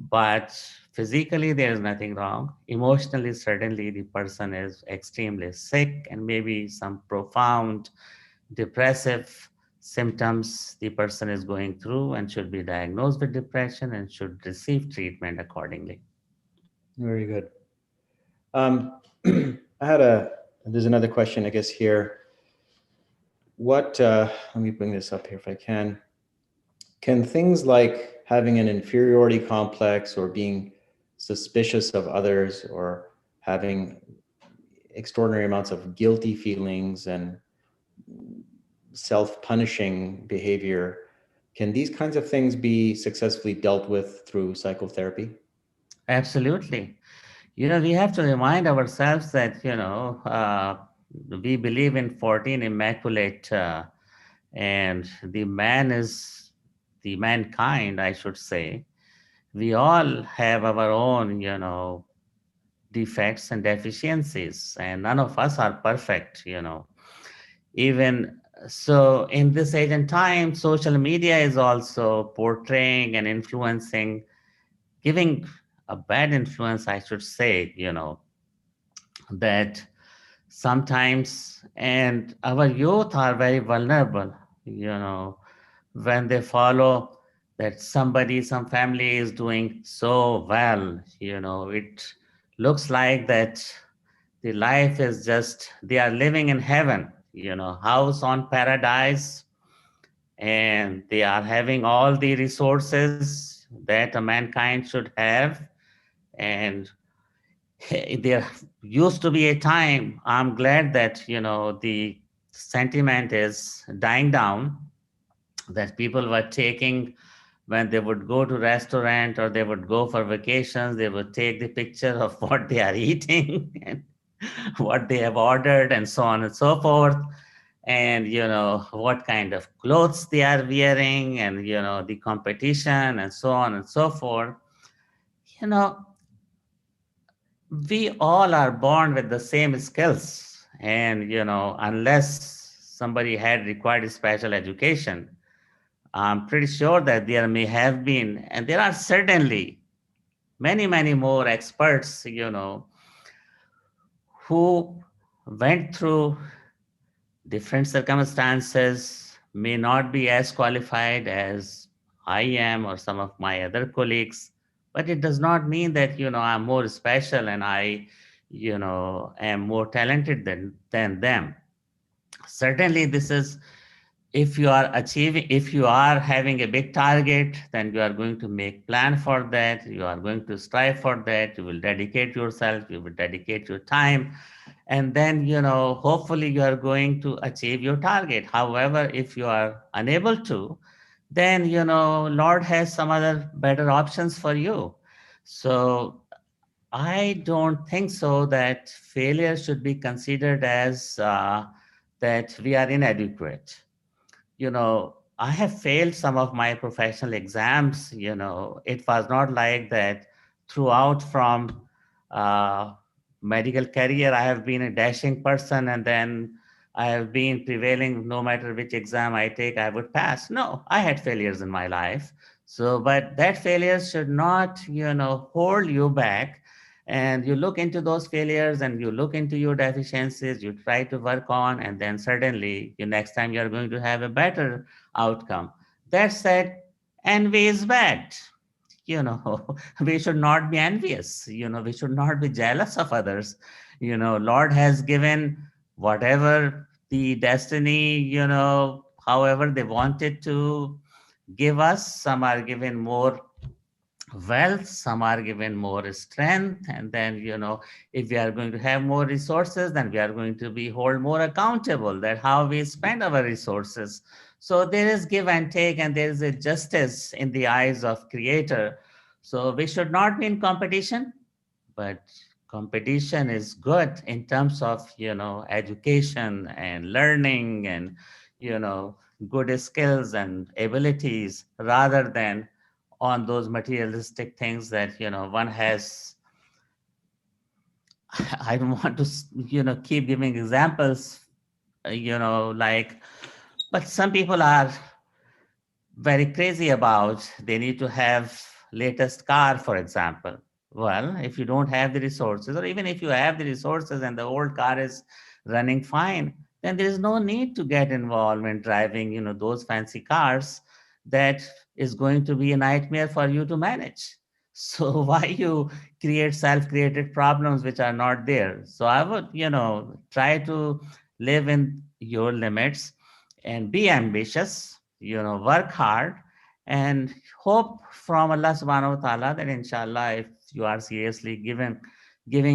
but physically there is nothing wrong. Emotionally, certainly the person is extremely sick, and maybe some profound depressive symptoms the person is going through, and should be diagnosed with depression and should receive treatment accordingly. Very good. There's another question, I guess, here. Let me bring this up here if I can. Can things like having an inferiority complex or being suspicious of others or having extraordinary amounts of guilty feelings and self-punishing behavior, can these kinds of things be successfully dealt with through psychotherapy? Absolutely. We have to remind ourselves that, we believe in 14 immaculate, and the mankind, I should say, we all have our own, defects and deficiencies, and none of us are perfect, Even so, in this age and time, social media is also portraying and influencing, giving a bad influence, I should say, that sometimes, and our youth are very vulnerable, when they follow that some family is doing so well, it looks like that the life is just, they are living in heaven, house on paradise, and they are having all the resources that a mankind should have. And there used to be a time, I'm glad that the sentiment is dying down, that people were taking, when they would go to restaurant or they would go for vacations, they would take the picture of what they are eating and what they have ordered, and so on and so forth, and what kind of clothes they are wearing, and the competition, and so on and so forth. you know we all are born with the same skills, and unless somebody had required special education, I'm pretty sure that there may have been, and there are certainly many, many more experts, who went through different circumstances, may not be as qualified as I am or some of my other colleagues, but it does not mean that, I'm more special and I, am more talented than them. Certainly, this is, if you are having a big target, then you are going to make plan for that, you are going to strive for that, you will dedicate yourself, you will dedicate your time, and then hopefully you are going to achieve your target. However, if you are unable to, then Lord has some other better options for you. So I don't think so that failure should be considered as that we are inadequate. I have failed some of my professional exams. It was not like that throughout from medical career. I have been a dashing person, and then I have been prevailing no matter which exam I take, I would pass. No, I had failures in my life. So, but that failure should not, hold you back. And you look into those failures and you look into your deficiencies, you try to work on, and then suddenly the next time you're going to have a better outcome. That said, envy is bad. We should not be envious. We should not be jealous of others. Lord has given whatever the destiny, however they wanted to give us. Some are given more wealth, some are given more strength, and then if we are going to have more resources, then we are going to be hold more accountable that how we spend our resources. So there is give and take, and there is a justice in the eyes of creator. So we should not be in competition, but competition is good in terms of education and learning and good skills and abilities, rather than on those materialistic things that one has. I don't want to keep giving examples, like, but some people are very crazy about they need to have latest car, for example. Well, if you don't have the resources, or even if you have the resources and the old car is running fine, then there is no need to get involved in driving those fancy cars that is going to be a nightmare for you to manage. So why you create self-created problems which are not there? So I would try to live in your limits and be ambitious, work hard, and hope from Allah subhanahu wa ta'ala that inshallah, if you are seriously giving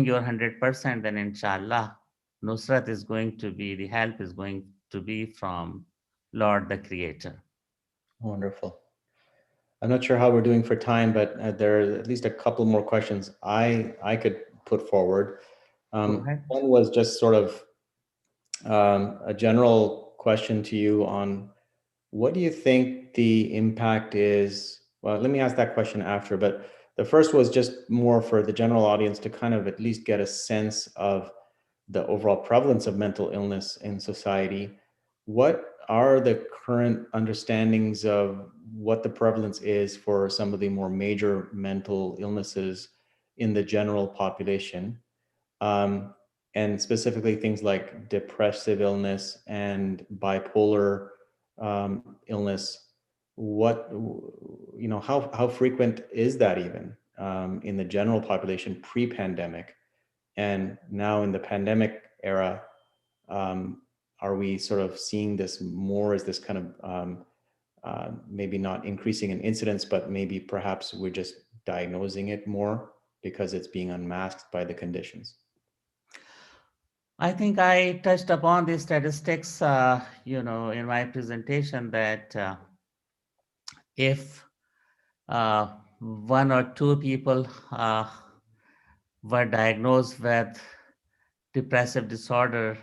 your 100%, then inshallah, Nusrat is going to be, the help is going to be from Lord the Creator. Wonderful. I'm not sure how we're doing for time, but there are at least a couple more questions I could put forward. One was just sort of a general question to you on what do you think the impact is? Well, let me ask that question after, but the first was just more for the general audience to kind of at least get a sense of the overall prevalence of mental illness in society. What are the current understandings of what the prevalence is for some of the more major mental illnesses in the general population? And specifically things like depressive illness and bipolar illness. What, how frequent is that even in the general population pre-pandemic? And now in the pandemic era, are we sort of seeing this more as this kind of maybe not increasing in incidence, but maybe perhaps we're just diagnosing it more because it's being unmasked by the conditions? I think I touched upon the statistics, in my presentation that if one or two people were diagnosed with depressive disorder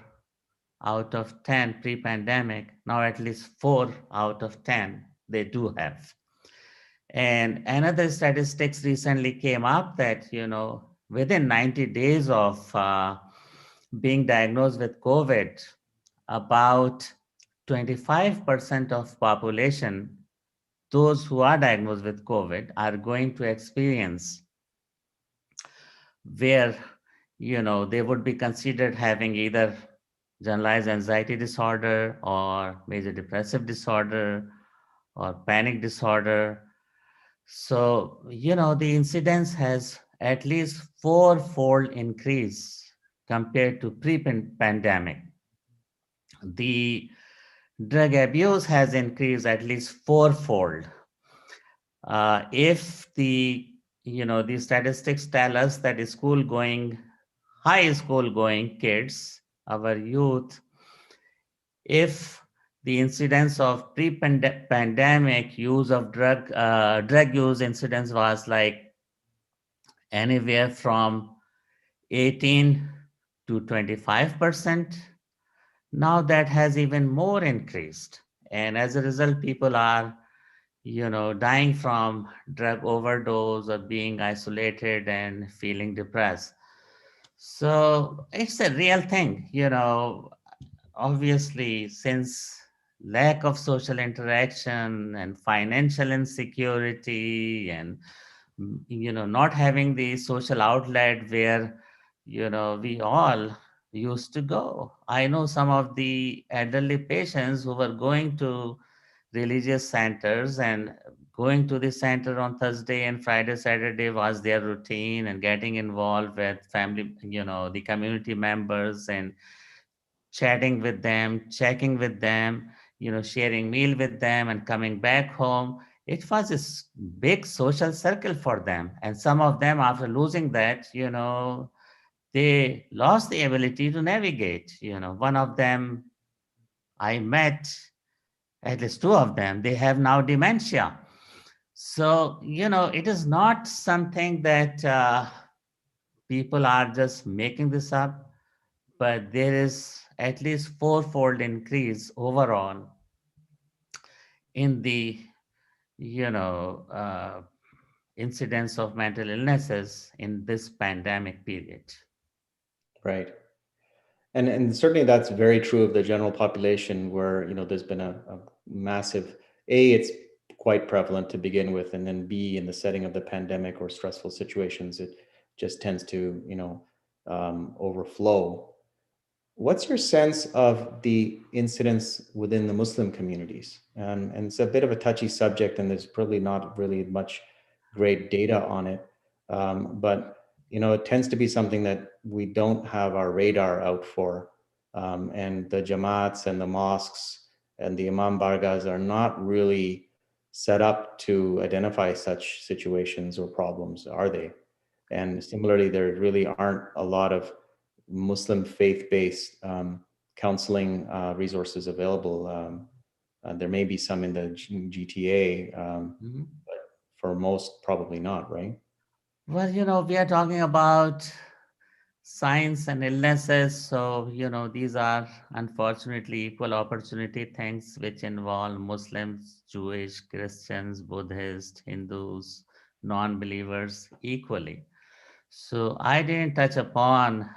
out of 10 pre-pandemic, now at least 4 out of 10 they do have. And another statistics recently came up that within 90 days of being diagnosed with COVID, about 25% of population, those who are diagnosed with COVID, are going to experience where they would be considered having either generalized anxiety disorder or major depressive disorder or panic disorder. So the incidence has at least 4-fold increase compared to pre-pandemic. The drug abuse has increased at least 4-fold. If the statistics tell us that high school going kids, our youth, if the incidence of pre-pandemic use of drug use incidence was like anywhere from 18 to 25%, now that has even more increased. And as a result, people are dying from drug overdose or being isolated and feeling depressed. So it's a real thing, obviously, since lack of social interaction and financial insecurity and not having the social outlet where, we all used to go. I know some of the elderly patients who were going to religious centers, and going to the center on Thursday and Friday, Saturday was their routine, and getting involved with family, the community members, and chatting with them, checking with them, sharing meal with them and coming back home. It was a big social circle for them. And some of them, after losing that, they lost the ability to navigate. One of them I met, at least two of them, they have now dementia. So, it is not something that people are just making this up, but there is at least fourfold increase overall in the, you know, uh, incidence of mental illnesses in this pandemic period. Right. And certainly that's very true of the general population, where there's been a massive, it's quite prevalent to begin with, and then B, in the setting of the pandemic or stressful situations, it just tends to overflow. What's your sense of the incidence within the Muslim communities? And it's a bit of a touchy subject, and there's probably not really much great data on it. But it tends to be something that we don't have our radar out for. And the jamaats and the mosques and the imam bargas are not really set up to identify such situations or problems, are they? And similarly, there really aren't a lot of Muslim faith-based counseling resources available. There may be some in the GTA, but for most, probably not, right? Well, we are talking about science and illnesses. So, these are unfortunately equal opportunity things which involve Muslims, Jewish, Christians, Buddhists, Hindus, non-believers equally. So I didn't touch upon,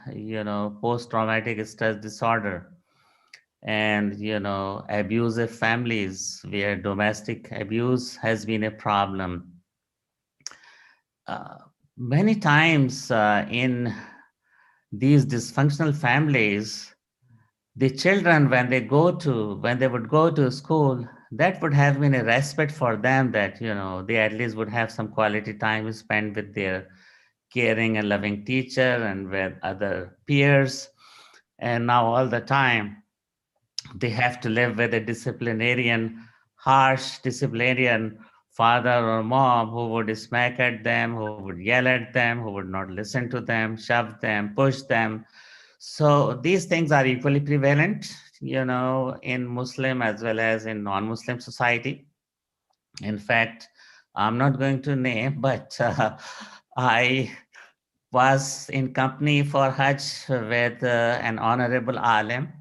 post-traumatic stress disorder and, abusive families where domestic abuse has been a problem. Many times in these dysfunctional families, the children, when they would go to school, that would have been a respite for them, that, they at least would have some quality time spent with their caring and loving teacher and with other peers. And now all the time they have to live with a harsh disciplinarian father or mom who would smack at them, who would yell at them, who would not listen to them, shove them, push them. So these things are equally prevalent, in Muslim as well as in non-Muslim society. In fact, I'm not going to name, but I was in company for Hajj with an honorable alim,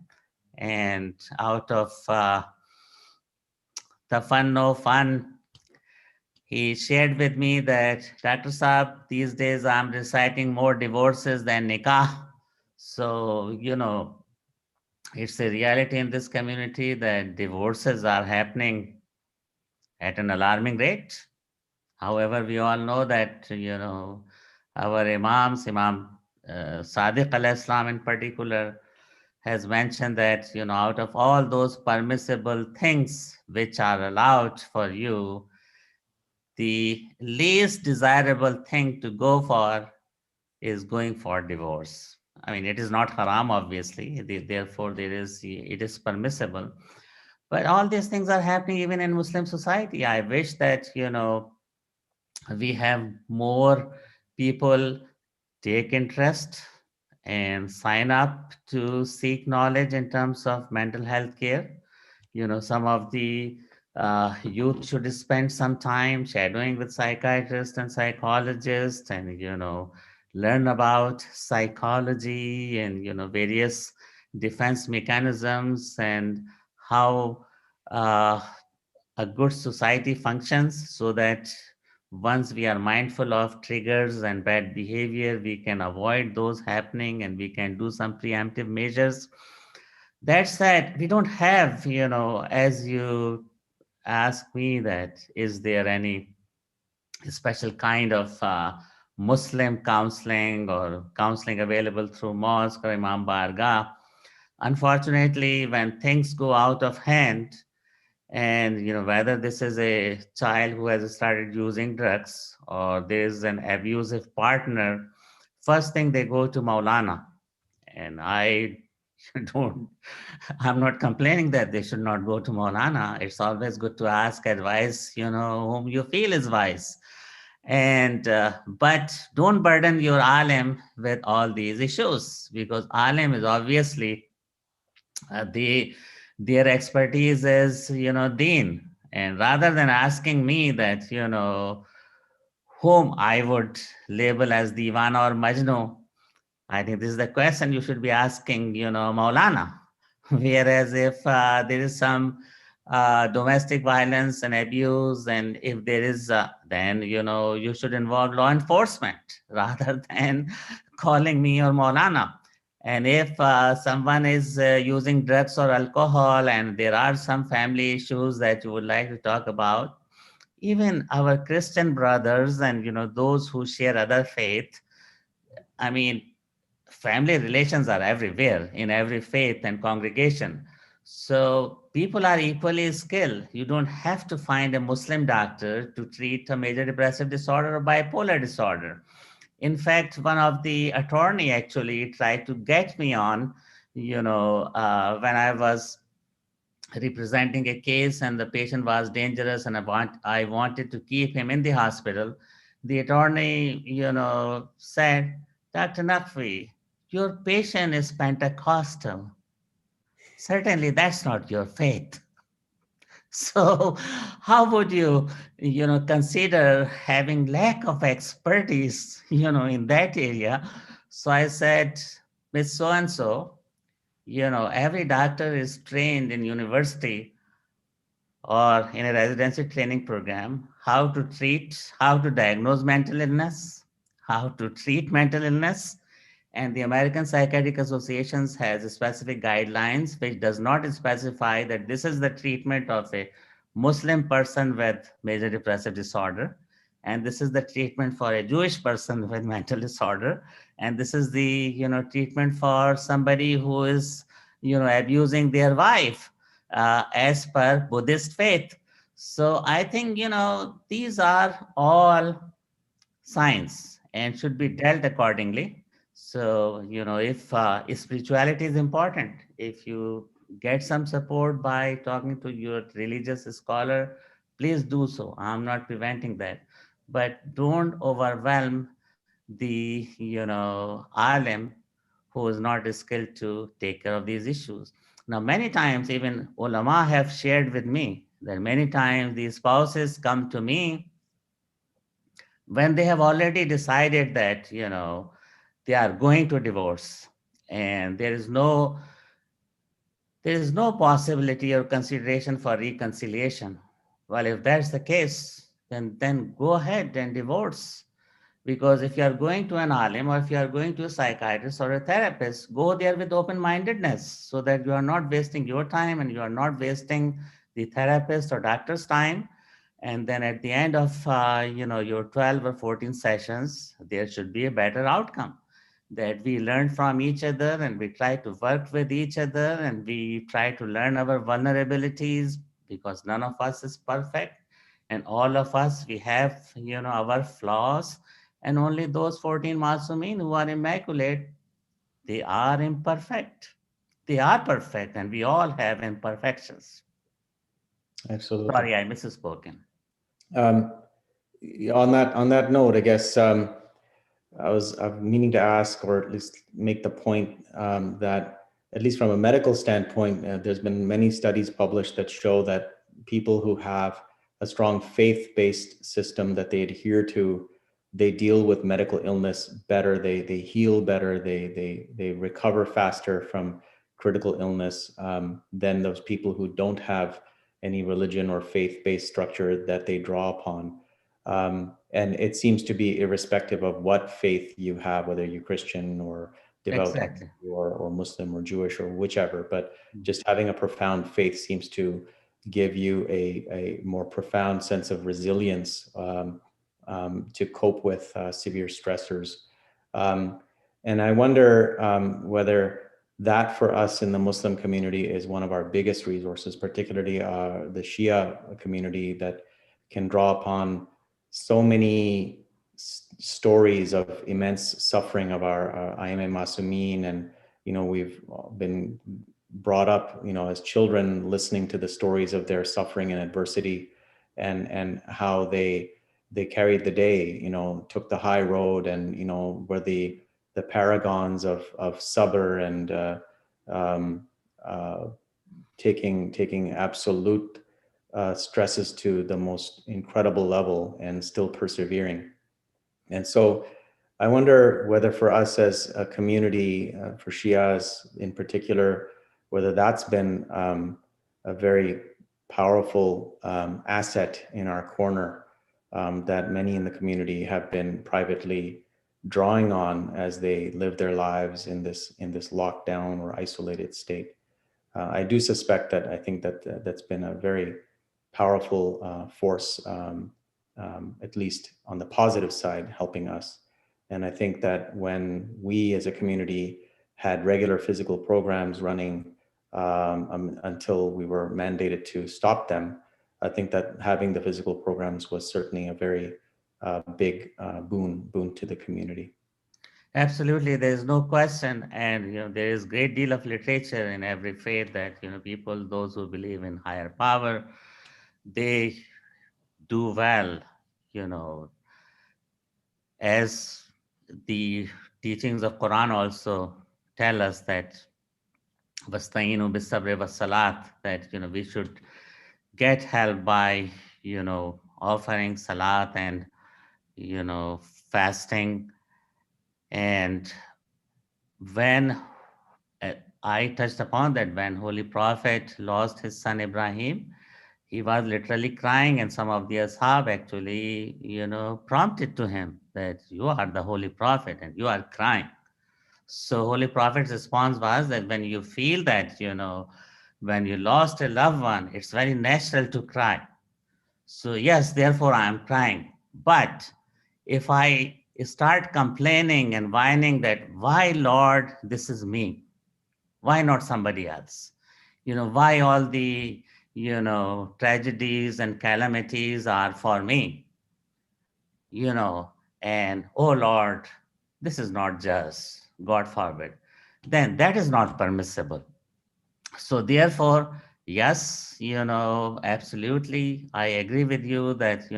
and out of the fun, no fun, he shared with me that, Dr. Saab, these days I'm reciting more divorces than nikah. So, it's a reality in this community that divorces are happening at an alarming rate. However, we all know that, our imams, Imam Sadiq al-Islam in particular, has mentioned that, out of all those permissible things which are allowed for you, the least desirable thing to go for is going for divorce. I mean, it is not haram, obviously. Therefore, it is permissible. But all these things are happening even in Muslim society. I wish that, we have more people take interest and sign up to seek knowledge in terms of mental health care. Some of the youth should spend some time shadowing with psychiatrists and psychologists, and learn about psychology and various defense mechanisms, and how a good society functions, so that once we are mindful of triggers and bad behavior, we can avoid those happening and we can do some preemptive measures. That said, we don't have, as you ask me, that is there any a special kind of Muslim counseling or counseling available through mosque or Imam Bargah. Unfortunately, when things go out of hand, and whether this is a child who has started using drugs or there's an abusive partner, first thing they go to Maulana. And I don't, I'm not complaining that they should not go to Maulana. It's always good to ask advice, whom you feel is wise. And but don't burden your alim with all these issues, because alim is obviously their expertise is deen. And rather than asking me that whom I would label as Divana or Majnu, I think this is the question you should be asking, Maulana. Whereas if there is some domestic violence and abuse, and if there is, then, you should involve law enforcement rather than calling me or Maulana. And if someone is using drugs or alcohol, and there are some family issues that you would like to talk about, even our Christian brothers and, those who share other faith, I mean, family relations are everywhere in every faith and congregation. So people are equally skilled. You don't have to find a Muslim doctor to treat a major depressive disorder or bipolar disorder. In fact, one of the attorney actually tried to get me on, when I was representing a case and the patient was dangerous and I wanted to keep him in the hospital. The attorney, said, Dr. Naqvi, your patient is Pentecostal. Certainly that's not your faith. So how would you, consider having lack of expertise, in that area? So I said, Miss So-and-so, every doctor is trained in university or in a residency training program how to treat, how to diagnose mental illness, how to treat mental illness. And the American Psychiatric Associations has specific guidelines which does not specify that this is the treatment of a Muslim person with major depressive disorder, and this is the treatment for a Jewish person with mental disorder, and this is the treatment for somebody who is abusing their wife as per Buddhist faith. So I think these are all signs and should be dealt accordingly. So, if spirituality is important, if you get some support by talking to your religious scholar, please do so. I'm not preventing that. But don't overwhelm the, alim who is not skilled to take care of these issues. Now, many times, even ulama have shared with me that many times the spouses come to me when they have already decided that they are going to divorce, and there is no possibility or consideration for reconciliation. Well, if that's the case, then go ahead and divorce. Because if you are going to an alim, or if you are going to a psychiatrist or a therapist, go there with open-mindedness, so that you are not wasting your time and you are not wasting the therapist or doctor's time. And then at the end of your 12 or 14 sessions, there should be a better outcome, that we learn from each other and we try to work with each other and we try to learn our vulnerabilities, because none of us is perfect, and all of us, we have our flaws. And only those 14 Masumin who are immaculate, they are imperfect. They are perfect, and we all have imperfections. Absolutely. Sorry, I misspoken. On that note, I guess I'm meaning to ask, or at least make the point that, at least from a medical standpoint, there's been many studies published that show that people who have a strong faith-based system that they adhere to, they deal with medical illness better, they heal better, they recover faster from critical illness than those people who don't have any religion or faith-based structure that they draw upon. And it seems to be irrespective of what faith you have, whether you're Christian or devout, Exactly. or Muslim or Jewish or whichever, but just having a profound faith seems to give you a more profound sense of resilience to cope with severe stressors. And I wonder whether that for us in the Muslim community is one of our biggest resources, particularly the Shia community, that can draw upon so many stories of immense suffering of our Aim Masumeen. And, we've been brought up, as children, listening to the stories of their suffering and adversity, and how they carried the day, took the high road, and, were the paragons of sabr and taking absolute stresses to the most incredible level and still persevering. And so I wonder whether for us as a community, for Shias in particular, whether that's been a very powerful asset in our corner that many in the community have been privately drawing on as they live their lives in this lockdown or isolated state. I do suspect that I think that that's been a very powerful force, at least on the positive side, helping us. And I think that when we as a community had regular physical programs running until we were mandated to stop them, I think that having the physical programs was certainly a very big boon to the community. Absolutely, there is no question, and there is great deal of literature in every faith that people, those who believe in higher power, they do well, as the teachings of Quran also tell us that wasta'inu bis-sabri was-salat, that we should get help by offering salat and fasting. And when I touched upon that, when Holy Prophet lost his son Ibrahim, he was literally crying, and some of the ashab actually prompted to him that you are the Holy Prophet and you are crying. So Holy Prophet's response was that when you feel that when you lost a loved one, it's very natural to cry. So yes, therefore I am crying. But if I start complaining and whining that, why Lord, this is me, why not somebody else? Why all the tragedies and calamities are for me? And oh Lord, this is not just, God forbid, then that is not permissible. So therefore, yes, absolutely, I agree with you that,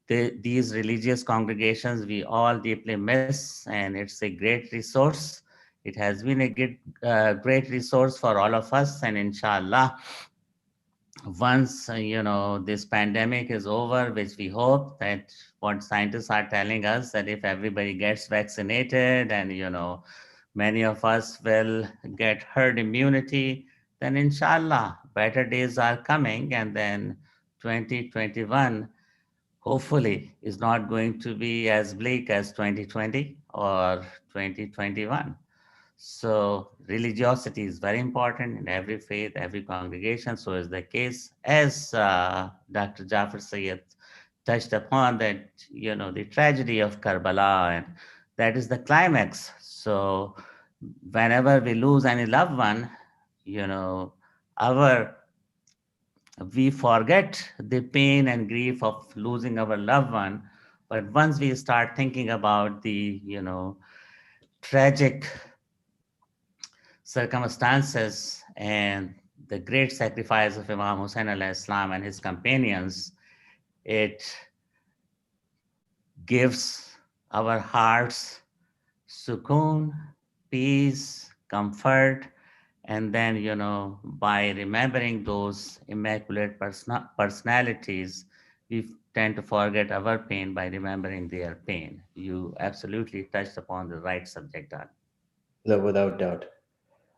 these religious congregations we all deeply miss, and it's a great resource. It has been a great resource for all of us, and inshallah, once this pandemic is over, which we hope, that what scientists are telling us, that if everybody gets vaccinated and many of us will get herd immunity, then inshallah better days are coming, and then 2021 hopefully is not going to be as bleak as 2020 or 2021. So religiosity is very important in every faith, every congregation. So is the case, as Dr. Jaffer Syed touched upon, that the tragedy of Karbala, and that is the climax. So whenever we lose any loved one, we forget the pain and grief of losing our loved one. But once we start thinking about the tragic circumstances and the great sacrifice of Imam Hussain alayhi salam and his companions, it gives our hearts sukoon, peace, comfort. And then, by remembering those immaculate personalities, we tend to forget our pain by remembering their pain. You absolutely touched upon the right subject, Dad. Without doubt.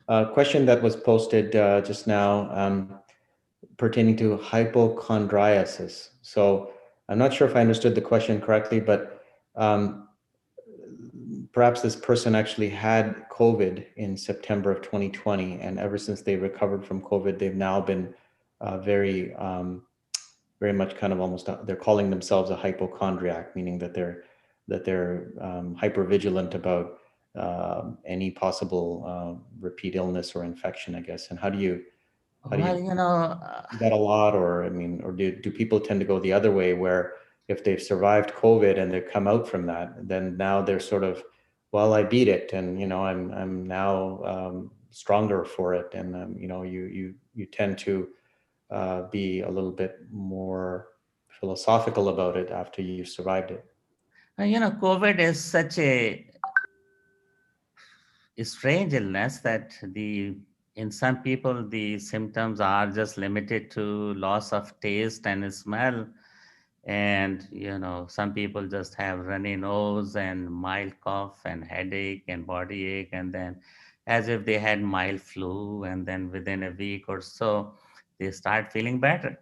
A question that was posted just now pertaining to hypochondriasis. So I'm not sure if I understood the question correctly, but perhaps this person actually had COVID in September of 2020, and ever since they recovered from COVID, they've now been very very much kind of almost, they're calling themselves a hypochondriac, meaning that they're hypervigilant about any possible repeat illness or infection, I guess. And how do you Well, you know, see that a lot, or I mean, or do people tend to go the other way, where if they've survived COVID and they've come out from that, then now they're sort of, well, I beat it, and you know, I'm now stronger for it, and you know, you tend to be a little bit more philosophical about it after you've survived it. you know, COVID is such a strange illness that in some people the symptoms are just limited to loss of taste and smell, and you know, some people just have runny nose and mild cough and headache and body ache, and then as if they had mild flu, and then within a week or so they start feeling better.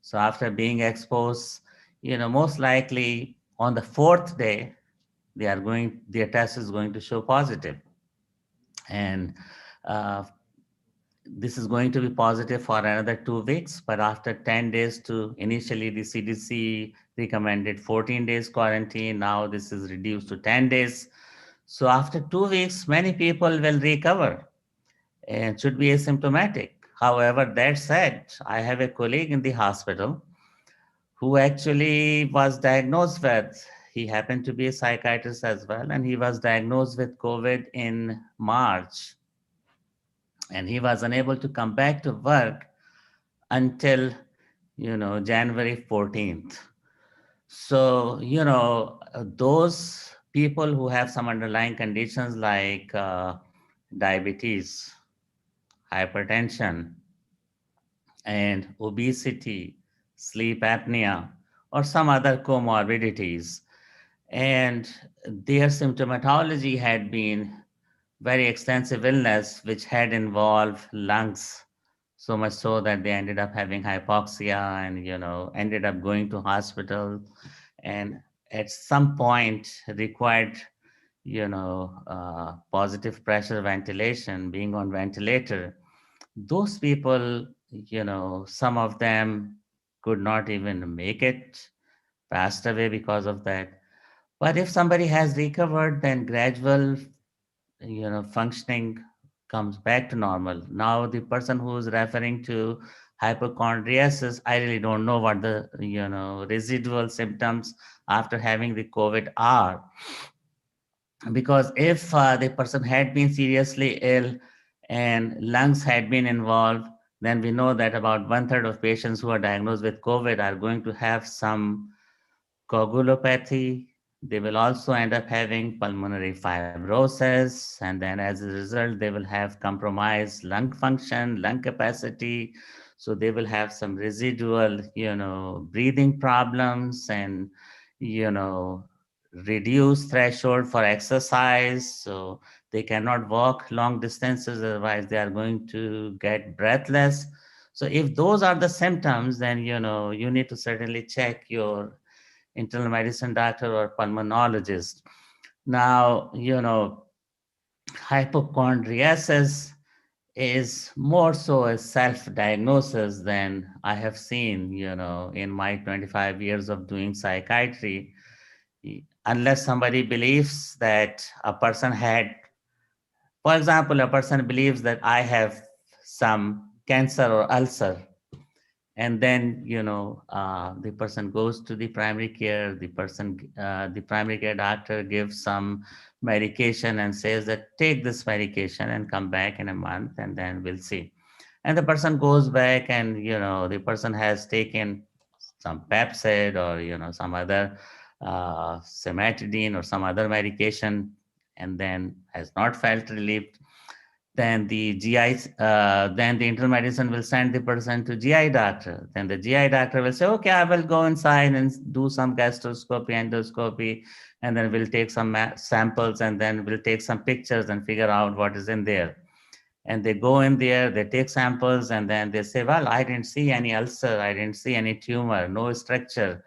So after being exposed, you know, most likely on the fourth day their test is going to show positive, and uh, this is going to be positive for another 2 weeks. But after 10 days, to initially the CDC recommended 14 days quarantine, now this is reduced to 10 days. So after 2 weeks, many people will recover and should be asymptomatic. However, that said, I have a colleague in the hospital who actually was diagnosed with, he happened to be a psychiatrist as well, and he was diagnosed with COVID in March, and he was unable to come back to work until, you know, January 14th. So, you know, those people who have some underlying conditions like diabetes, hypertension, and obesity, sleep apnea, or some other comorbidities, and their symptomatology had been very extensive illness, which had involved lungs, so much so that they ended up having hypoxia and, you know, ended up going to hospital, and at some point required, you know, positive pressure ventilation, being on ventilator. Those people, you know, some of them could not even make it, passed away because of that. But if somebody has recovered, then gradual, you know, functioning comes back to normal. Now the person who is referring to hypochondriasis, I really don't know what the, you know, residual symptoms after having the COVID are, because if the person had been seriously ill and lungs had been involved, then we know that about 1/3 of patients who are diagnosed with COVID are going to have some coagulopathy. They will also end up having pulmonary fibrosis, and then as a result, they will have compromised lung function, lung capacity. So they will have some residual, you know, breathing problems, and, you know, reduced threshold for exercise. So they cannot walk long distances, otherwise they are going to get breathless. So if those are the symptoms, then, you know, you need to certainly check your internal medicine doctor or pulmonologist. Now, you know, hypochondriasis is more so a self-diagnosis than I have seen, you know, in my 25 years of doing psychiatry. Unless somebody believes that a person had, for example, a person believes that I have some cancer or ulcer, and then, you know, the person goes to the primary care, the primary care doctor gives some medication and says that take this medication and come back in a month and then we'll see. And the person goes back, and, you know, the person has taken some Pepsid or, you know, some other cimetidine or some other medication, and then has not felt relieved. Then the then the internal medicine will send the person to GI doctor. Then the GI doctor will say, okay, I will go inside and do some gastroscopy, endoscopy, and then we'll take some samples, and then we'll take some pictures and figure out what is in there. And they go in there, they take samples, and then they say, well, I didn't see any ulcer, I didn't see any tumor, no structure,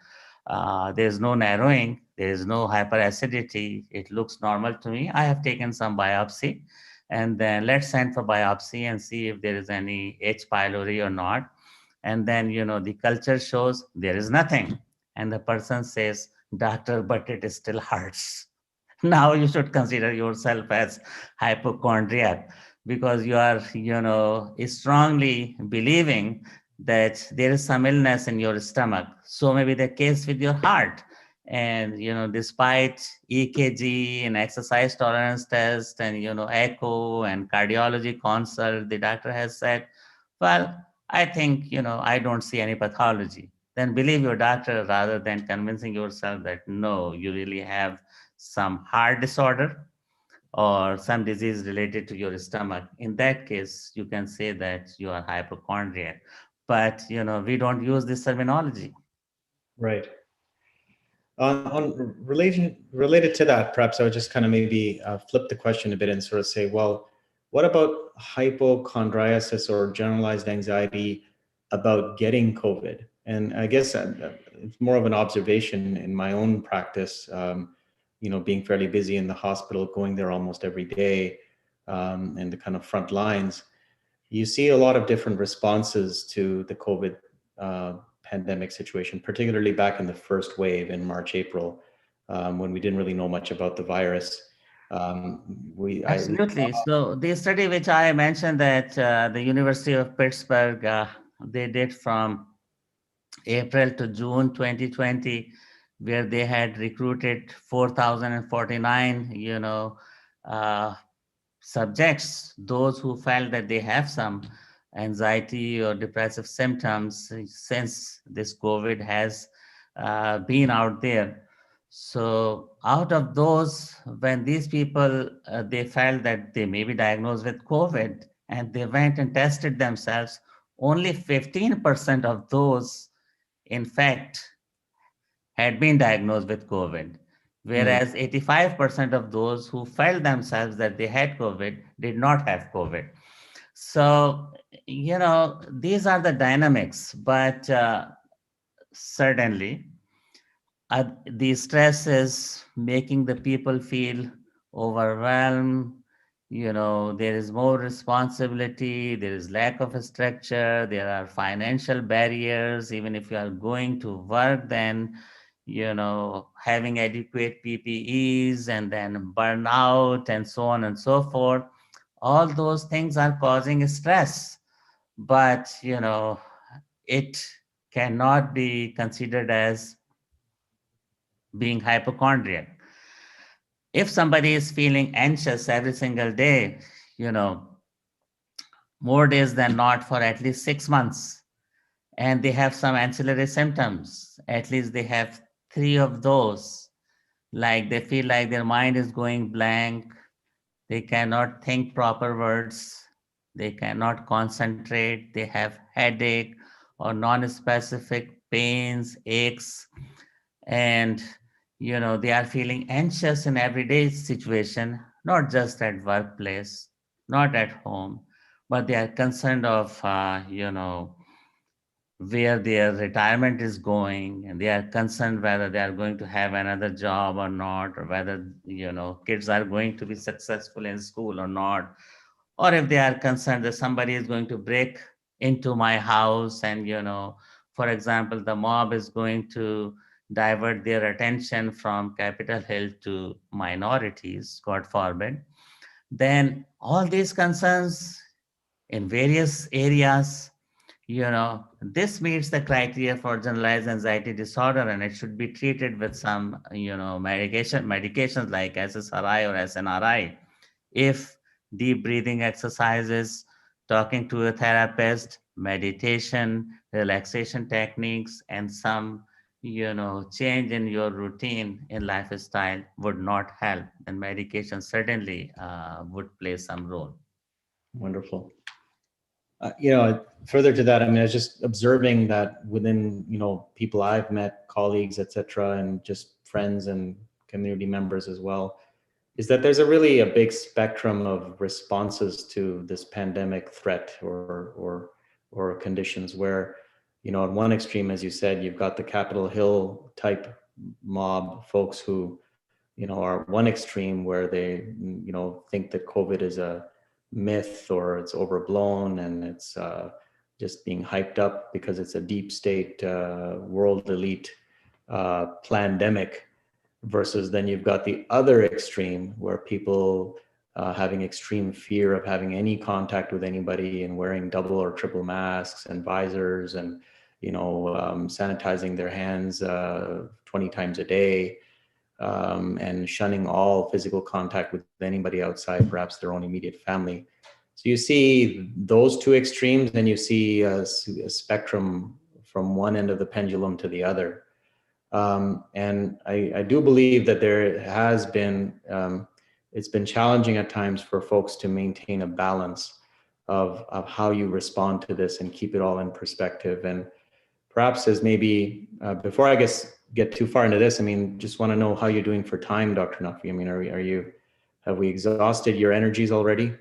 there's no narrowing, there's no hyperacidity, it looks normal to me. I have taken some biopsy, and then let's send for biopsy and see if there is any H. pylori or not. And then, the culture shows there is nothing. And the person says, doctor, but it still hurts. Now you should consider yourself as hypochondriac, because you are, strongly believing that there is some illness in your stomach. So maybe the case with your heart. And, despite EKG and exercise tolerance test and, echo and cardiology consult, the doctor has said, well, I think, I don't see any pathology. Then believe your doctor rather than convincing yourself that no, you really have some heart disorder or some disease related to your stomach. In that case, you can say that you are hypochondriac. But, we don't use this terminology. Right. On related to that, perhaps I would just kind of maybe flip the question a bit and sort of say, well, what about hypochondriasis or generalized anxiety about getting COVID? And I guess it's more of an observation in my own practice, being fairly busy in the hospital, going there almost every day, in the kind of front lines. You see a lot of different responses to the COVID pandemic situation, particularly back in the first wave in March, April, when we didn't really know much about the virus. Absolutely. So the study which I mentioned that the University of Pittsburgh, they did from April to June 2020, where they had recruited 4,049, subjects, those who felt that they have some anxiety or depressive symptoms since this COVID has been out there. So out of those, when these people, they felt that they may be diagnosed with COVID and they went and tested themselves, only 15% of those, in fact, had been diagnosed with COVID, whereas 85% of those who felt themselves that they had COVID did not have COVID. So, these are the dynamics, but certainly the stress is making the people feel overwhelmed. There is more responsibility, there is lack of a structure, there are financial barriers. Even if you are going to work, then having adequate PPEs and then burnout and so on and so forth. All those things are causing stress, but it cannot be considered as being hypochondriac. If somebody is feeling anxious every single day, more days than not for at least 6 months, and they have some ancillary symptoms, at least they have 3 of those, like they feel like their mind is going blank, they cannot think proper words, they cannot concentrate, they have headache or non-specific pains, aches, and they are feeling anxious in everyday situation, not just at workplace, not at home, but they are concerned of where their retirement is going, and they are concerned whether they are going to have another job or not, or whether kids are going to be successful in school or not, or if they are concerned that somebody is going to break into my house and for example, the mob is going to divert their attention from Capitol Hill to minorities, God forbid. Then all these concerns in various areas, this meets the criteria for generalized anxiety disorder, and it should be treated with some, medications like SSRI or SNRI. If deep breathing exercises, talking to a therapist, meditation, relaxation techniques, and some, change in your routine in lifestyle would not help, then medication certainly would play some role. Wonderful. Further to that, I mean, I was just observing that within, people I've met, colleagues, etc., and just friends and community members as well, is that there's a big spectrum of responses to this pandemic threat or conditions where, on one extreme, as you said, you've got the Capitol Hill type mob folks who, are one extreme where they, think that COVID is a myth or it's overblown and it's just being hyped up because it's a deep state, world elite pandemic, versus then you've got the other extreme where people having extreme fear of having any contact with anybody and wearing double or triple masks and visors and, sanitizing their hands 20 times a day, and shunning all physical contact with anybody outside, perhaps their own immediate family. So you see those two extremes, and you see a spectrum from one end of the pendulum to the other. And I do believe that there has been, it's been challenging at times for folks to maintain a balance of how you respond to this and keep it all in perspective. And perhaps as maybe, before I get too far into this, just want to know how you're doing for time, Dr. Naqvi. Have we exhausted your energies already?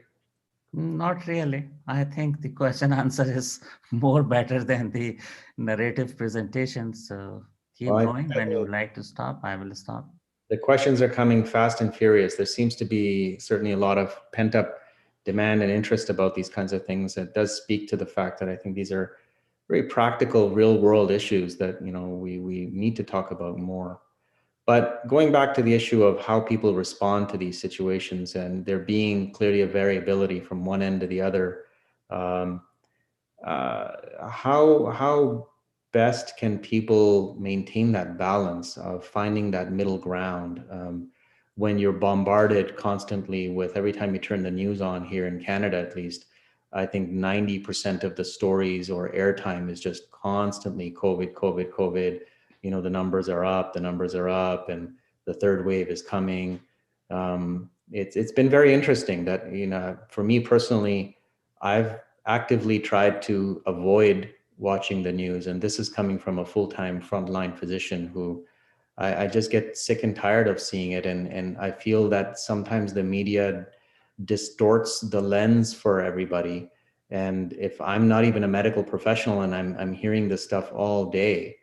Not really. I think the question answer is more better than the narrative presentation. So keep going. When you would like to stop, I will stop. The questions are coming fast and furious. There seems to be certainly a lot of pent up demand and interest about these kinds of things. It does speak to the fact that I think these are very practical, real world issues that, we need to talk about more. But going back to the issue of how people respond to these situations, and there being clearly a variability from one end to the other, how best can people maintain that balance of finding that middle ground when you're bombarded constantly with, every time you turn the news on here in Canada, at least, I think 90% of the stories or airtime is just constantly COVID, COVID, COVID. The numbers are up, and the third wave is coming. It's been very interesting that, for me personally, I've actively tried to avoid watching the news. And this is coming from a full-time frontline physician who I just get sick and tired of seeing it. And I feel that sometimes the media distorts the lens for everybody. And if I'm not even a medical professional and I'm hearing this stuff all day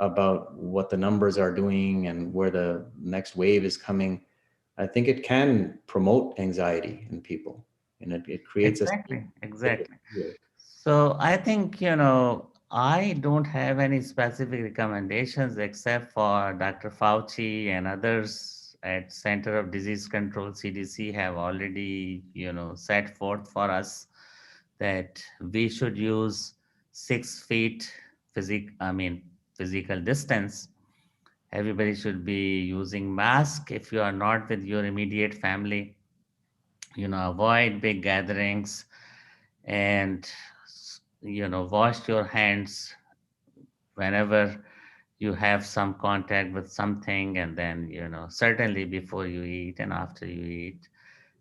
about what the numbers are doing and where the next wave is coming, I think it can promote anxiety in people, and it creates exactly. So I think, I don't have any specific recommendations except for Dr. Fauci and others at Center of Disease Control, CDC, have already, set forth for us that we should use 6 feet physical distance. Everybody should be using mask. If you are not with your immediate family, avoid big gatherings, and, wash your hands whenever you have some contact with something, and then, certainly before you eat and after you eat,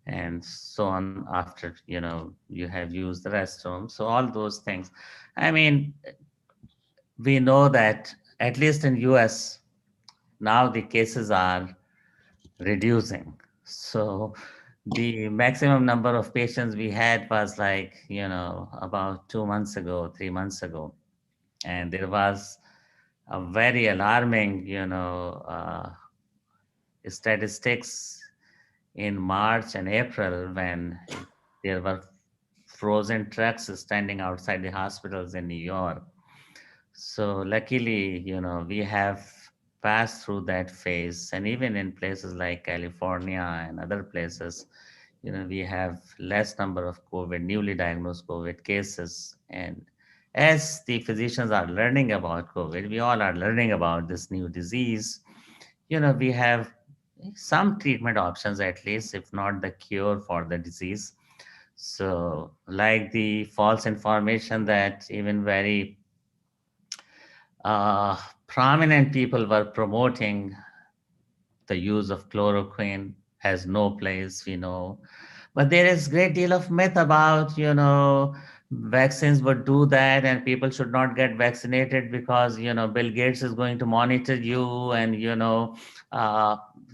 and so on, after, you have used the restroom. So all those things. We know that at least in US, now the cases are reducing. So the maximum number of patients we had was about 2 months ago, 3 months ago. And there was a very alarming, statistics in March and April when there were frozen trucks standing outside the hospitals in New York. So luckily, we have passed through that phase. And even in places like California and other places, we have less number of newly diagnosed COVID cases. And as the physicians are learning about COVID, we all are learning about this new disease, we have some treatment options, at least, if not the cure for the disease. So like the false information that even very prominent people were promoting, the use of chloroquine has no place, we know. But there is great deal of myth about, vaccines would do that and people should not get vaccinated because, Bill Gates is going to monitor you, and,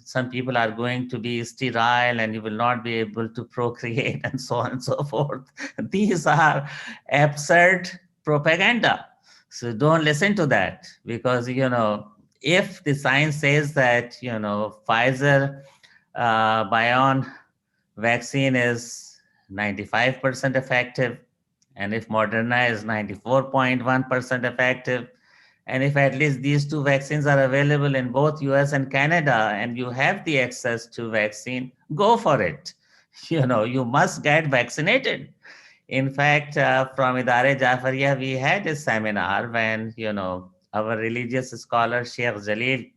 some people are going to be sterile and you will not be able to procreate, and so on and so forth. These are absurd propaganda. So don't listen to that, because, if the science says that, Pfizer Bion vaccine is 95% effective, And if Moderna is 94.1% effective, and if at least these two vaccines are available in both US and Canada, and you have the access to vaccine, go for it. You must get vaccinated. In fact, from Idare Jafariya, we had a seminar when, our religious scholar, Sheikh Jalil,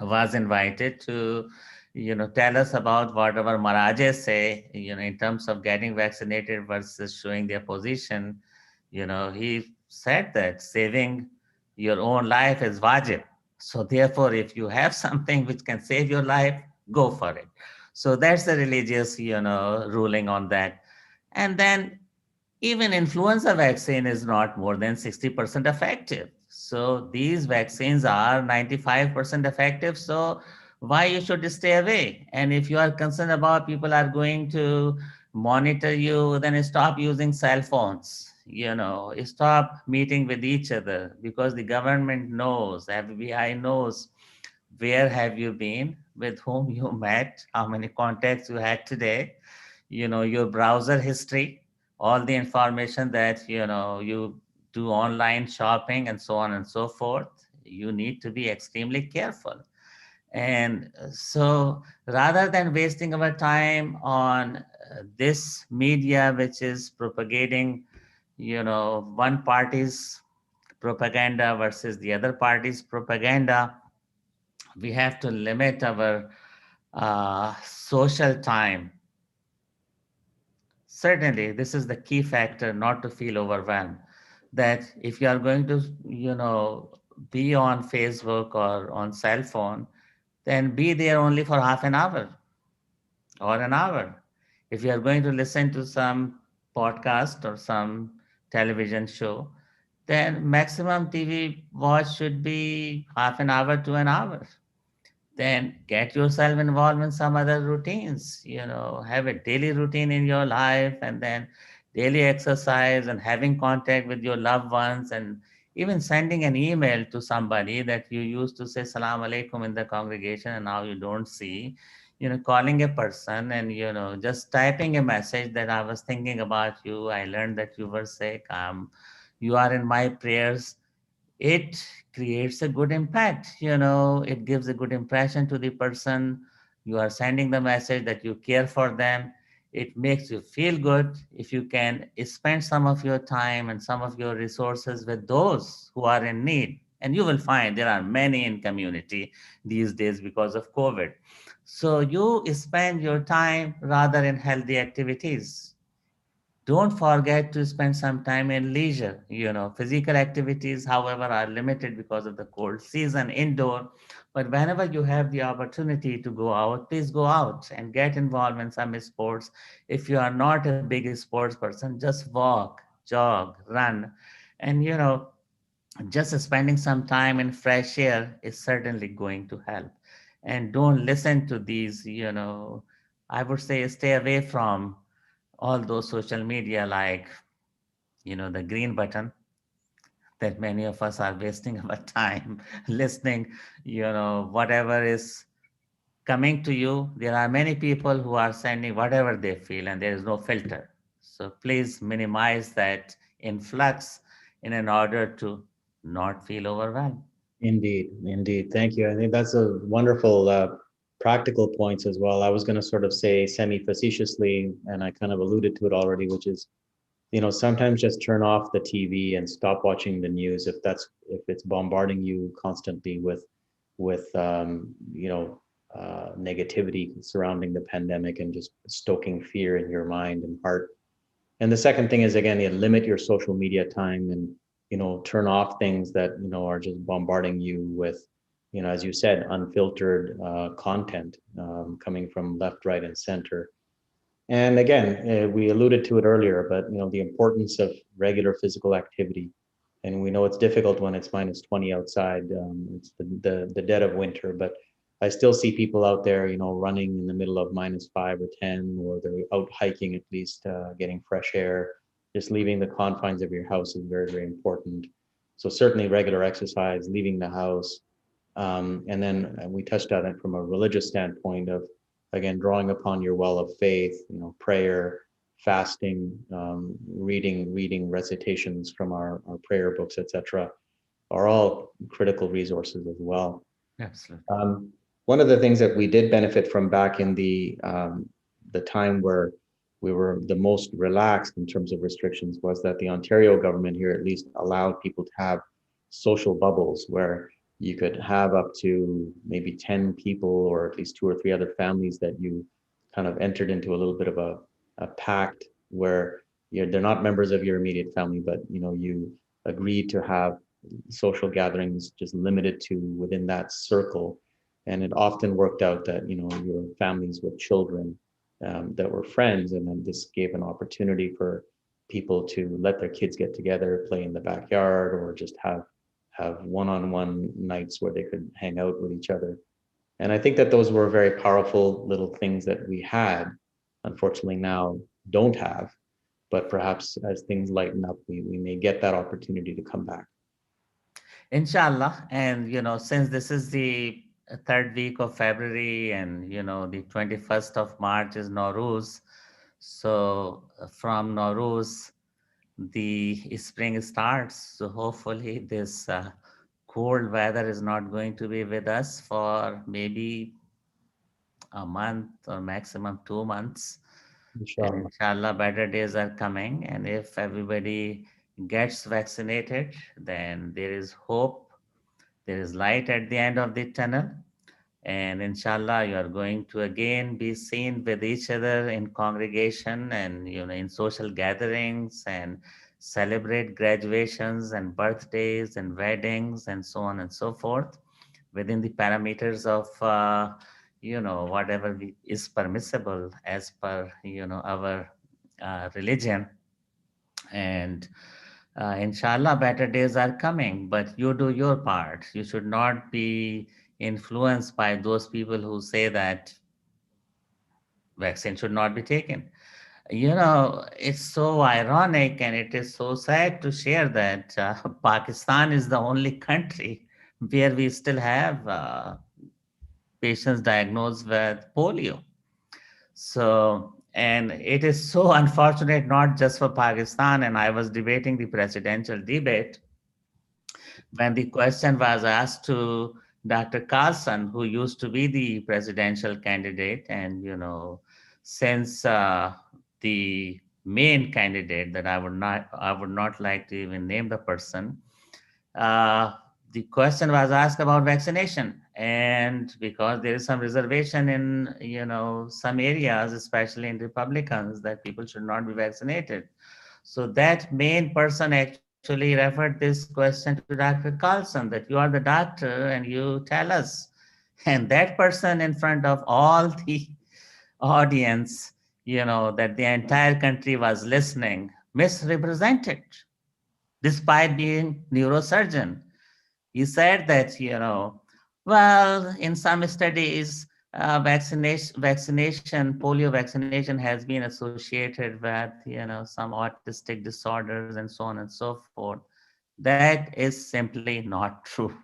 was invited to, tell us about what our Marajes say, in terms of getting vaccinated versus showing their position. He said that saving your own life is wajib. So therefore, if you have something which can save your life, go for it. So that's the religious, ruling on that. And then even influenza vaccine is not more than 60% effective. So these vaccines are 95% effective. So why you should stay away? And if you are concerned about people are going to monitor you, then stop using cell phones. Stop meeting with each other, because the government knows, FBI knows where have you been, with whom you met, how many contacts you had today, your browser history, all the information that you do online shopping and so on and so forth. You need to be extremely careful. And so rather than wasting our time on this media which is propagating one party's propaganda versus the other party's propaganda, we have to limit our social time. Certainly, this is the key factor, not to feel overwhelmed. That if you are going to, be on Facebook or on cell phone, then be there only for half an hour or an hour. If you are going to listen to some podcast or some television show, then maximum TV watch should be half an hour to an hour. Then get yourself involved in some other routines, have a daily routine in your life, and then daily exercise and having contact with your loved ones, and even sending an email to somebody that you used to say salam alaikum in the congregation and now you don't see, calling a person and, just typing a message that I was thinking about you. I learned that you were sick. You are in my prayers. It creates a good impact. It gives a good impression to the person. You are sending the message that you care for them. It makes you feel good if you can spend some of your time and some of your resources with those who are in need. And you will find there are many in community these days because of COVID. So you spend your time rather in healthy activities. Don't forget to spend some time in leisure. Physical activities, however, are limited because of the cold season indoor. But whenever you have the opportunity to go out, please go out and get involved in some sports. If you are not a big sports person, just walk, jog, run. And, just spending some time in fresh air is certainly going to help. And don't listen to these, I would say stay away from all those social media like the green button, that many of us are wasting our time listening, whatever is coming to you. There are many people who are sending whatever they feel and there is no filter. So please minimize that influx in order to not feel overwhelmed. Indeed, indeed. Thank you. I think that's a wonderful practical points as well. I was going to sort of say semi-facetiously, and I kind of alluded to it already, which is, sometimes just turn off the TV and stop watching the news if it's bombarding you constantly with negativity surrounding the pandemic and just stoking fear in your mind and heart. And the second thing is, again, limit your social media time and turn off things that are just bombarding you with, as you said, unfiltered content coming from left, right, and center. And again, we alluded to it earlier, but the importance of regular physical activity. And we know it's difficult when it's minus 20 outside. It's the dead of winter, but I still see people out there, running in the middle of minus 5 or 10, or they're out hiking at least, getting fresh air. Just leaving the confines of your house is very, very important. So certainly regular exercise, leaving the house. And then we touched on it from a religious standpoint of, again, drawing upon your well of faith, prayer, fasting, reading recitations from our prayer books, etc., are all critical resources as well. Absolutely. One of the things that we did benefit from back in the time where we were the most relaxed in terms of restrictions was that the Ontario government here at least allowed people to have social bubbles where you could have up to maybe 10 people or at least 2 or 3 other families that you kind of entered into a little bit of a pact where they're not members of your immediate family, but you agreed to have social gatherings just limited to within that circle. And it often worked out that your families with children that were friends, and then this gave an opportunity for people to let their kids get together, play in the backyard, or just have one-on-one nights where they could hang out with each other. And I think that those were very powerful little things that we had, unfortunately now don't have, but perhaps as things lighten up, we may get that opportunity to come back. Inshallah. And, since this is the third week of February and, the 21st of March is Nowruz. So from Nowruz, the spring starts. So hopefully this cold weather is not going to be with us for maybe a month or maximum 2 months. Inshallah. And inshallah, better days are coming. And if everybody gets vaccinated, then there is hope. There is light at the end of the tunnel. And inshallah, you are going to again be seen with each other in congregation and, in social gatherings and celebrate graduations and birthdays and weddings and so on and so forth within the parameters of, whatever is permissible as per, our religion. And inshallah, better days are coming, but you do your part. You should not be influenced by those people who say that vaccine should not be taken. It's so ironic and it is so sad to share that Pakistan is the only country where we still have patients diagnosed with polio. So, and it is so unfortunate, not just for Pakistan. And I was debating the presidential debate when the question was asked to Dr. Carlson, who used to be the presidential candidate. And, since the main candidate that I would not like to even name the person, the question was asked about vaccination. And because there is some reservation in, some areas, especially in Republicans, that people should not be vaccinated. So that main person actually referred this question to Dr. Carlson, that you are the doctor and you tell us. And that person in front of all the audience, that the entire country was listening, misrepresented, despite being neurosurgeon. He said that, well, in some studies, polio vaccination has been associated with, some autistic disorders and so on and so forth. That is simply not true.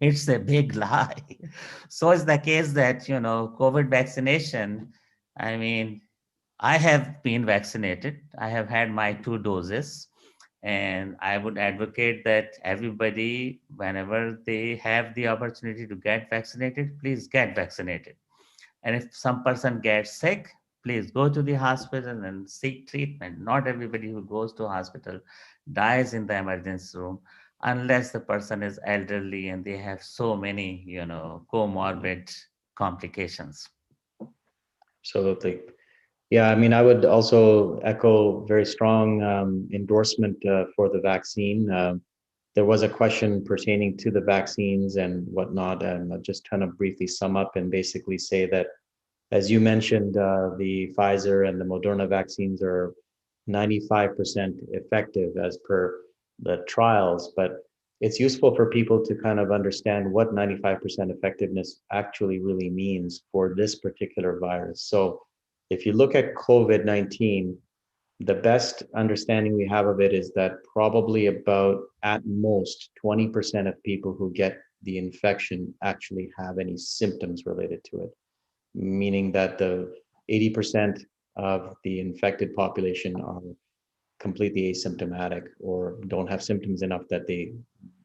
It's a big lie. So is the case that, COVID vaccination, I mean, I have been vaccinated. I have had my 2 doses. And I would advocate that everybody, whenever they have the opportunity to get vaccinated, please get vaccinated. And if some person gets sick, please go to the hospital and seek treatment. Not everybody who goes to hospital dies in the emergency room unless the person is elderly and they have so many, comorbid complications. Absolutely. Yeah, I mean, I would also echo very strong endorsement for the vaccine. There was a question pertaining to the vaccines and whatnot, and I'll just kind of briefly sum up and basically say that, as you mentioned, the Pfizer and the Moderna vaccines are 95% effective as per the trials, but it's useful for people to kind of understand what 95% effectiveness actually really means for this particular virus. So if you look at COVID-19, the best understanding we have of it is that probably about at most 20% of people who get the infection actually have any symptoms related to it, meaning that the 80% of the infected population are completely asymptomatic or don't have symptoms enough that they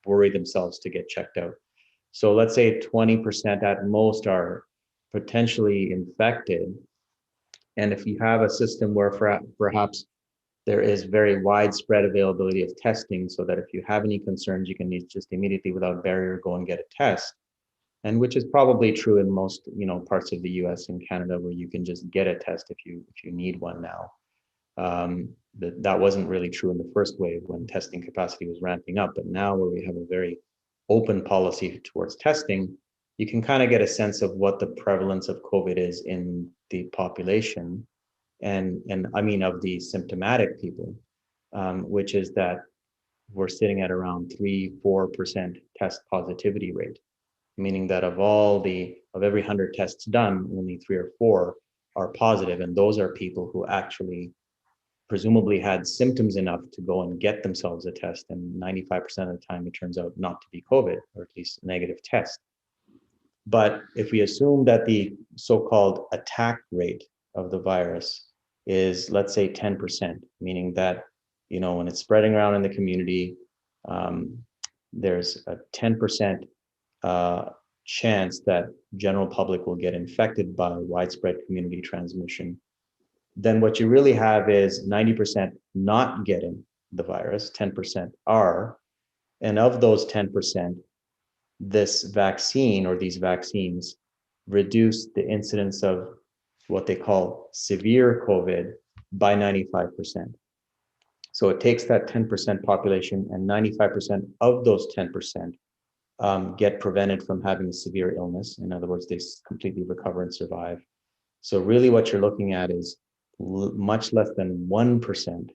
worry themselves to get checked out. So let's say 20% at most are potentially infected. And if you have a system where perhaps there is very widespread availability of testing, so that if you have any concerns, you can just immediately without barrier go and get a test. And which is probably true in most, parts of the US and Canada, where you can just get a test if you need one now. That wasn't really true in the first wave when testing capacity was ramping up, but now where we have a very open policy towards testing, you can kind of get a sense of what the prevalence of COVID is in the population, and I mean of the symptomatic people, which is that we're sitting at around 3-4% test positivity rate, meaning that of every 100 tests done, only 3 or 4 are positive, and those are people who actually presumably had symptoms enough to go and get themselves a test, and 95% of the time it turns out not to be COVID, or at least a negative test. But if we assume that the so-called attack rate of the virus is, let's say, 10%, meaning that, when it's spreading around in the community, there's a 10% chance that general public will get infected by widespread community transmission, then what you really have is 90% not getting the virus, 10% are, and of those 10%, this vaccine or these vaccines reduce the incidence of what they call severe COVID by 95%. So it takes that 10% population, and 95% of those 10% get prevented from having a severe illness. In other words, they completely recover and survive. So really what you're looking at is much less than 1%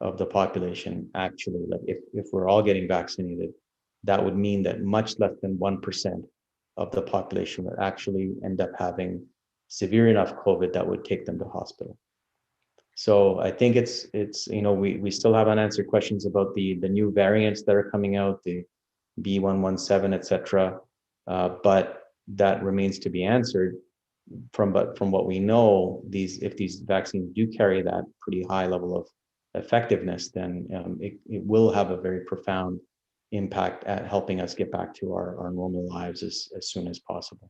of the population actually, like if we're all getting vaccinated, that would mean that much less than 1% of the population would actually end up having severe enough COVID that would take them to hospital. So I think it's we still have unanswered questions about the new variants that are coming out, the B117, etc. But that remains to be answered. From what we know, if these vaccines do carry that pretty high level of effectiveness, then it will have a very profound impact at helping us get back to our normal lives as soon as possible.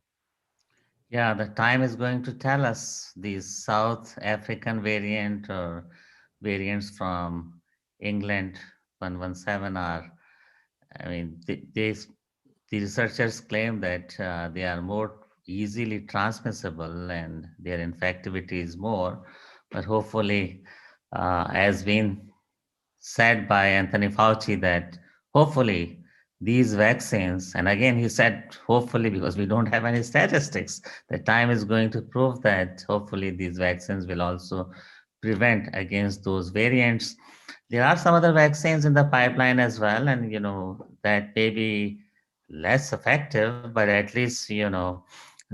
Yeah, the time is going to tell us. These South African variant or variants from England 117 are, I mean, the researchers claim that they are more easily transmissible and their infectivity is more, but hopefully, as been said by Anthony Fauci, that hopefully these vaccines, and again he said hopefully because we don't have any statistics, the time is going to prove that hopefully these vaccines will also prevent against those variants. There are some other vaccines in the pipeline as well, and that may be less effective, but at least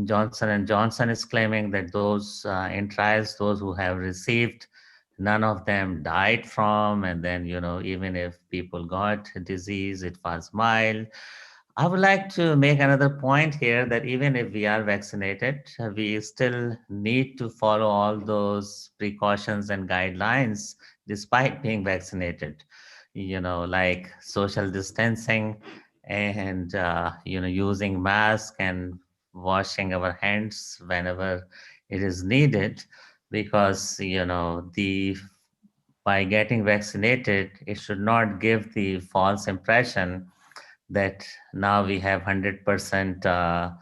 Johnson and Johnson is claiming that those in trials, those who have received, none of them died from, and then even if people got a disease, it was mild. I would like to make another point here that even if we are vaccinated, we still need to follow all those precautions and guidelines despite being vaccinated, like social distancing and, using mask and washing our hands whenever it is needed, because, by getting vaccinated, it should not give the false impression that now we have 100%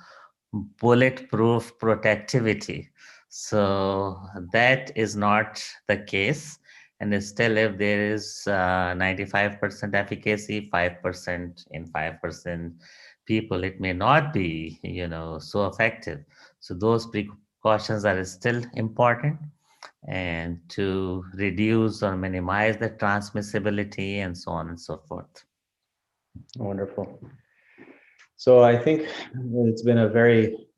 bulletproof protectivity. So that is not the case. And still, if there is 95% efficacy, 5% in 5% people, it may not be, so effective. So those precautions are still important, and to reduce or minimize the transmissibility and so on and so forth. Wonderful. So I think it's been a very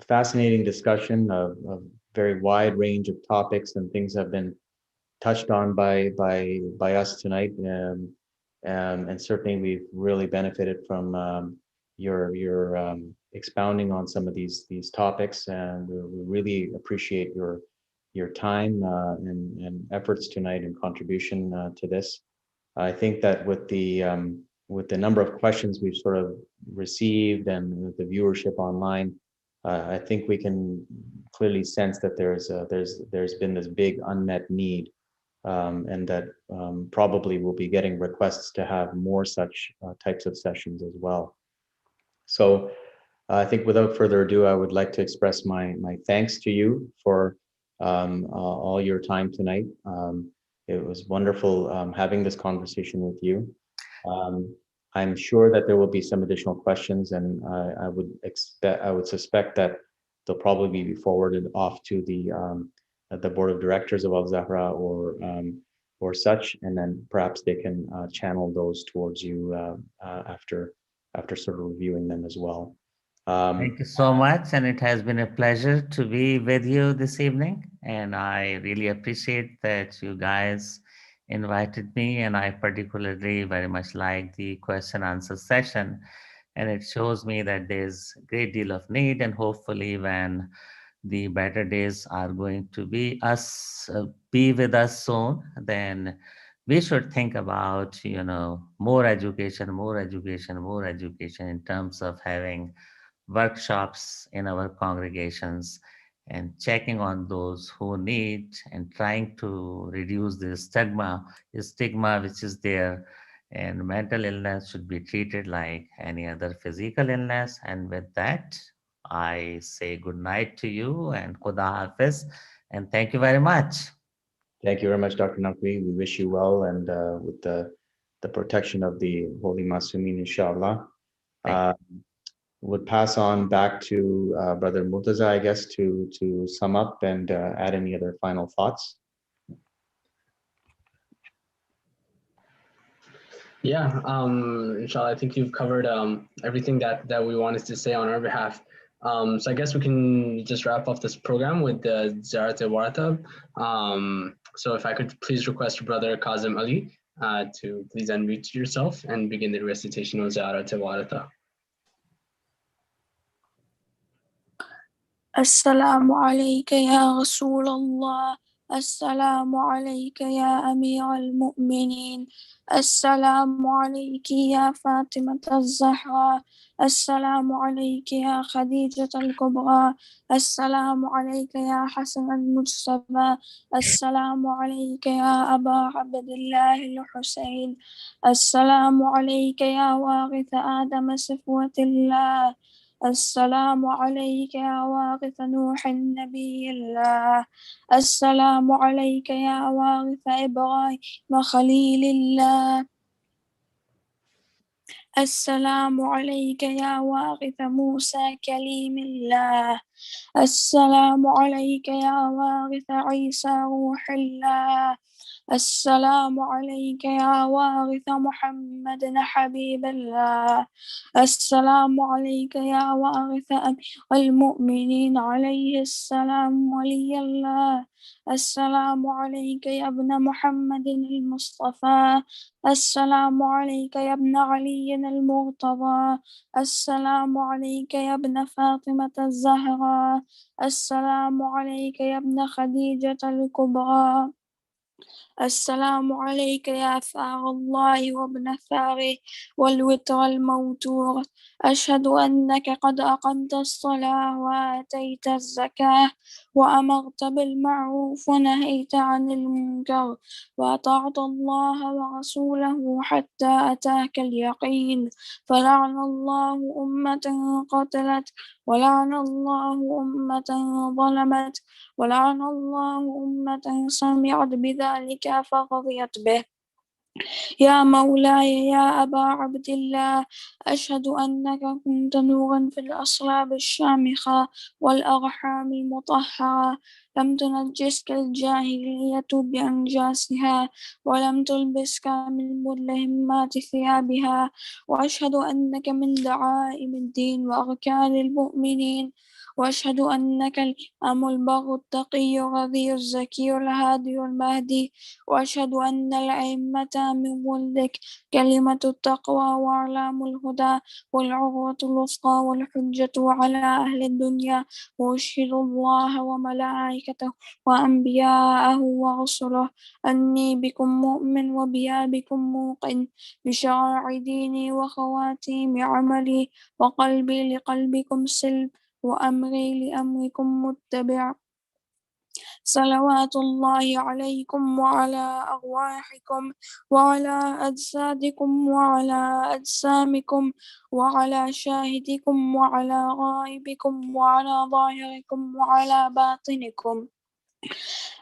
fascinating discussion of very wide range of topics, and things have been touched on by us tonight, and certainly we've really benefited from your expounding on some of these topics, and we really appreciate your your time and efforts tonight and contribution to this. I think that with the number of questions we've sort of received and with the viewership online, I think we can clearly sense that there's been this big unmet need, and that probably we'll be getting requests to have more such types of sessions as well. So I think without further ado, I would like to express my thanks to you for all your time tonight. It was wonderful having this conversation with you. I'm sure that there will be some additional questions, and I would suspect that they'll probably be forwarded off to the board of directors of Al Zahra or such, and then perhaps they can channel those towards you after sort of reviewing them as well. Thank you so much, and it has been a pleasure to be with you this evening, and I really appreciate that you guys invited me, and I particularly very much like the question answer session, and it shows me that there's a great deal of need, and hopefully when the better days are going to be with us soon, then we should think about, more education in terms of having workshops in our congregations and checking on those who need and trying to reduce the stigma which is there. And mental illness should be treated like any other physical illness. And with that, I say good night to you and Khuda Hafiz, and thank you very much. Thank you very much, Dr. Naqvi. We wish you well, and with the protection of the Holy Masumin, inshallah. Would pass on back to Brother Murtaza, I guess, to sum up and add any other final thoughts. Yeah, inshallah, I think you've covered everything that we wanted to say on our behalf. So I guess we can just wrap up this program with the Ziaraat E Waritha. So if I could please request Brother Kazim Ali to please unmute yourself and begin the recitation of Ziaraat E Waritha. السلام عليك يا رسول الله. السلام عليك يا أمير المؤمنين. السلام عليك يا فاطمة الزهراء. السلام عليك يا خديجة الكبرى. السلام عليك يا حسن المجتبى. السلام عليك يا أبا عبد الله الحسين. السلام عليك يا وارث آدم صفوة الله. السلام عليك يا وارث نوح النبي الله. السلام عليك يا وارث إبراهيم خليل الله. السلام عليك يا وارث موسى كليم الله. السلام عليك يا وارث عيسى روح الله. السلام عليك يا وارث محمد حبيب الله. السلام عليك يا وارث أمير المؤمنين عليه السلام ولي الله. السلام عليك يا ابن محمد المصطفى. السلام عليك يا ابن علي المرتضى. السلام عليك يا ابن فاطمة الزهراء. السلام عليك يا ابن خديجة الكبرى. السلام عليك يا ثار الله وابن ثاره والوتر الموتور. أشهد أنك قد أقمت الصلاة وآتيت الزكاة وأمرت بالمعروف ونهيت عن المنكر وأطعت الله ورسوله حتى أتاك اليقين. فلعن الله أمة قتلت ولعن الله أمة ظلمت ولعن الله أمة سمعت بذلك فرضيت به. يا مولاي يا أبا عبد الله، أشهد أنك كنت نورا في الأصلاب الشامخة والأرحام المطهرة، لم تنجسك الجاهلية بأنجاسها ولم تلبسك من ملهمات ثيابها، وأشهد أنك من دعائم الدين وأركان المؤمنين، وأشهد أنك الإمام البر التقي الرضي الزكي الهادي المهدي وأشهد أن الأئمة من ولدك كلمة التقوى وأعلام الهدى والعروة الوثقى والحجة على أهل الدنيا وأشهد الله وملائكته وأنبياءه ورسله أني بكم مؤمن وبيابكم موقن بشرائع ديني وخواتيم عملي وقلبي لقلبكم سلم وأمري لأمركم متبع صلوات الله عليكم وعلى أرواحكم وعلى أجسادكم وعلى أجسامكم وعلى شاهدكم وعلى غائبكم وعلى ظاهركم وعلى باطنكم.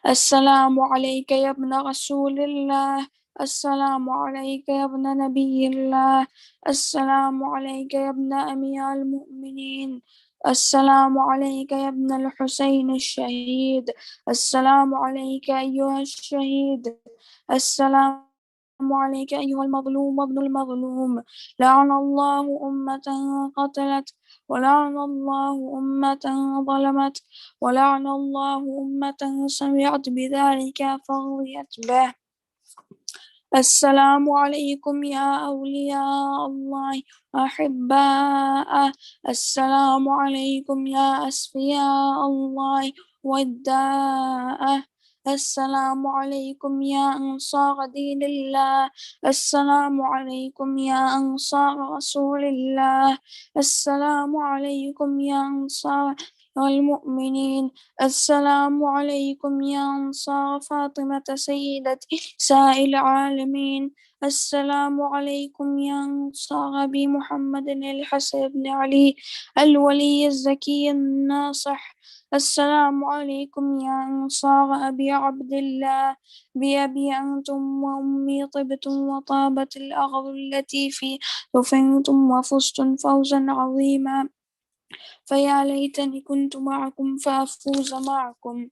السلام عليك يا ابن رسول الله، السلام عليك يا ابن نبي الله، السلام عليك يا ابن أمير المؤمنين، السلام عليك يا ابن الحسين الشهيد، السلام عليك أيها الشهيد، السلام عليك أيها المظلوم وابن المظلوم. لعن الله أمة قتلت ولعن الله أمة ظلمت ولعن الله أمة سمعت بذلك فرضيت به. السلام عليكم يا أولياء الله أحباء، السلام عليكم يا أسفياء الله وداء، السلام عليكم يا أنصار دين الله، السلام عليكم يا أنصار رسول الله، السلام عليكم يا أنصار المؤمنين، السلام عليكم يا أنصار فاطمة سيدة نساء العالمين، السلام عليكم يا أنصار أبي محمد الحسن بن علي الولي الزكي الناصح، السلام عليكم يا أنصار أبي عبد الله بأبي أنتم وأمي طبتم وطابت الأرض التي في دفنتم وفزتم فوزا عظيما، فيا ليتني كنت معكم فأفوز معكم.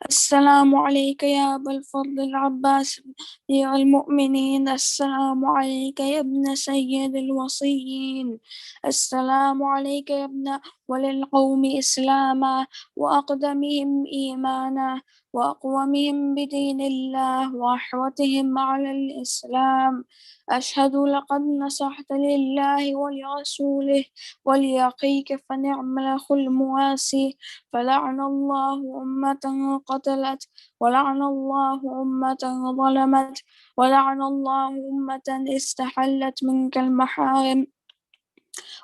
السلام عليك يا أبا الفضل العباس أمير المؤمنين، السلام عليك يا ابن سيد الوصيين، السلام عليك يا ابن وللقوم إسلاما وأقدمهم إيمانا وأقومهم بدين الله وأحوتهم على الإسلام. أشهد لقد نصحت لله ولرسوله وليقيك فنعم الأخ المواسي، فلعن الله أمة قتلت ولعن الله أمة ظلمت ولعن الله أمة استحلت منك المحارم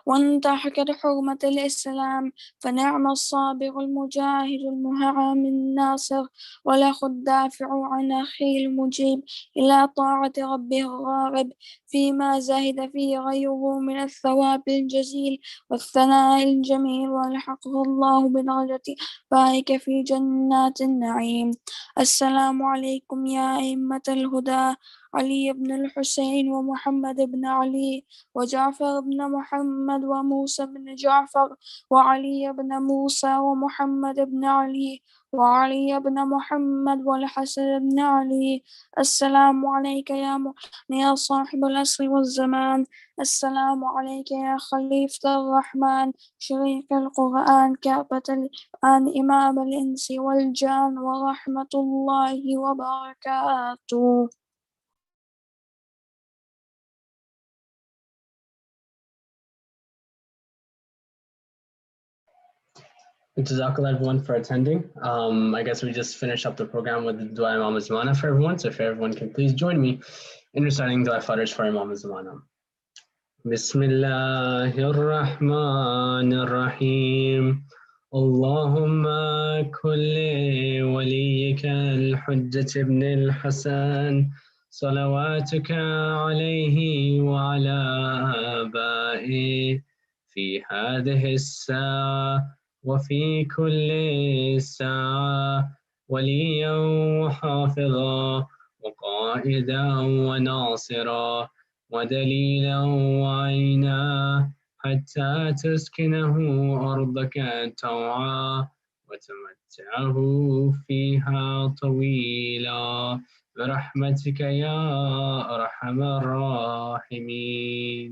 وانتهكت حرمة الإسلام، فنعم الصابر المجاهد المهرم الناصر والأخ الدافع عن أخيه المجيب إلى طاعة ربه الراغب فيما زهد فيه غيره من الثواب الجزيل والثناء الجميل، والحقه الله بدرجة بارك في جنات النعيم. السلام عليكم يا أئمة الهدى علي بن الحسين ومحمد بن علي وجعفر بن محمد وموسى بن جعفر وعلي بن موسى ومحمد بن علي وعلي بن محمد والحسن بن علي. السلام عليك يا صاحب العصر والزمان، السلام عليك يا خليفة الرحمن شريك القرآن كعبة الآن إمام الإنس والجان ورحمة الله وبركاته. Jazakallah everyone for attending. I guess we just finished up the program with the Dua Imam Zamana for everyone. So if everyone can please join me in reciting Dua Fathers for Imam Zamana. Bismillahir Rahmanir Rahim. Allahumma kulli waliyika al-Hujjat ibn al-Hasan salawatuka alayhi wa ala aba'i fi hadhihi as-sa'a وفي كل ساعة وليا وحافظا وقائدا وناصرا ودليلا وعينا حتى تسكنه أرضك طوعا وتمتعه فيها طويلا برحمتك يا أرحم الراحمين.